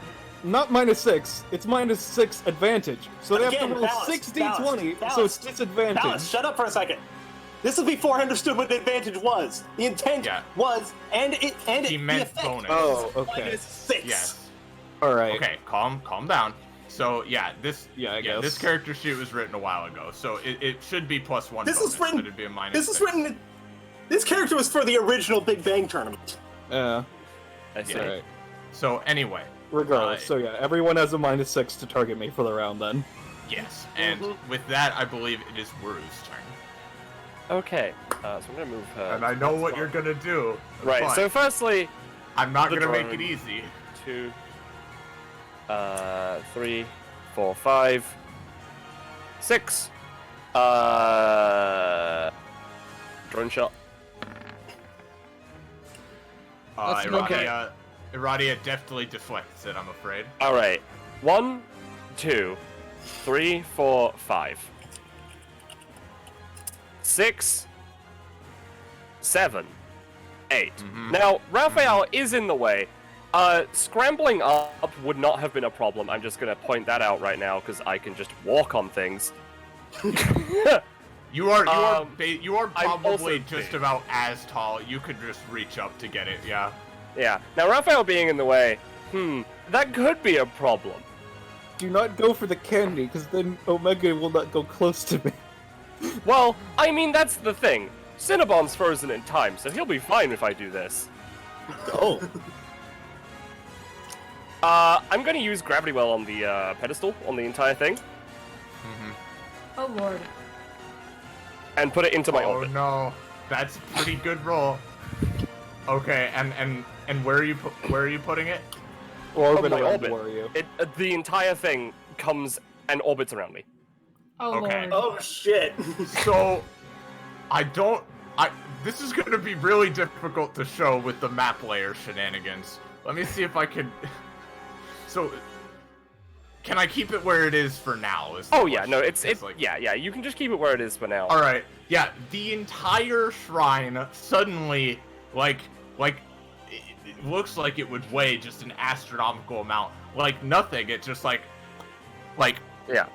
Not -6, it's -6 advantage. So they have Again, to roll balanced, 6d20, balanced, so it's balanced. disadvantage. Dallas, shut up for a second. This is before I understood what the advantage was. The intent Yeah. was, and He the meant effect bonus. Oh, okay. -6. Yes. Alright. Okay, calm down. So yeah, this I guess. this character sheet was written a while ago, so it should be +1 This bonus, is written- but it'd be a -6. This is written. This character was for the original Big Bang tournament. I see. Yeah. So anyway, Regardless, so yeah, everyone has a -6 to target me for the round then. yes, and with that, I believe it is Wuru's turn. Okay, so I'm gonna move her. And I know what you're gonna do. Right. but So firstly, I'm not the gonna make it drone. easy. 2, 3, 4, 5, 6. Drone shot. That's okay. Iradia deftly deflects it, I'm afraid. All right. 1, 2, 3, 4, 5, 6, 7, 8. Mhm. Now, Raphael is in the way. Scrambling up would not have been a problem. I'm just gonna point that out right now because I can just walk on things. You are I'm probably also just big. about as tall. You could just reach up to get it. Yeah. Yeah. Now, Raphael being in the way, that could be a problem. Do not go for the candy, because then Omega will not go close to me. Well, I mean, that's the thing. Cinnabon's frozen in time, so he'll be fine if I do this. Oh. I'm gonna use Gravity Well on the pedestal, on the entire thing, Oh lord. and put it into my Oh orbit. no, that's a pretty good roll. Okay, and where are you putting it? Orbit my around orbit. Wario. The entire thing comes and orbits around me. Oh Okay. lord. Oh shit. So, this is gonna be really difficult to show with the map layer shenanigans. Let me see if I can. So, can I keep it where it is for now? Is the Oh yeah, no, question. it's like, yeah. You can just keep it where it is for now. All right, yeah. The entire shrine suddenly, like, it looks like it would weigh just an astronomical amount. Like nothing. It just like, Yeah.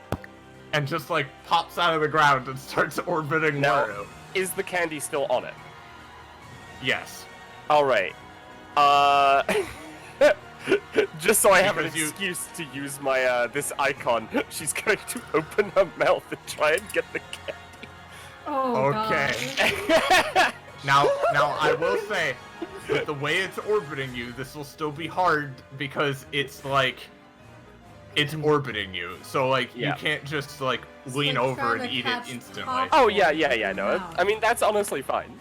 and just like pops out of the ground and starts orbiting Now- Wario. Is the candy still on it? Yes. All right. Just so I have an Because you- excuse to use my this icon, she's going to open her mouth and try and get the candy. Oh Okay. god. Now I will say, with the way it's orbiting you, this will still be hard because it's like, it's orbiting you. So like, Yeah. you can't just like lean like over trying and to eat it catch instantly. top- Oh yeah. No, Wow. I mean that's honestly fine.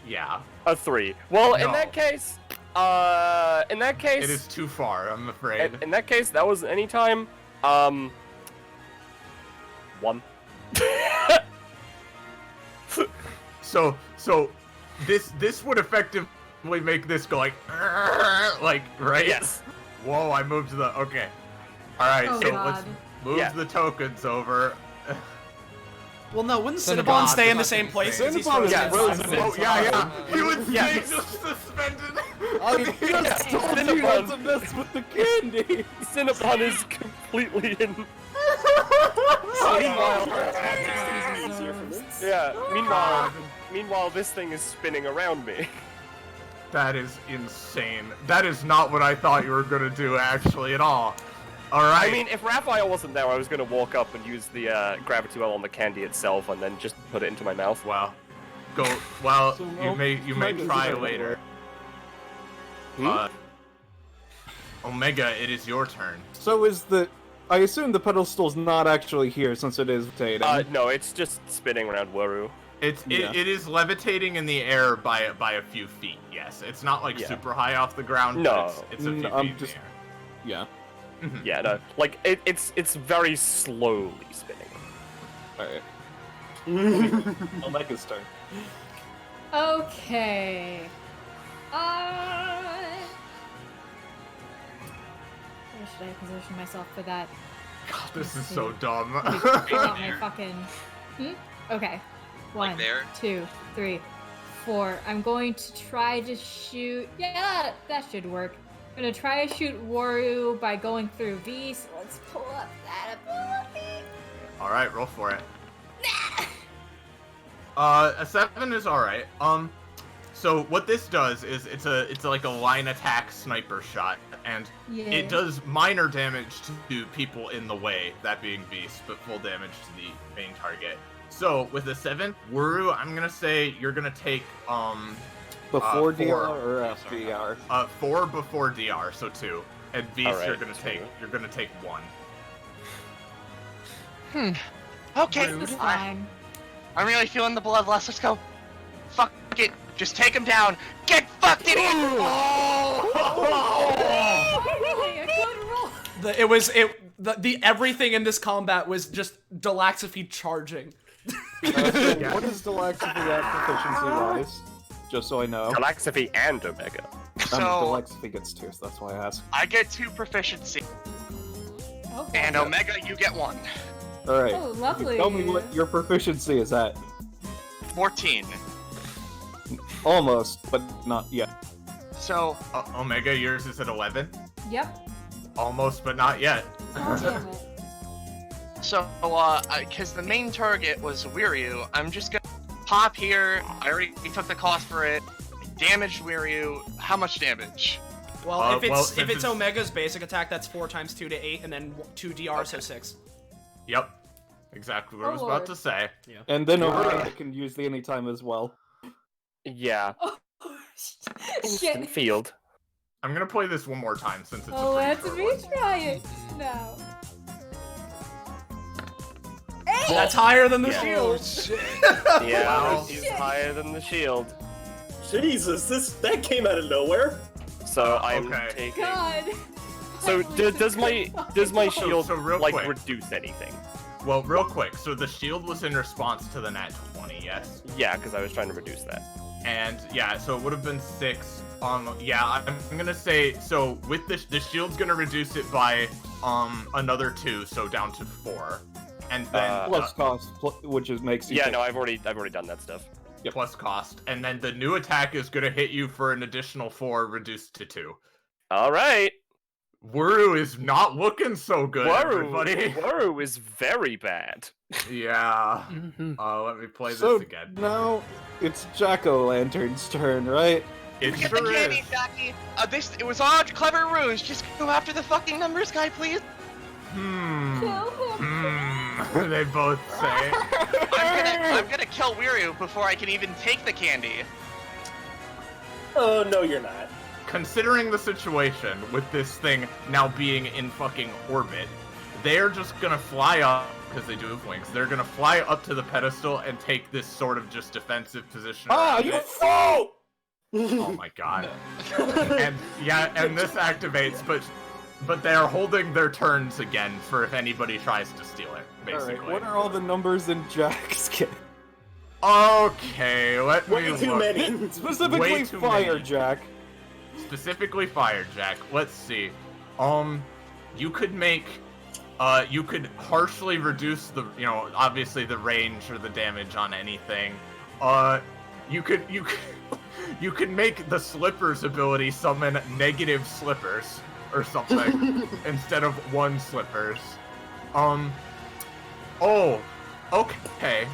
Yeah, A 3. Well, in No. that case, it is too far, I'm afraid. in that case, that was any time. 1. So this would effectively make this go like, right? Yes. Whoa, I moved the, okay. Alright, Oh so god. let's move Yeah. the tokens over. Well, no, wouldn't Cinnabon Cinnabon stay in the is same fucking place? 'cause he's Cinnabon is frozen frozen inside? Oh, yeah. He would Yeah. stay just suspended. I just told you not to mess with the candy! Cinnabon is completely in. Jesus. Meanwhile, this thing is spinning around me. That is insane. That is not what I thought you were gonna do, actually, at all. Alright. I mean, if Raphael wasn't there, I was gonna walk up and use the Gravity Well on the candy itself, and then just put it into my mouth. well, well, So, you may Omega's try there. later. Hmm? Omega, it is your turn. So is the... I assume the pedestal's not actually here since it is rotating. No, it's just spinning around Waru. Yeah. It is levitating in the air by a few feet. Yes, it's not like Yeah. super high off the ground. No. but it's a few I'm feet in just- the air. Yeah. Yeah, no, like it's very slowly spinning. Alright. Omega's turn. Okay. Where should I position myself for that? God, this is so dumb. Let me pull out my fucking. Okay. Like 1, there? 2, 3, 4. I'm going to try to shoot. Yeah, that should work. I'm gonna try to shoot Waru by going through V. So let's pull up that ability. All right, roll for it. A 7 is all right. So what this does is it's like a line attack sniper shot, and Yeah. it does minor damage to people in the way, that being beasts, but full damage to the main target. So with a 7, Waru, I'm gonna say you're gonna take Before 4. DR or after DR? 4 before DR, so 2. And Beast, Alright, you're gonna 2. take 1. Okay, It's fine. I'm really feeling the bloodlust. Let's go. Fuck it. Just take him down. Get fucked, idiot! Finally, a good roll. The everything in this combat was just Delaxify charging. What is the Delaxify at proficiency-wise? Just so I know. Galaxy and Omega. So, Delaxify gets 2, so that's why I asked. I get 2 proficiency, Oh, and Omega, you get 1. Alright. Oh, lovely. Tell me what your proficiency is at. 14. Almost, but not yet. So, Omega, yours is at 11? Yep. Almost, but not yet. Oh, damn it. So, because the main target was Wiryu, I'm just gonna pop here. I already took the cost for it. I damaged Wiryu. How much damage? Well, if it's since it's- Omega's basic attack, that's 4 times 2 to 8, and then 2 DR, so 6. Yep. Exactly what I was Oh, about Lord. to say. And then Omega can use the anytime as well. Yeah. Oh, Instant shit. field. I'm gonna play this one more time since it's Oh, a let's pretty me short one. try it now. That's higher than the Yeah. shield. Yeah, Wow. he's higher than the shield. Jesus, that came out of nowhere. So I'm Okay. taking. God. So does my shield so real like quick. reduce anything? Well, real quick, so the shield was in response to the nat 20, yes? Yeah, because I was trying to reduce that. And yeah, so it would have been 6. Yeah, I'm gonna say, so with the shield's gonna reduce it by another 2, so down to 4. And then Plus cost, which makes you Yeah, take- no, I've already done that stuff. plus cost. And then the new attack is gonna hit you for an additional 4, reduced to 2. All right. Wuru is not looking so good, everybody. Waru is very bad. Yeah. Mhm. Let me play So this again. now it's Jack-o'-lantern's turn, right? It Get the sure candy, is. Jackie. It was all a clever ruse. Just go after the fucking numbers guy, please. Kill him. They both say. I'm gonna kill Wiryu before I can even take the candy. Oh, no, you're not. Considering the situation with this thing now being in fucking orbit, they're just gonna fly up, because they do have wings, they're gonna fly up to the pedestal and take this sort of just defensive position. around it. fool! Oh my god. And yeah, and this activates, but they're holding their turns again for if anybody tries to steal it, basically. Alright, what are all the numbers in Jack's kit? Okay, let me Way too look. many. Specifically Way too Fire many. Jack. Specifically Fire Jack. Let's see. You could make, you could harshly reduce the, obviously the range or the damage on anything. You could make the Slippers ability summon negative Slippers or something instead of 1 Slippers. Oh, okay.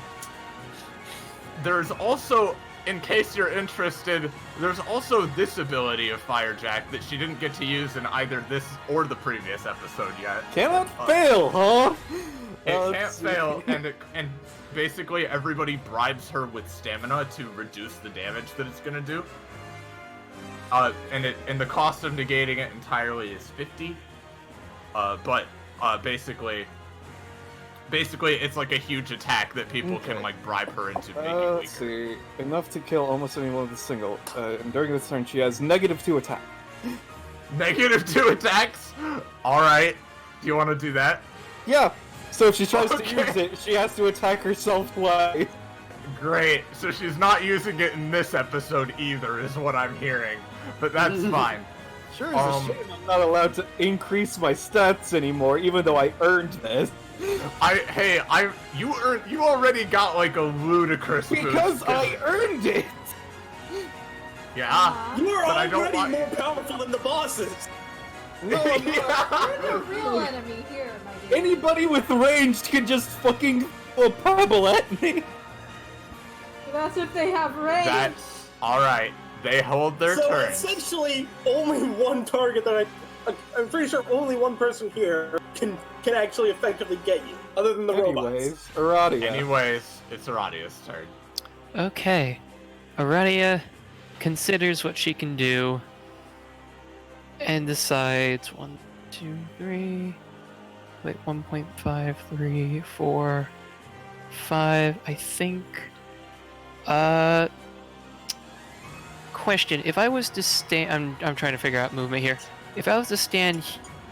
There's also, in case you're interested, there's also this ability of Firejack that she didn't get to use in either this or the previous episode yet. Cannot fail, huh? It Let's can't see. fail, and basically everybody bribes her with stamina to reduce the damage that it's gonna do. And the cost of negating it entirely is 50. But basically it's like a huge attack that people can like bribe her into making Let's weaker. see. Enough to kill almost anyone with a single. And during this turn, she has -2 attack. -2 attacks? Alright. Do you want to do that? Yeah. So if she tries to Okay. use it, she has to attack herself twice. Great. So she's not using it in this episode either, is what I'm hearing. But that's fine. Sure, it's a shame I'm not allowed to increase my stats anymore, even though I earned this. You already got like a ludicrous boost. Because I earned it! Yeah. You are But I don't already want- more powerful than the bosses. No, I'm not. You're the real enemy here, my dear. Anybody with range can just fucking pebble at me. That's if they have range. That's alright. They hold their So turn. essentially, only one target that I'm pretty sure only one person here can actually effectively get you, other than the robots. Anyways, Aradia. Anyways, it's Aradia's turn. Okay. Aurelia considers what she can do, and decides 1, 2, 3. Wait, 1.5, 3, 4, 5. I think. Question: if I was to stand, I'm trying to figure out movement here. If I was to stand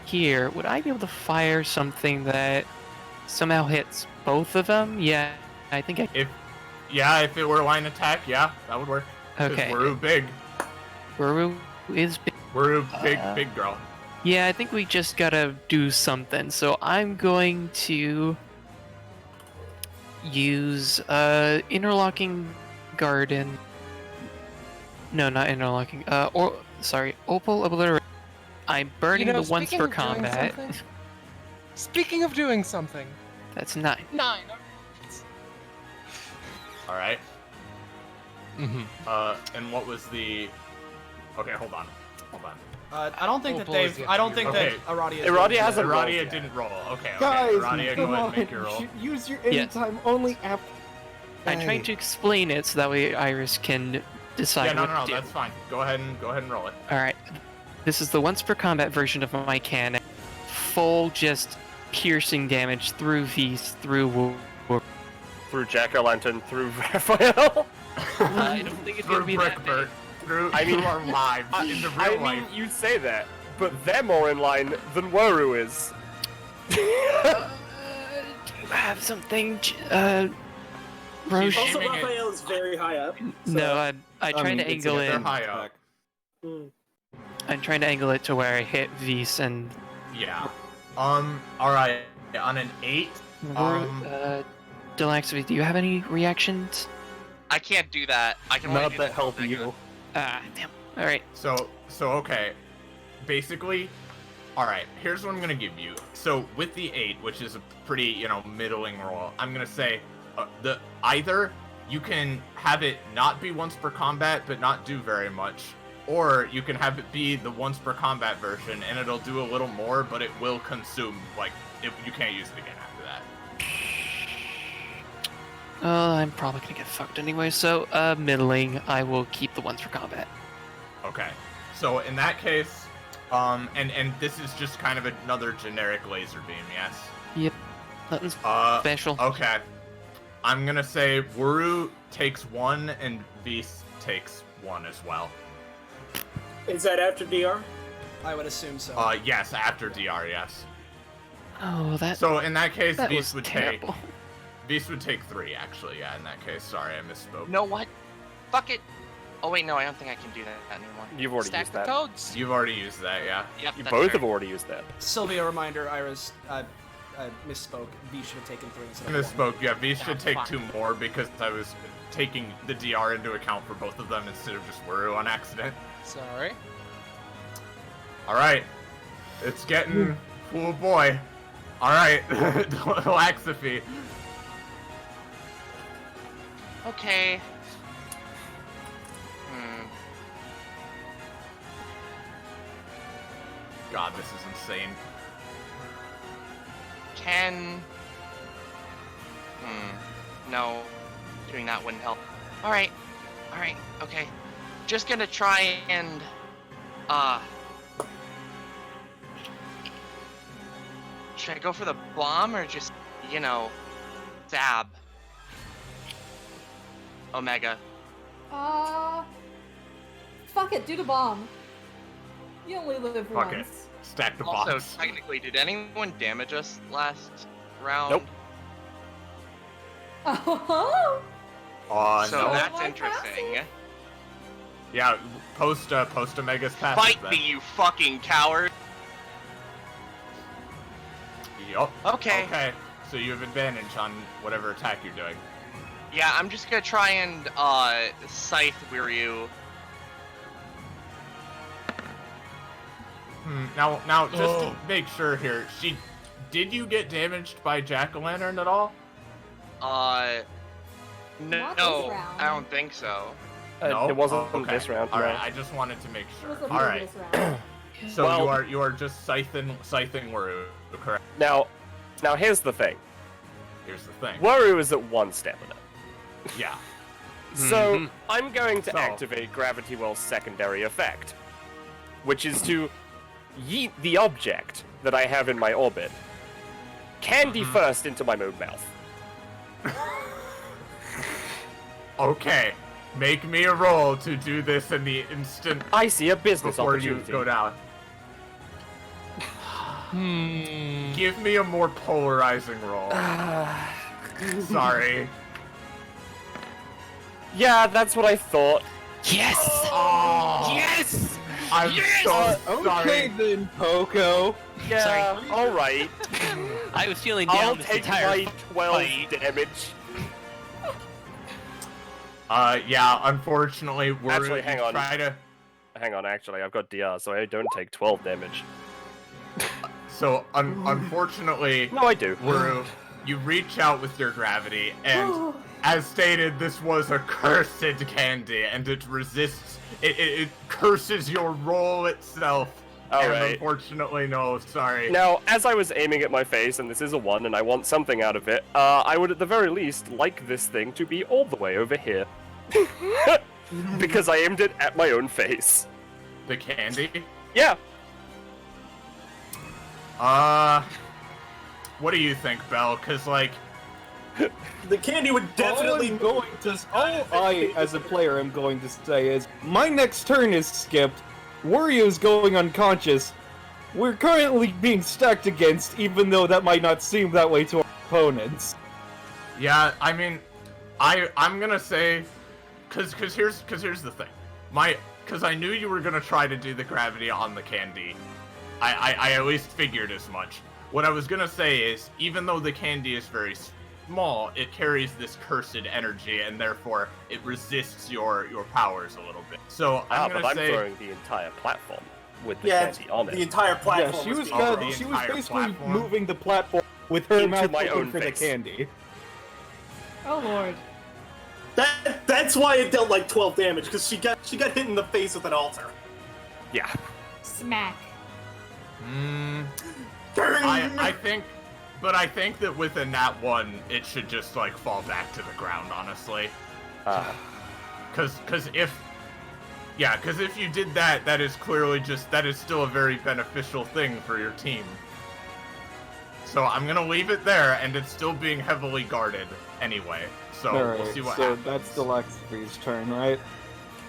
here, would I be able to fire something that somehow hits both of them? Yeah, I think I. If it were line attack, yeah, that would work. 'Cause Okay. Waru big. Waru is big. Waru big girl. Yeah, I think we just gotta do something. So I'm going to use interlocking garden. No, not interlocking. Opal obliterate. I'm burning the once speaking per of doing combat. something- Speaking of doing something. That's 9. 9. All right. Mm-hmm. And what was the? Okay, hold on. I don't think that Opal is they've. the I don't think that Okay. Aradia. Aradia hasn't rolled Aradia yet. didn't roll. Okay. Guys, Aradia, go come ahead on. and make your roll. Use your Yeah. anytime only after. I'm trying to explain it so that way Iris can decide Yeah, no, what no, to do. that's fine. Go ahead and roll it. Alright. This is the once per combat version of my cannon. Full just piercing damage through V's, through Through Jack-o'-lantern, through Raphael. I don't think it's Through gonna be that Brickbert. Through I mean- our lives in the I real mean, life. you say that, but they're more in line than Waru is. Do you have something, Roche? Also, Aiming it- Raphael is very high up. So, No, I tried to angle They're it. high up. I'm trying to angle it to where I hit V's and Yeah. All right. On an 8. Delaxby, do you have any reactions? I can't do that. I can only Not do that this help with you. Ah, damn. Alright. So okay. Basically, all right. Here's what I'm gonna give you. So with the 8, which is a pretty middling roll, I'm gonna say either you can have it not be once per combat but not do very much, or you can have it be the once per combat version and it'll do a little more, but it will consume you can't use it again after that. I'm probably gonna get fucked anyway, so, middling. I will keep the ones for combat. Okay. So in that case, and this is just kind of another generic laser beam, yes? Yep. Nothing special. Okay. I'm gonna say Waru takes 1 and Beast takes 1 as well. is that after DR? I would assume so. Yes, after DR, yes. Oh, that So in that case, that Beast was would terrible. Beast would take 3, actually. Yeah, in that case. Sorry, I misspoke. No, what? Fuck it. Oh wait, no, I don't think I can do that anymore. You've already Stack used the that. codes. You've already used that, yeah. Yep, You that's both right. have already used that. Sylvia, reminder, Iris misspoke. V should have taken 3 instead of 1. Misspoke, yeah. Beast should take 2 more because I was taking the DR into account for both of them instead of just Waru on accident. Sorry. Alright. It's getting... Oh boy. Alright. Laxaphy. Okay. God, this is insane. No. Doing that wouldn't help. Alright. Alright, okay. Just gonna try and, should I go for the bomb or just, stab? Omega. Fuck it, do the bomb. You only live Fuck it. once. Stack the Also, box. technically, did anyone damage us last round? Nope. Oh, So No. that's Like interesting. passive? Yeah, post Omega's passive Fight then. me, you fucking coward! Yup. Okay. Okay. So you have advantage on whatever attack you're doing. Yeah, I'm just gonna try and, scythe Wiryu. Now, just to make sure here, did you get damaged by Jack-o'-lantern at all? Not No, this round. I don't think so. No? It wasn't Oh, okay. this round. Alright, no. I just wanted to make it sure. was the Alright. previous round. So Well- you are just scything Waru, correct? Now here's the thing. Here's the thing. Waru is at 1 stamina. Yeah. So, I'm going to So- activate Gravity Well's secondary effect, which is to yeet the object that I have in my orbit candy first into my moon mouth. Okay, make me a roll to do this in the instant I see a business before you opportunity. go down. Give me a more polarizing roll. Sorry. Yeah, that's what I thought. Yes! Oh, Yes! I'm so Okay sorry. then, Poco. Yeah, alright. I was feeling I'll down this take entire my 12 fight. damage. Yeah, unfortunately, we're Actually, hang on. Hang on, Actually, I've got DR, so I don't take 12 damage. So, unfortunately, No, I do. you reach out with your gravity, and as stated, this was a cursed candy, and it resists. It curses your roll itself. And Alright. unfortunately, no, sorry. Now, as I was aiming at my face, and this is a 1, and I want something out of it, I would at the very least like this thing to be all the way over here. Because I aimed it at my own face. The candy? Yeah. What do you think, Belle? Cause, like, The candy would definitely All I, as a player, am going to say is, my next turn is skipped. Wario's going unconscious. We're currently being stacked against, even though that might not seem that way to our opponents. yeah, I mean, I'm gonna say, cause here's the thing. Cause I knew you were gonna try to do the gravity on the candy. I at least figured as much. What I was gonna say is, even though the candy is very small, it carries this cursed energy, and therefore it resists your powers a little bit. So I'm but gonna I'm say, throwing the entire platform with the Yeah, candy on the it. entire Yeah, platform. she was being the thrown. she was entire basically platform. moving the platform with her Into mouth my open own for face. the candy. Oh lord. That's why it dealt like 12 damage, because she got hit in the face with an altar. Yeah. Smack. I think that with a nat 1, it should just like fall back to the ground, honestly. Cause if you did that, that is still a very beneficial thing for your team. So I'm gonna leave it there, and it's still being heavily guarded anyway. So Alright, we'll see what so happens. that's Delaxby's turn, right?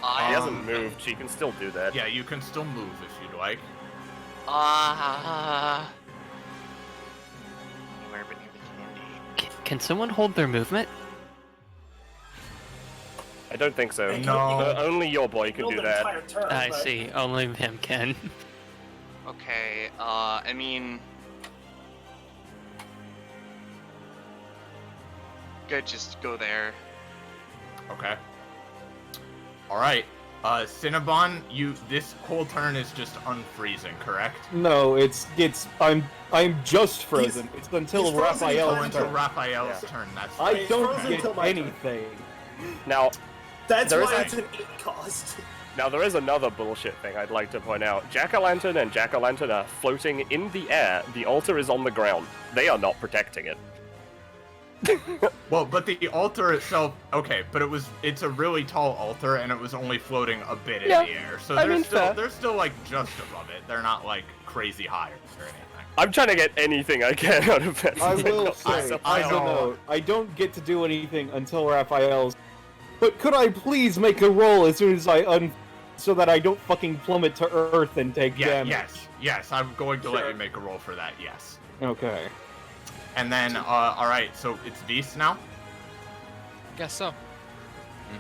She hasn't moved. She can still do that. Yeah, you can still move if you'd like. Anywhere but near the candy. Can someone hold their movement? I don't think so. No. Only your boy can Build do an that. entire turn, I but- see. Only him can. Okay, I mean... Good, just go there. Okay. Alright. Cinnabon, this whole turn is just unfreezing, correct? No, I'm just frozen. It's until he's frozen Raphael's Until turn. Raphael's turn, that's I He's don't frozen get till my turn. anything. Now, That's There is why a- it's an 8 cost. there is another bullshit thing I'd like to point out. Jack-o'-lantern and Jack-o'-lantern are floating in the air. The altar is on the ground. They are not protecting it. Well, but the altar itself, okay, but it's a really tall altar, and it was only floating a bit in Yeah, the air, so I mean, fair. they're still like just above it. They're not like crazy high or anything. I'm trying to get anything I can out of it. I will say, I as a know. note, I don't get to do anything until Raphael's. But could I please make a roll as soon as so that I don't fucking plummet to Earth and take Yeah, damage? yes, I'm going to let you make a roll for that. Yes, Okay. and then all right, so it's Beast now. Guess so.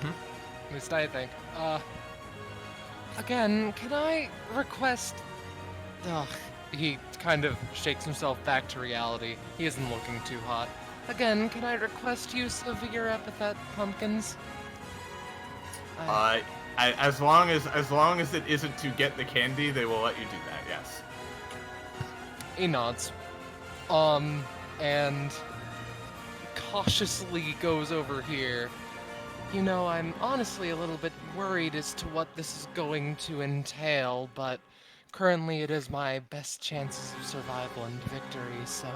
Mhm. At least I think. Again, can I request... Ugh, he kind of shakes himself back to reality. He isn't looking too hot. Again, can I request use of your epithet, pumpkins? As long as it isn't to get the candy, they will let you do that. Yes. He nods. And cautiously goes over here. You know, I'm honestly a little bit worried as to what this is going to entail, but currently it is my best chances of survival and victory, so...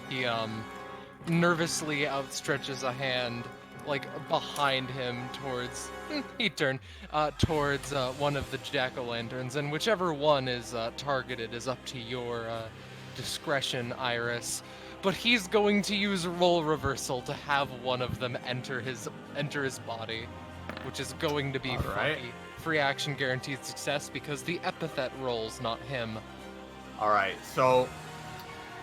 He, nervously outstretches a hand like behind him towards he'd turn towards one of the jack-o'-lanterns, and whichever one is targeted is up to your discretion, Iris. But he's going to use role reversal to have one of them enter his body, which is going to be Alright. free action guaranteed success because the epithet rolls, not him. Alright, so...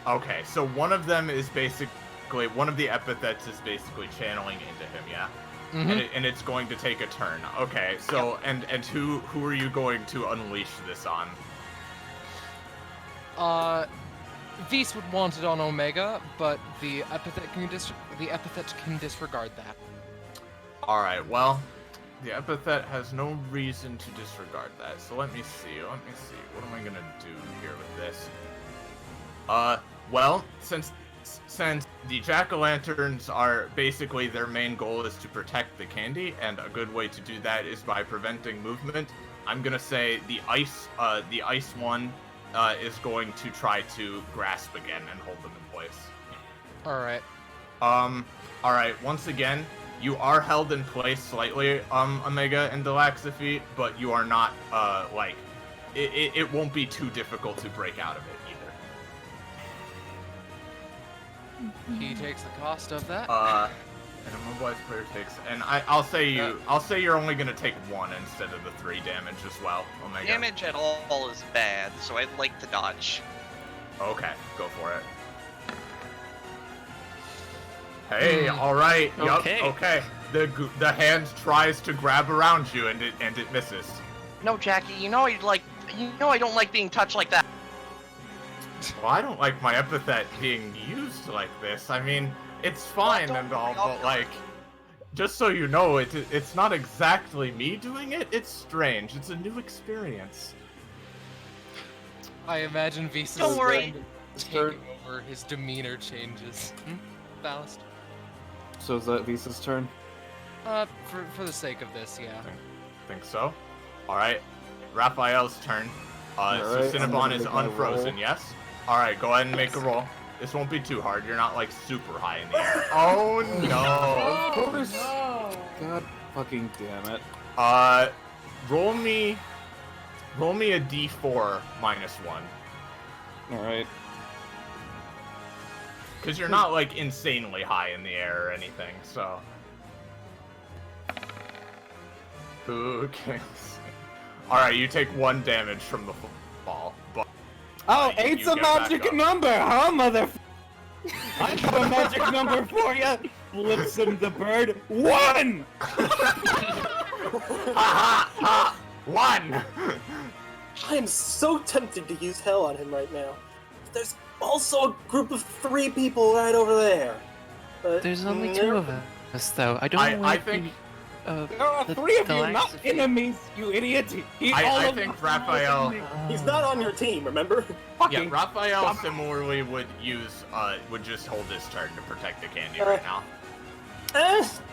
Okay, so one of them is basically... One of the epithets is basically channeling into him, yeah? Mhm. And it's going to take a turn. Okay, so... And who are you going to unleash this on? Vis would want it on Omega, but the epithet can disregard that. Alright, well... The epithet has no reason to disregard that, so let me see. What am I gonna do here with this? Well, since the jack-o'-lanterns are basically their main goal is to protect the candy, and a good way to do that is by preventing movement, I'm gonna say the ice one is going to try to grasp again and hold them in place. Alright. Alright, once again, you are held in place slightly, Omega and Delaxifeet, but you are not, like, it won't be too difficult to break out of it either. He takes the cost of that. And a mobilized player takes, and I'll say you're only gonna take 1 instead of the 3 damage as well, Omega. Damage at all is bad, so I'd like to dodge. Okay, go for it. Hey, all right. Okay. Yup. Okay. The hand tries to grab around you, and it misses. No, Jackie, you know I don't like being touched like that. Well, I don't like my epithet being used like this. I mean, it's fine and all, but like, just so you know, it's not exactly me doing it. It's strange. It's a new experience. I imagine Vis Don't is worry. taking over. His demeanor changes. Ballast. So is that Visa's turn? For the sake of this, yeah. Think so. All right. Raphael's turn. Alright, So I'm Cinnabon gonna is make my unfrozen. roll. Yes. All right. Go ahead and make a roll. This won't be too hard. You're not like super high in the air. Oh no. Of course. No. God fucking damn it. Roll me a d4 minus 1. Alright. Because you're not, like, insanely high in the air or anything, so... Okay. Alright, you take 1 damage from the fall, but... Oh, you 8's a get back magic up. number, huh, I got a magic number for you! Flips him the bird. 1! Ha ha! 1! I am so tempted to use hell on him right now. There's also a group of 3 people right over there. But There's only 2 of us, though. I don't know I why think... There are 3 of you, not enemies, you idiot! I think Raphael... He's not on your team, remember? Yeah, Raphael similarly would just hold his turn to protect the candy right now.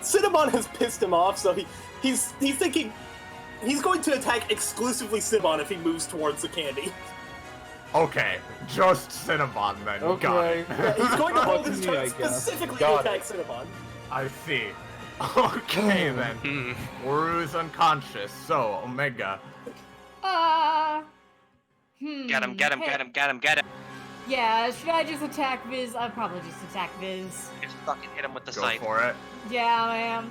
Cinnabon has pissed him off, so he's thinking he's going to attack exclusively Cinnabon if he moves towards the candy. Okay, just Cinnabon then. Got Okay. it. Yeah, he's going to hold his Me, turn I guess. specifically to Got attack Cinnabon. I see. Okay then. Waru's unconscious, so Omega. Get him, get him, Hey, get him, get him, get him. Yeah, should I just attack Viz? I'll probably just attack Viz. Just fucking hit him with the Go scythe. for it. Yeah, ma'am.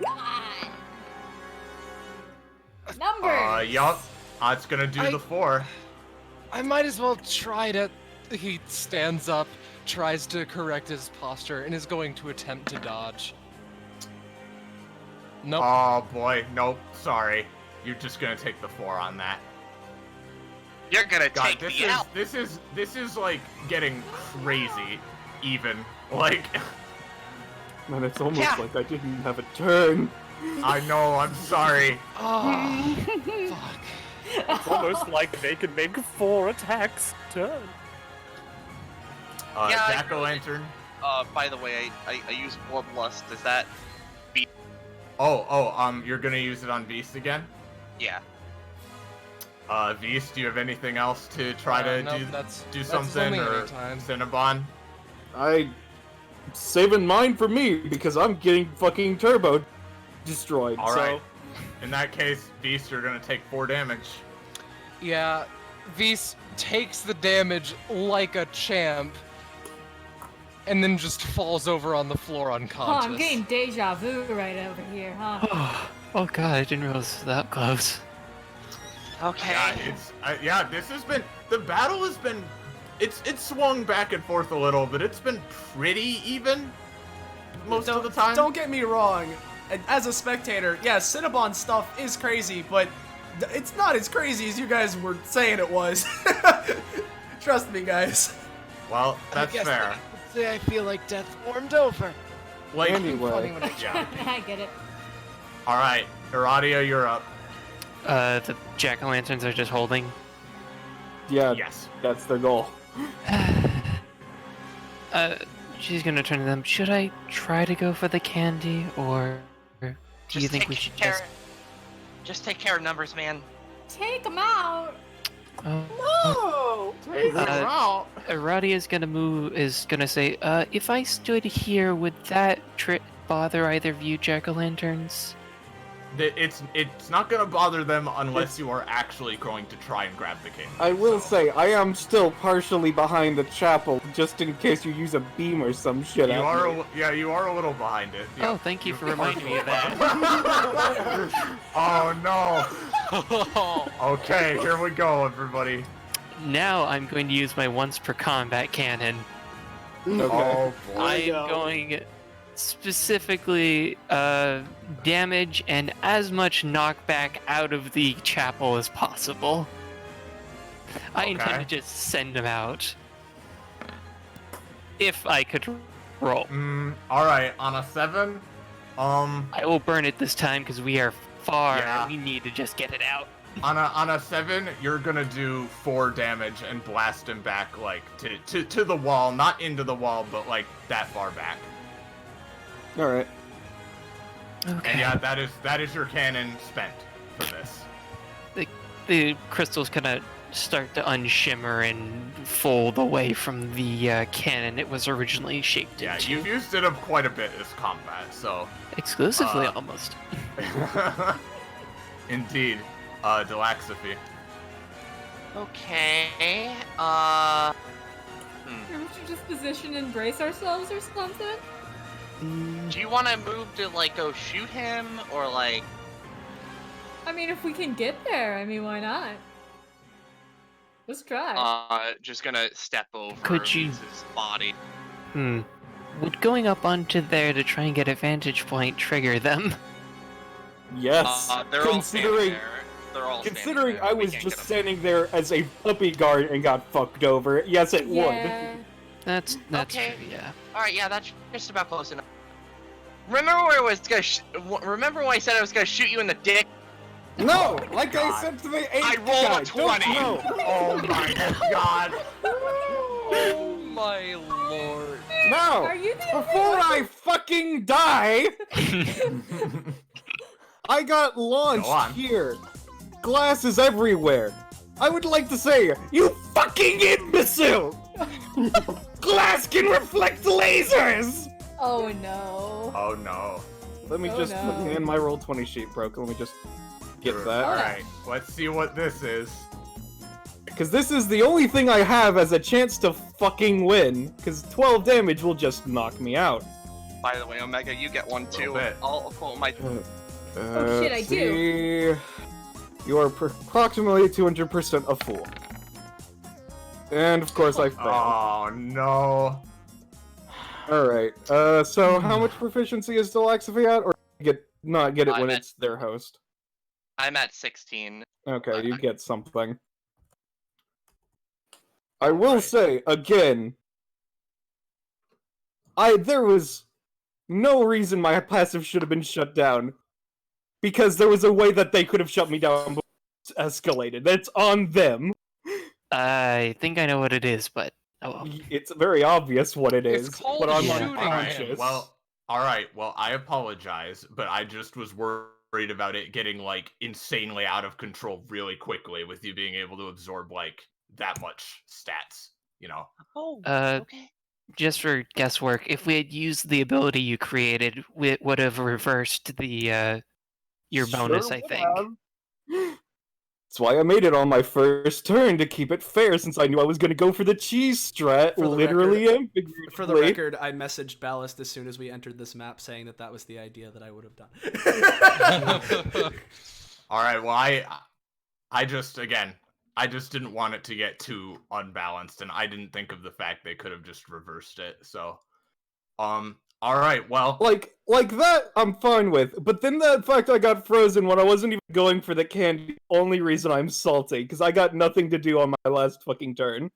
God. Numbers. Yup. It's gonna do the 4. I might as well try to... He stands up, tries to correct his posture, and is going to attempt to dodge. Nope. Oh boy, nope. Sorry. You're just gonna take the 4 on that. You're gonna God, take me out. this is like getting crazy. Even like, Man, it's almost Yeah. like I didn't have a turn. I know. I'm sorry. Oh, fuck. It's almost like they can make 4 attacks turn. Yeah, I Jack-o'-lantern. By the way, I use Bloodlust. Does that... You're gonna use it on Beast again? Yeah. Beast, do you have anything else to try to No, do that's something, only or anytime. Cinnabon? I saving mine for me because I'm getting fucking turbo destroyed. All so. right. In that case, Beast, you're gonna take 4 damage. Yeah, Vis takes the damage like a champ, and then just falls over on the floor Oh, unconscious. I'm getting deja vu right over here, huh? Oh god, I didn't realize it was that close. Okay. Yeah, this has been the battle has been it's swung back and forth a little, but it's been pretty even most of the time. Don't get me wrong. As a spectator, yeah, Cinnabon stuff is crazy, but it's not as crazy as you guys were saying it was. Trust me, guys. Well, that's fair. I feel like death warmed over. Like, Anyway. yeah. I get it. All right, Iradio, you're up. The jack-o'-lanterns are just holding. Yeah, Yes. that's the goal. She's gonna turn to them. Should I try to go for the candy, or do you think we should Just take care of numbers, man. Take him out. Oh. No! Arati is gonna say, if I stood here, would that bother either of you jack-o'-lanterns? It's not gonna bother them unless you are actually going to try and grab the king. I will say, I am still partially behind the chapel, just in case you use a beam or some shit. You at are, me. you are a little behind it. Oh, thank you for reminding me of that. Oh no! Okay, here we go, everybody. Now I'm going to use my once per combat cannon. Okay. Oh boy. I we am go. going specifically damage and as much knockback out of the chapel as possible. I intend to just send him out. If I could roll. All right, on a 7. I will burn it this time because we are far Yeah. and we need to just get it out. On a 7, you're gonna do 4 damage and blast him back like to the wall, not into the wall, but like that far back. Alright. Okay. And yeah, that is your cannon spent for this. The crystals kind of start to unshimmer and fold away from the cannon it was originally shaped Yeah, into. you've used it up quite a bit this combat, so Exclusively, almost. indeed. Delaxophy. Okay. Maybe we should just position and brace ourselves or something? Do you want to move to like go shoot him or like? I mean, if we can get there, I mean, why not? Let's try. Just gonna step over Could you- Vince's body. Would going up onto there to try and get a vantage point trigger them? Yes. They're all standing considering there. They're all standing considering there. I We was can't just get 'em. standing there as a puppy guard and got fucked over, yes it would. Yeah. That's Okay. true, yeah. All right, yeah, that's just about close enough. Remember where I was gonna? Remember when I said I was gonna shoot you in the dick? No! Like I said to the 8 I rolled a guy, 20. don't know. Oh my god! Oh my lord. No! Are you the Before I fucking die, I got Go launched on. here. Glass is everywhere. I would like to say, you fucking imbecile! Glass can reflect lasers! Oh no. Oh no. Let me Oh, just no. and my roll 20 sheet broke. Let me just get that. All right, let's see what this is. Because this is the only thing I have as a chance to fucking win. Because 12 damage will just knock me out. By the way, Omega, you get one too. Little bit. I'll pull my. Oh, shit, I do. You are approximately 200% a fool. And of course I failed. Oh no. Alright, so how much proficiency is Delaxophy at? Or not get it I'm when at- it's their host? I'm at 16. Okay, you get something. I will say, again, there was no reason my passive should have been shut down. Because there was a way that they could have shut me down before it escalated. That's on them. I think I know what it is, but oh well. It's very obvious what it It's is, called but I'm shooting. unconscious. All right. Well, I apologize, but I just was worried about it getting like insanely out of control really quickly with you being able to absorb like that much stats. You know. Oh. Uh, Okay. just for guesswork, if we had used the ability you created, it would have reversed the your bonus, Sure I would think. have. That's why I made it on my first turn to keep it fair, since I knew I was going to go for the cheese strat, For the literally and figuratively. For the record, I messaged Ballast as soon as we entered this map saying that that was the idea that I would have done. All right. Well, I just didn't want it to get too unbalanced, and I didn't think of the fact they could have just reversed it. So, all right. Well, Like that, I'm fine with. But then the fact I got frozen when I wasn't even going for the candy, only reason I'm salty, because I got nothing to do on my last fucking turn.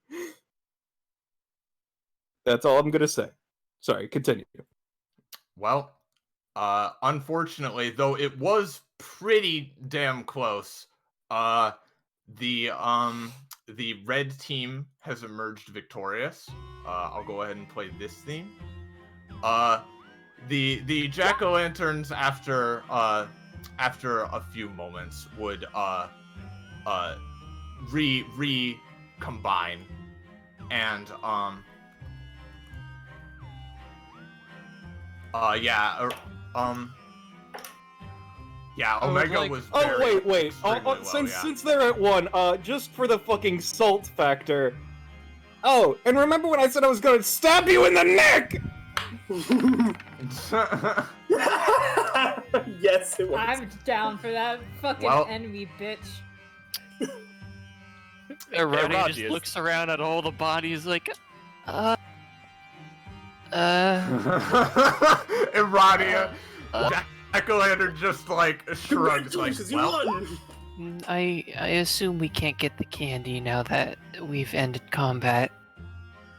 That's all I'm gonna say. Sorry, continue. well, unfortunately, though it was pretty damn close, the red team has emerged victorious. I'll go ahead and play this theme. The jack-o'-lanterns after a few moments would recombine, and Omega like- was Oh very wait. extremely well, Since they're at one, just for the fucking salt factor. Oh, and remember when I said I was gonna stab you in the neck? Yes, it was. I'm down for that fucking Well- envy, bitch. Ronnie just Radius. looks around at all the bodies like, Iradia, Jack-o'-lantern just like shrugs, like, Congratulations, you well, won! I assume we can't get the candy now that we've ended combat.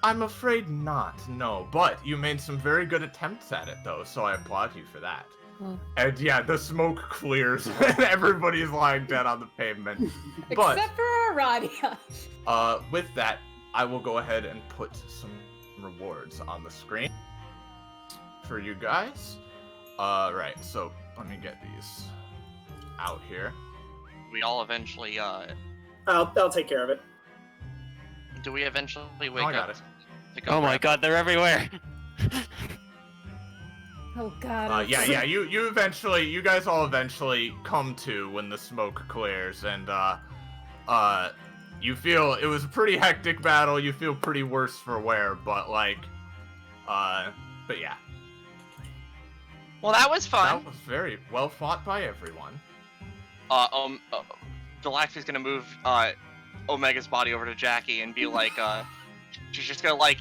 I'm afraid not, no. But you made some very good attempts at it, though, so I applaud you for that. Well- And yeah, the smoke clears, and everybody's lying dead on the pavement. But, Except for Aradia. with that, I will go ahead and put some rewards on the screen for you guys. Right, so let me get these out here. We all eventually, I'll take care of it. do we eventually wake I got up? it. to go Oh my grab god, they're everywhere! Oh god. You guys all eventually come to when the smoke clears, and you feel it was a pretty hectic battle. You feel pretty worse for wear, but but yeah, Well, that was fun. that was very well fought by everyone. Delax is gonna move Omega's body over to Jackie and be like, she's just gonna like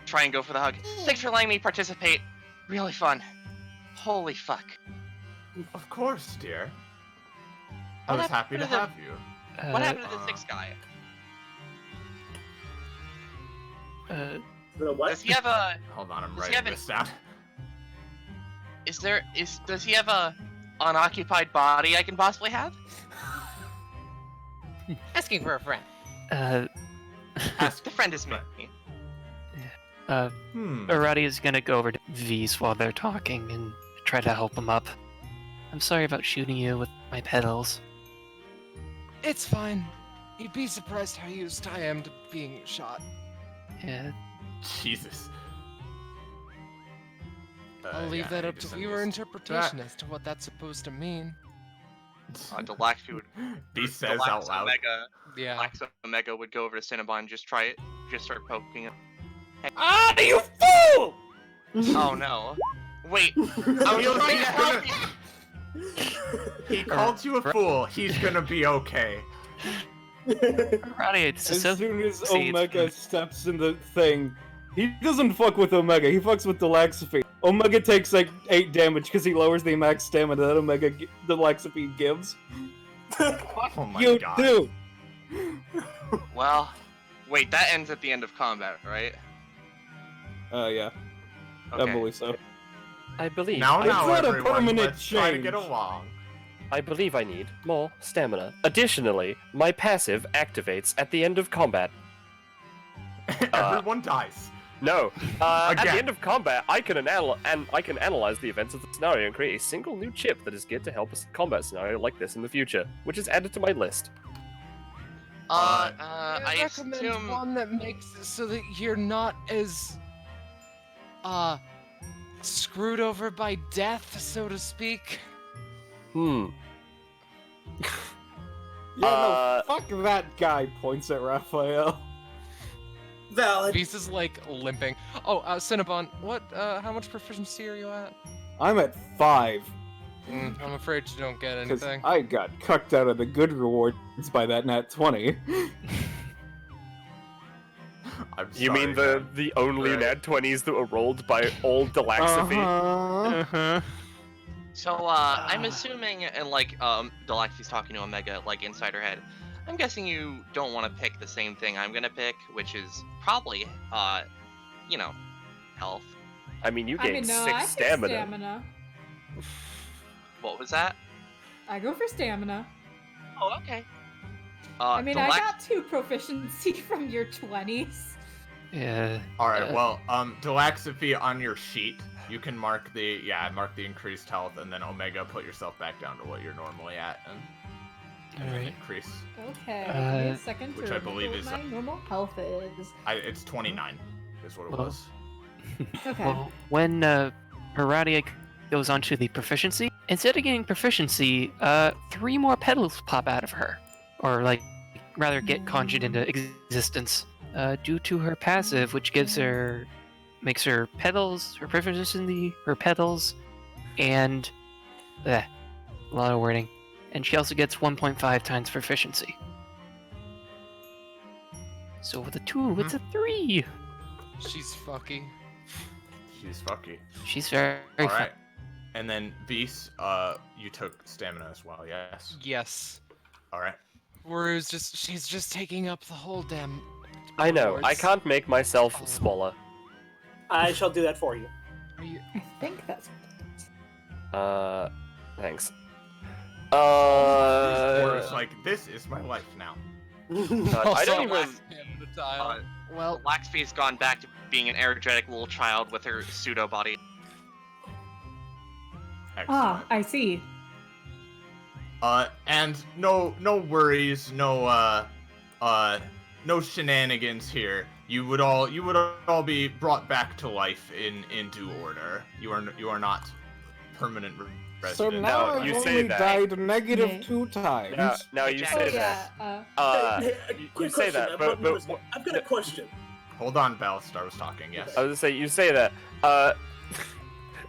try and go for the hug. Thanks for letting me participate. Really fun. Holy fuck. Of course, dear. I What was happy happened to to the- have you. What happened to the sixth guy? The what? Does he have a? Hold on, I'm Does he writing have this down. Does he have a unoccupied body I can possibly have? Asking for a friend. Ask The friend is me. Aradia's gonna go over to V's while they're talking and try to help him up. I'm sorry about shooting you with my pedals. It's fine. You'd be surprised how used I am to being shot. Yeah, Jesus. I'll leave yeah, that I up need to to send your this interpretation as to what that's supposed to mean. Delax would. B says Delax out loud. Omega. Yeah. Delax Omega would go over to Cinnabon and just try it. Just start poking him. Ah, you fool! Oh no. Wait. I was trying to help you. He called you a fool. He's gonna be okay. Aradia, this is As so soon as see, it's Omega fine. steps in the thing, he doesn't fuck with Omega, he fucks with Delaxophene. Omega takes like 8 damage because he lowers the max stamina that Delaxophene gives. Oh my You god. too! Well, wait. That ends at the end of combat, right? Yeah, I Okay. believe so. I believe. Now, It's now, not a everyone, permanent let's try to get change. along. I believe I need more stamina. Additionally, my passive activates at the end of combat. Everyone dies. No. At the Again. end of combat, I can analyze the events of the scenario and create a single new chip that is geared to help a combat scenario like this in the future, which is added to my list. I I recommend assume. one that makes it so that you're not as screwed over by death, so to speak. Hmm. Yeah, no, fuck that guy, points at Raphael. Valid. Beast is like limping. Oh, Cinnabon, what, how much proficiency are you at? I'm at 5. I'm afraid you don't get Because anything. I got cucked out of the good rewards by that nat 20. I'm You sorry, mean man. the only Right. nat 20s that were rolled by all Delaxaphy? Uh-huh. So, I'm assuming, and like, Delaxy's talking to Omega, like, inside her head. I'm guessing you don't want to pick the same thing I'm gonna pick, which is probably, you know, health. I mean, you I gained mean, no, 6 I pick stamina. stamina. What was that? I go for stamina. Oh, okay. I mean, I Delax- got 2 proficiency from your 20s. Yeah. Alright, well, Delaxaphy on your sheet, you can mark the increased health, and then Omega, put yourself back down to what you're normally at, and then Alright. increase. Okay, give me a second which to I remember believe what is, my normal health is. It's 29, is what it Well, was. Okay. Well, when Paradia goes onto the proficiency, instead of getting proficiency, 3 more petals pop out of her, or like, rather get conjured into existence, due to her passive, which makes her petals, her proficiency, her petals, and a lot of wording, and she also gets 1.5 times proficiency. So with a 2, it's a 3. She's fucky. She's fucky. She's very Alright. And then, Beast, you took stamina as well, yes? Yes. Alright. She's just taking up the whole damn. I know, I rewards. can't make myself smaller. I shall do that for you. Are you? I think that's what it is. Thanks. Or it's like, this is my life now. God, I Also, don't even. last hand of the tile. Well, Delaxaphy's gone back to being an energetic little child with her pseudo body. Excellent. Ah, I see. And no worries, no shenanigans here. You would all be brought back to life in due order. You are not permanent residents. So now No, I've you say only that. died negative Yeah. 2 times. Now Hey, you Jack. Oh say yeah. that. Hey, You quick say question. that, but I've got a question. Hold on, Balstar was talking. Yes. I was gonna say, you say that.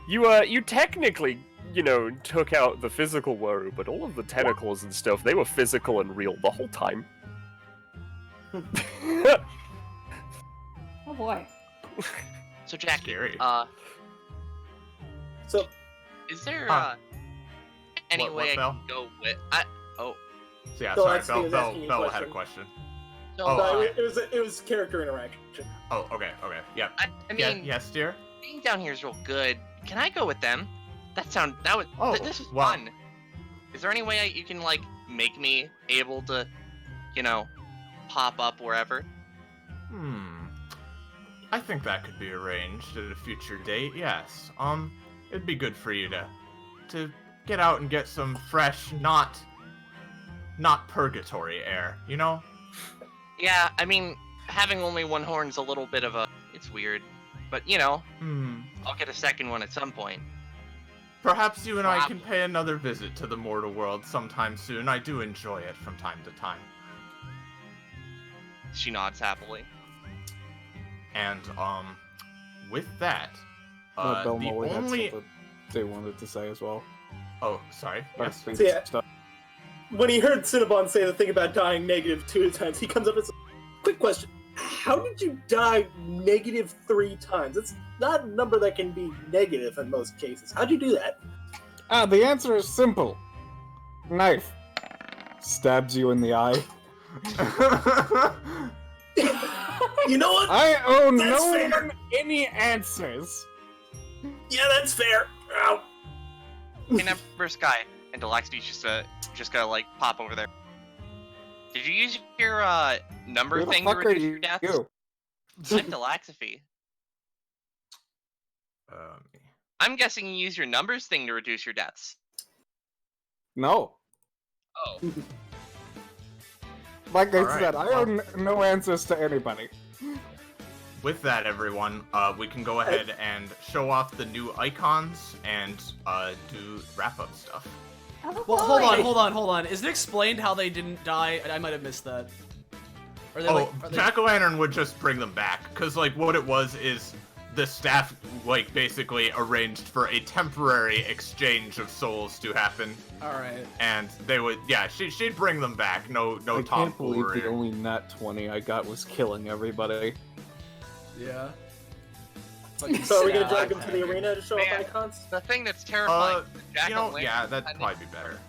You technically, took out the physical Waru, but all of the tentacles and stuff, they were physical and real the whole time. Oh boy. So, Jackie, Scary. So, is there, Huh. any What, way I Bell? can go with... So yeah, So sorry, actually, I was asking you a Bell had a question. question. So, Oh, no, okay. it was character interaction. Oh, okay, yep. I Yeah, mean, yes, dear. being down here is real good. Can I go with them? Oh, this is wow. fun. Is there any way you can, like, make me able to, pop up wherever? I think that could be arranged at a future date. Yes. It'd be good for you to get out and get some fresh, not purgatory air. You know? Yeah, I mean, having only one horn's a little bit of a... It's weird. But, I'll get a second one at some point. Perhaps you and I can pay another visit to the mortal world sometime soon. I do enjoy it from time to time. She nods happily. And with that, the Belmoley had only something they wanted to say as well. oh, sorry, yes. Please Yeah. stop. When he heard Cinnabon say the thing about dying negative 2 times, he comes up and says, quick question. How did you die negative 3 times? It's not a number that can be negative in most cases. How'd you do that? The answer is simple. Knife. Stabs you in the eye. You know what? I owe That's no fair. one any answers. Yeah, that's fair. Ow. Hey, number Sky, and Delaxy's just gonna, like, pop over there. Did you use your, number Who the thing to fuck are reduce your deaths? you? I'm Delaxaphy. I'm guessing you use your numbers thing to reduce your deaths. No. Oh. Like I Alright, said, I well- owe no answers to anybody. with that, everyone, we can go ahead and show off the new icons and do wrap-up stuff. Oh, Well, boy. hold on. Is it explained how they didn't die? I might have missed that. Are they Jack-o'-lantern would just bring them back, because, like, what it was is the staff, like, basically arranged for a temporary exchange of souls to happen. Alright. And they would, yeah, she'd bring them back. No I can't believe tomfoolery. the only nat 20 I got was killing everybody. Yeah. So are we gonna drag them to the arena to show off Man. icons? The thing that's terrifying. Yeah, that'd probably be better.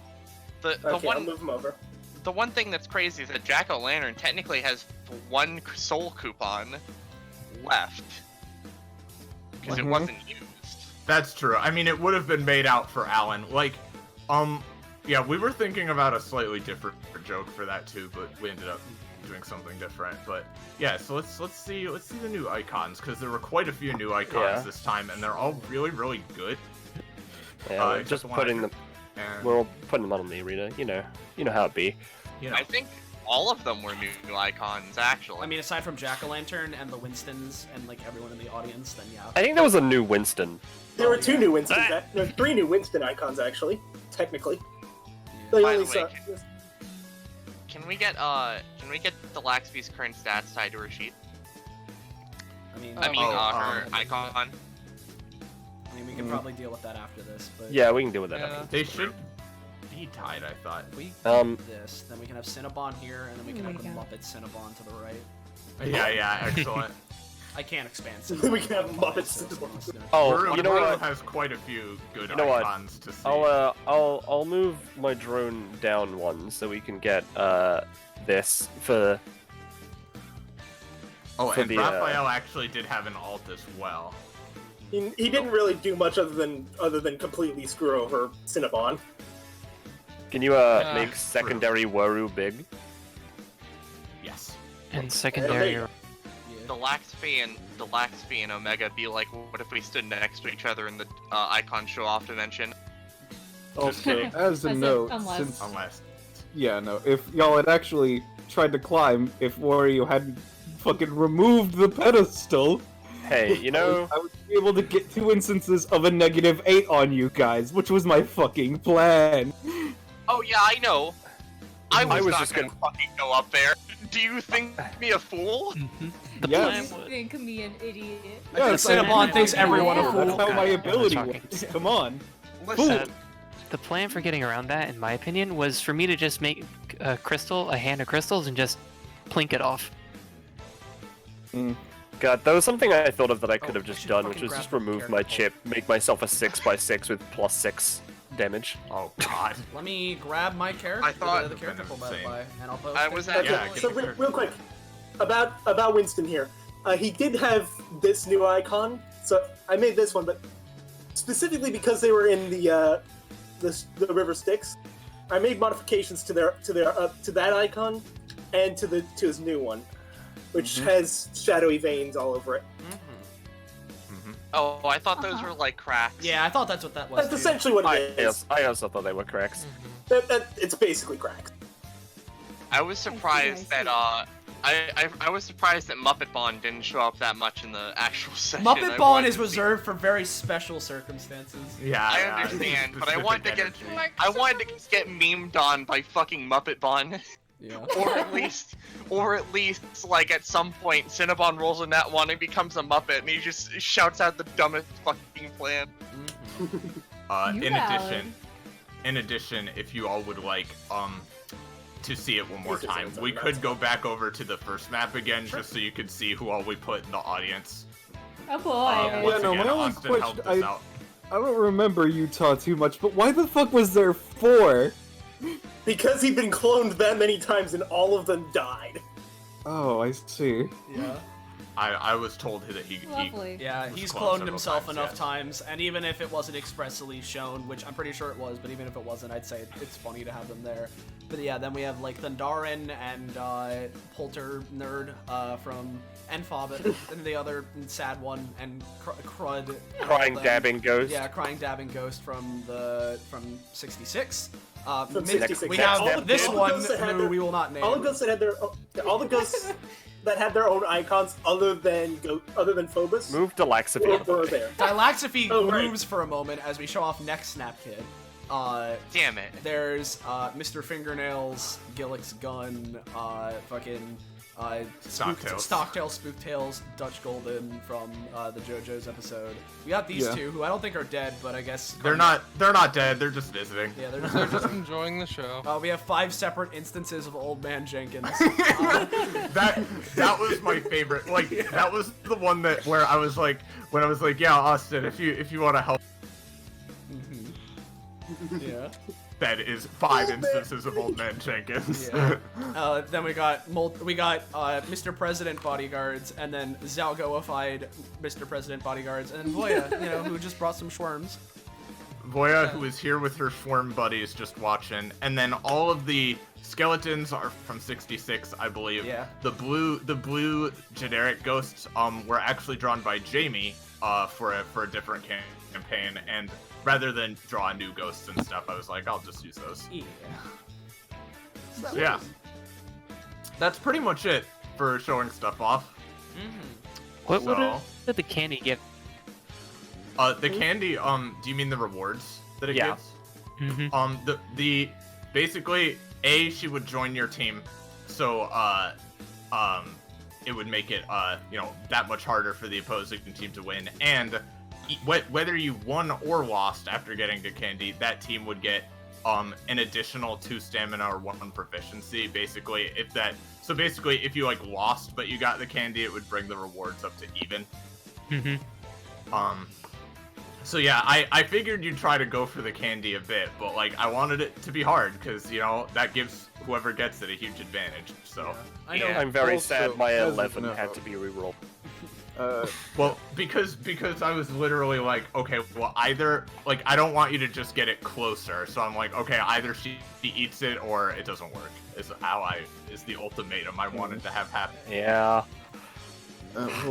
The Okay, I'll one move them over. the one thing that's crazy is that Jack-o'-lantern technically has one soul coupon left because it wasn't used. That's true. I mean, it would have been made out for Alan. Like, yeah, we were thinking about a slightly different joke for that too, but we ended up doing something different. But yeah, so let's see the new icons, because there were quite a few new icons this time, and they're all really good. Yeah, we're except just the one I putting them. And, We're all putting them out on the arena. You know how it be. you know, I think all of them were new icons actually. I mean, aside from Jack-o'-lantern and the Winstons and like everyone in the audience, then yeah. I think there was a new Winston. There were 2 new Winston. There's 3 new Winston icons actually, technically. They By only the way, saw. can we get the Laxby's current stats tied to her sheet? I mean, Her icon. I mean, we can probably deal with that after this, but Yeah, we can deal with that. Yeah. After. they should be tied, I thought. if we Um, do this, then we can have Cinnabon here, and then we can have the Muppet Cinnabon to the right. Yeah, excellent. I can't expand We Cinnabon. can have Muppet so it's Cinnabon. gonna- Oh, you know Ruru what? has quite a few good You know what? icons to see. I'll move my drone down one so we can get this for. Oh, for and the, Raphael actually did have an alt as well. He didn't really do much other than completely screw over Cinnabon. Can you make secondary Waru big? Yes. And secondary. Yeah. The Laxby and Omega be like, what if we stood next to each other in the icon show off dimension? Also, as a As in, note, unless- Unless. yeah, no, if y'all had actually tried to climb, if Wario hadn't fucking removed the pedestal, Hey, you know. I would be able to get 2 instances of a -8 on you guys, which was my fucking plan. Oh yeah, I know. I was not just gonna fucking go up there. Do you think me a fool? The Yes. plan was. Think me an idiot. Yes, Cinnabon thinks everyone a Yeah. fool. That's how my Okay, ability talking. works. Come on. Listen, The plan for getting around that, in my opinion, was for me to just make a crystal, a hand of crystals, and just plink it off. God, there was something I thought of that I could Oh, have I just should done, fucking which was grab just the remove my character chip, make myself a 6x6 with +6 damage. Oh god. Let me grab my character. I thought- the character pull that Insane. by, and I'll post I it. was Okay, at- Yeah, so get the real quick, about Winston here. He did have this new icon, so I made this one, but specifically because they were in the River Styx, I made modifications to that icon and to his new one, which has shadowy veins all over it. oh, I thought those were like cracks. Yeah, I thought that's what that was. That's too. essentially what it is. I also thought they were cracks. It's basically cracks. I was surprised I see. that I was surprised that Muppet Bond didn't show up that much in the actual session. Muppet I Bond wanted is to see- reserved for very special circumstances. Yeah, I yeah, understand, but I specific wanted to get energy. I wanted to get memed on by fucking Muppet Bond, Yeah. or at least like at some point Cinnabon rolls in that one and becomes a Muppet and he just shouts out the dumbest fucking plan. You In valid. addition, if you all would like, to see it one more This is time, insane, we that's- could go back over to the first map again, just so you could see who all we put in the audience. Oh boy. Once no, again, my only Austin question- helped us out. I don't remember Utah too much, but why the fuck was there 4? Because he'd been cloned that many times and all of them died. Oh, I see. Yeah. I was told that he Lovely. Yeah, was he's cloned cloned several himself times, enough yes. times, and even if it wasn't expressly shown, which I'm pretty sure it was, but even if it wasn't, I'd say it's funny to have them there. But yeah, then we have like Thundarin and Polter Nerd from and Fobbit, and the other sad one, and Crud. Crying, them. dabbing ghost. Yeah, Crying Dabbing Ghost from 66. From Mid- 66. We have All the- this all the one ghosts that had who their- we will not name. All the ghosts that had their all the ghosts that had their own icons other than Phobos? Move Delaxiphy. Or there. Dilaxiphy Oh, right. moves for a moment as we show off next Snap Kid. Damn it. There's Mr. Fingernails, Gillick's Gun, fucking Stocktail, Spooktails, Dutch Golden from the JoJo's episode. We got these two, who I don't think are dead, but I guess They're not dead. They're just visiting. Yeah, they're They're just. just enjoying the show. We have 5 separate instances of Old Man Jenkins. That was my favorite. Like that was the one that where I was like, yeah, Austin, if you want to help. Yeah. That is 5 instances of Old Man Jenkins. Yeah. Then we got Mr. President bodyguards, and then Zalgoified Mr. President bodyguards, and then Voya, who just brought some shworms. Voya, who is here with her swarm buddies, just watching, and then all of the skeletons are from 66, I believe. Yeah. The blue generic ghosts were actually drawn by Jamie for a different campaign, and rather than draw new ghosts and stuff, I was like, I'll just use those. Yeah. So, yeah. That's pretty much it for showing stuff off. What So- did the candy give? The candy, do you mean the rewards that it Yeah. gives? Mm-hmm. The basically, she would join your team, so, it would make it, that much harder for the opposing team to win, and whether you won or lost after getting the candy, that team would get, an additional 2 stamina or 1 proficiency, basically, if you, lost but you got the candy, it would bring the rewards up to even. Mm-hmm. So yeah, I figured you'd try to go for the candy a bit, but I wanted it to be hard because that gives whoever gets it a huge advantage. So I know. I'm very Also, sad my as 11 of had now- to be rerolled. well, because I was literally like, okay, well either I don't want you to just get it closer, so I'm like, okay, either she eats it or it doesn't work. Is the ultimatum I wanted to have happen. Yeah.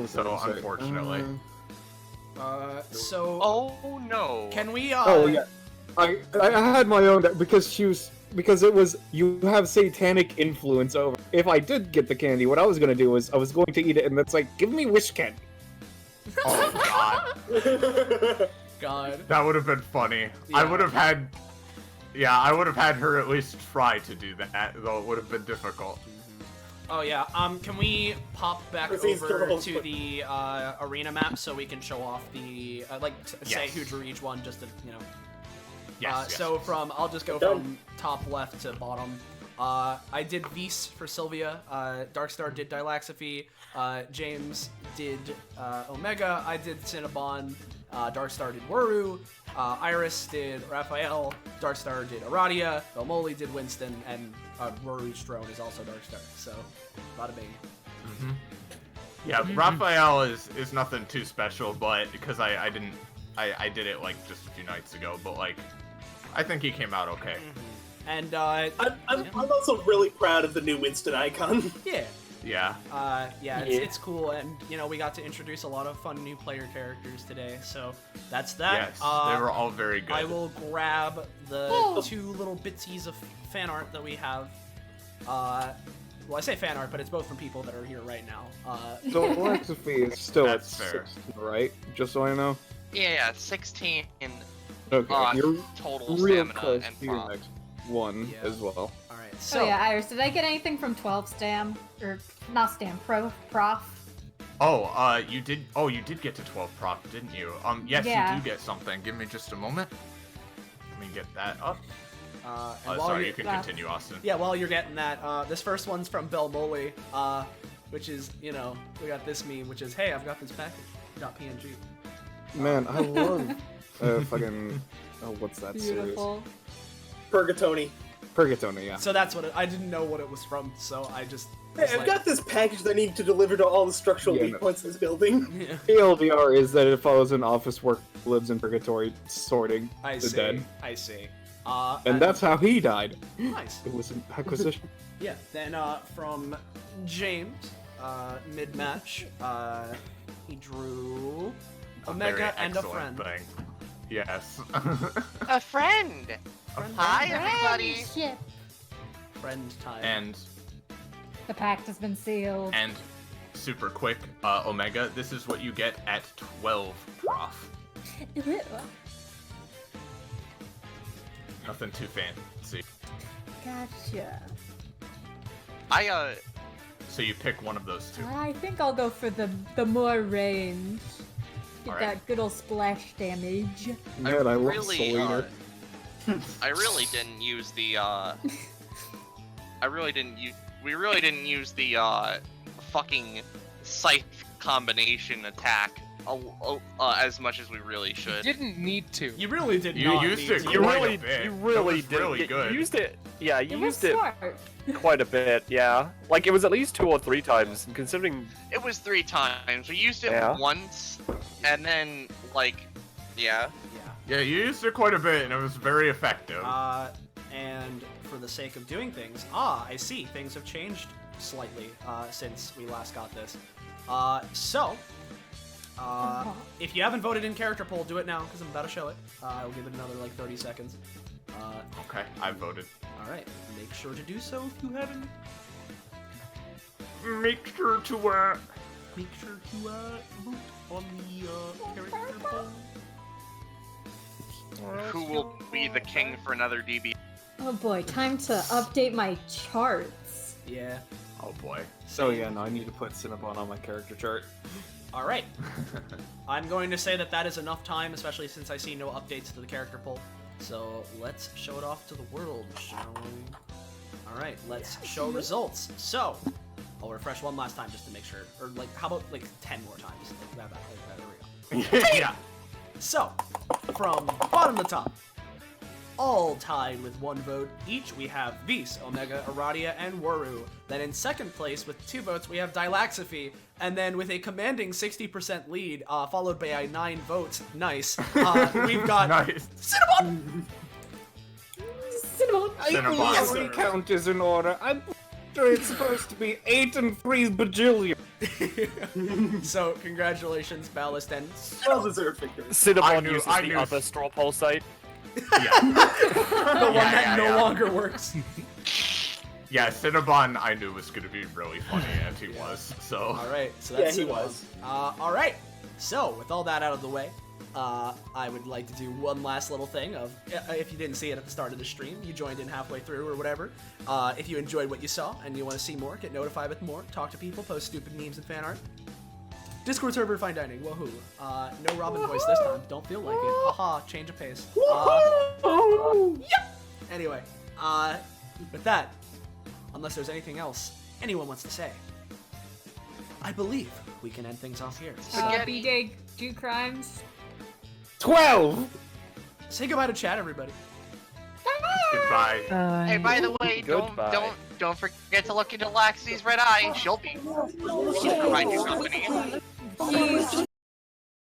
So unfortunately. So. Oh no. Can we? Oh yeah, I had my own because it was you have satanic influence over. If I did get the candy, what I was gonna do was I was going to eat it, and that's like, give me wish candy. Oh god. God. That would have been funny. Yeah. I would have had her at least try to do that, though it would have been difficult. Oh yeah. Can we pop back Proceeds over to to the arena map so we can show off the say Yes. who drew each one, just to Yes. So I'll just go Done. from top left to bottom. I did Vis for Sylvia. Darkstar did Dilaxiphy. James did Omega. I did Cinnabon. Darkstar did Wuru. Iris did Raphael. Darkstar did Aradia. Belmoley did Winston, and Wuru's drone is also Darkstar. So, bada bing. Yeah, Raphael is nothing too special, but because I did it just a few nights ago, but I think he came out okay. And I'm also really proud of the new Winston icon. yeah. Yeah. It's cool, and we got to introduce a lot of fun new player characters today. So that's that. Yes, they were all very good. I will grab the 2 little bitsies of fan art that we have. Well, I say fan art, but it's both from people that are here right now. So Alexiphy is still at That's fair. 16, right? Just so I know. Yeah, 16 Okay, you're total real stamina close and to your prop. next one Yeah. as well. All right. So Oh yeah, Iris, did I get anything from 12 Stam? Or not Stam, Prof? Oh, you did. Oh, you did get to 12 prop, didn't you? Yes, Yeah. you do get something. Give me just a moment. Let me get that up. and while Sorry, you're- you can continue, Austin. Yeah, while you're getting that, this first one's from Belmoley, which is, we got this meme, which is, hey, I've got this package. .png. Man, I love fucking. Oh, what's that series? Beautiful. Purgatoni. Purgatoni, yeah. So that's what I didn't know what it was from, so I just. Hey, was I've like- got this package that I need to deliver to all the structural Yeah, weak no. points in this building. Yeah, TLDR is that it follows an office worker who lives in purgatory sorting I the see. dead. I see. And that's how he died. nice. It was an acquisition. Yeah. Then from James, mid match, he drew Omega Very and a excellent friend. thing. Yes. A friend. Hi, everybody. Shit. Friend time. and The pact has been sealed. super quick, Omega, this is what you get at 12 prof. Nothing too fancy. Gotcha. So you pick one of those two. I think I'll go for the more range. Get Alright. that good old splash damage. Man, I love really, Selena. I really didn't use the we really didn't use the fucking scythe combination attack as much as we really should. Didn't need to. You really did You not used need it to. You quite really, a bit. you really It was did. really good. You used it. Yeah, you It was used it smart. quite a bit. Yeah, like it was at least 2 or 3 times. And considering, It was 3 times. We used it Yeah. once, and then like, yeah. Yeah, you used it quite a bit, and it was very effective. And for the sake of doing things, I see things have changed slightly since we last got this. If you haven't voted in character poll, do it now because I'm about to show it. I'll give it another like 30 seconds. Okay, I voted. All right, make sure to do so if you haven't. Make sure to vote on the character poll. Who will be the king for another DB? Oh boy, time to update my charts. Yeah. Oh boy. So yeah, no, I need to put Cinnabon on my character chart. All right. I'm going to say that is enough time, especially since I see no updates to the character poll. So let's show it off to the world, shall we? All right, let's show results. So I'll refresh one last time just to make sure, or like, how about like 10 more times? Like that, there we go. Yeah. So, from bottom to top, all tied with 1 vote each, we have Vis, Omega, Aradia, and Waru. Then in second place with 2 votes, we have Dilaxophy. And then with a commanding 60% lead, followed by 9 votes, nice, we've got Nice. Cinnabon! Cinnamon! I Cinnabon, believe sir. every count is in order. I'm sure it's supposed to be 8 and 3 bajillion. So, congratulations, Ballast, and Well deserved victory. Cinnabon knew- uses I the knew- other straw poll site. Yeah. the one that no longer works. Yeah, Cinnabon I knew was gonna be really funny, and he was, so... Alright, so Yeah, that's he Cinnabon. was. Alright, so with all that out of the way, I would like to do one last little thing of, if you didn't see it at the start of the stream, you joined in halfway through or whatever. If you enjoyed what you saw and you want to see more, get notified with more, talk to people, post stupid memes and fan art. Discord server, fine dining, woohoo. No Robin voice this time, don't feel like it. Haha, change of pace. Yep! Anyway, with that, unless there's anything else anyone wants to say, I believe we can end things off here. Spaghetti. BJ, do crimes. 12! Say goodbye to chat, everybody. Goodbye. Hey, by the way, Goodbye. don't forget to look into Laxie's red eye. She'll provide you company. Jeez.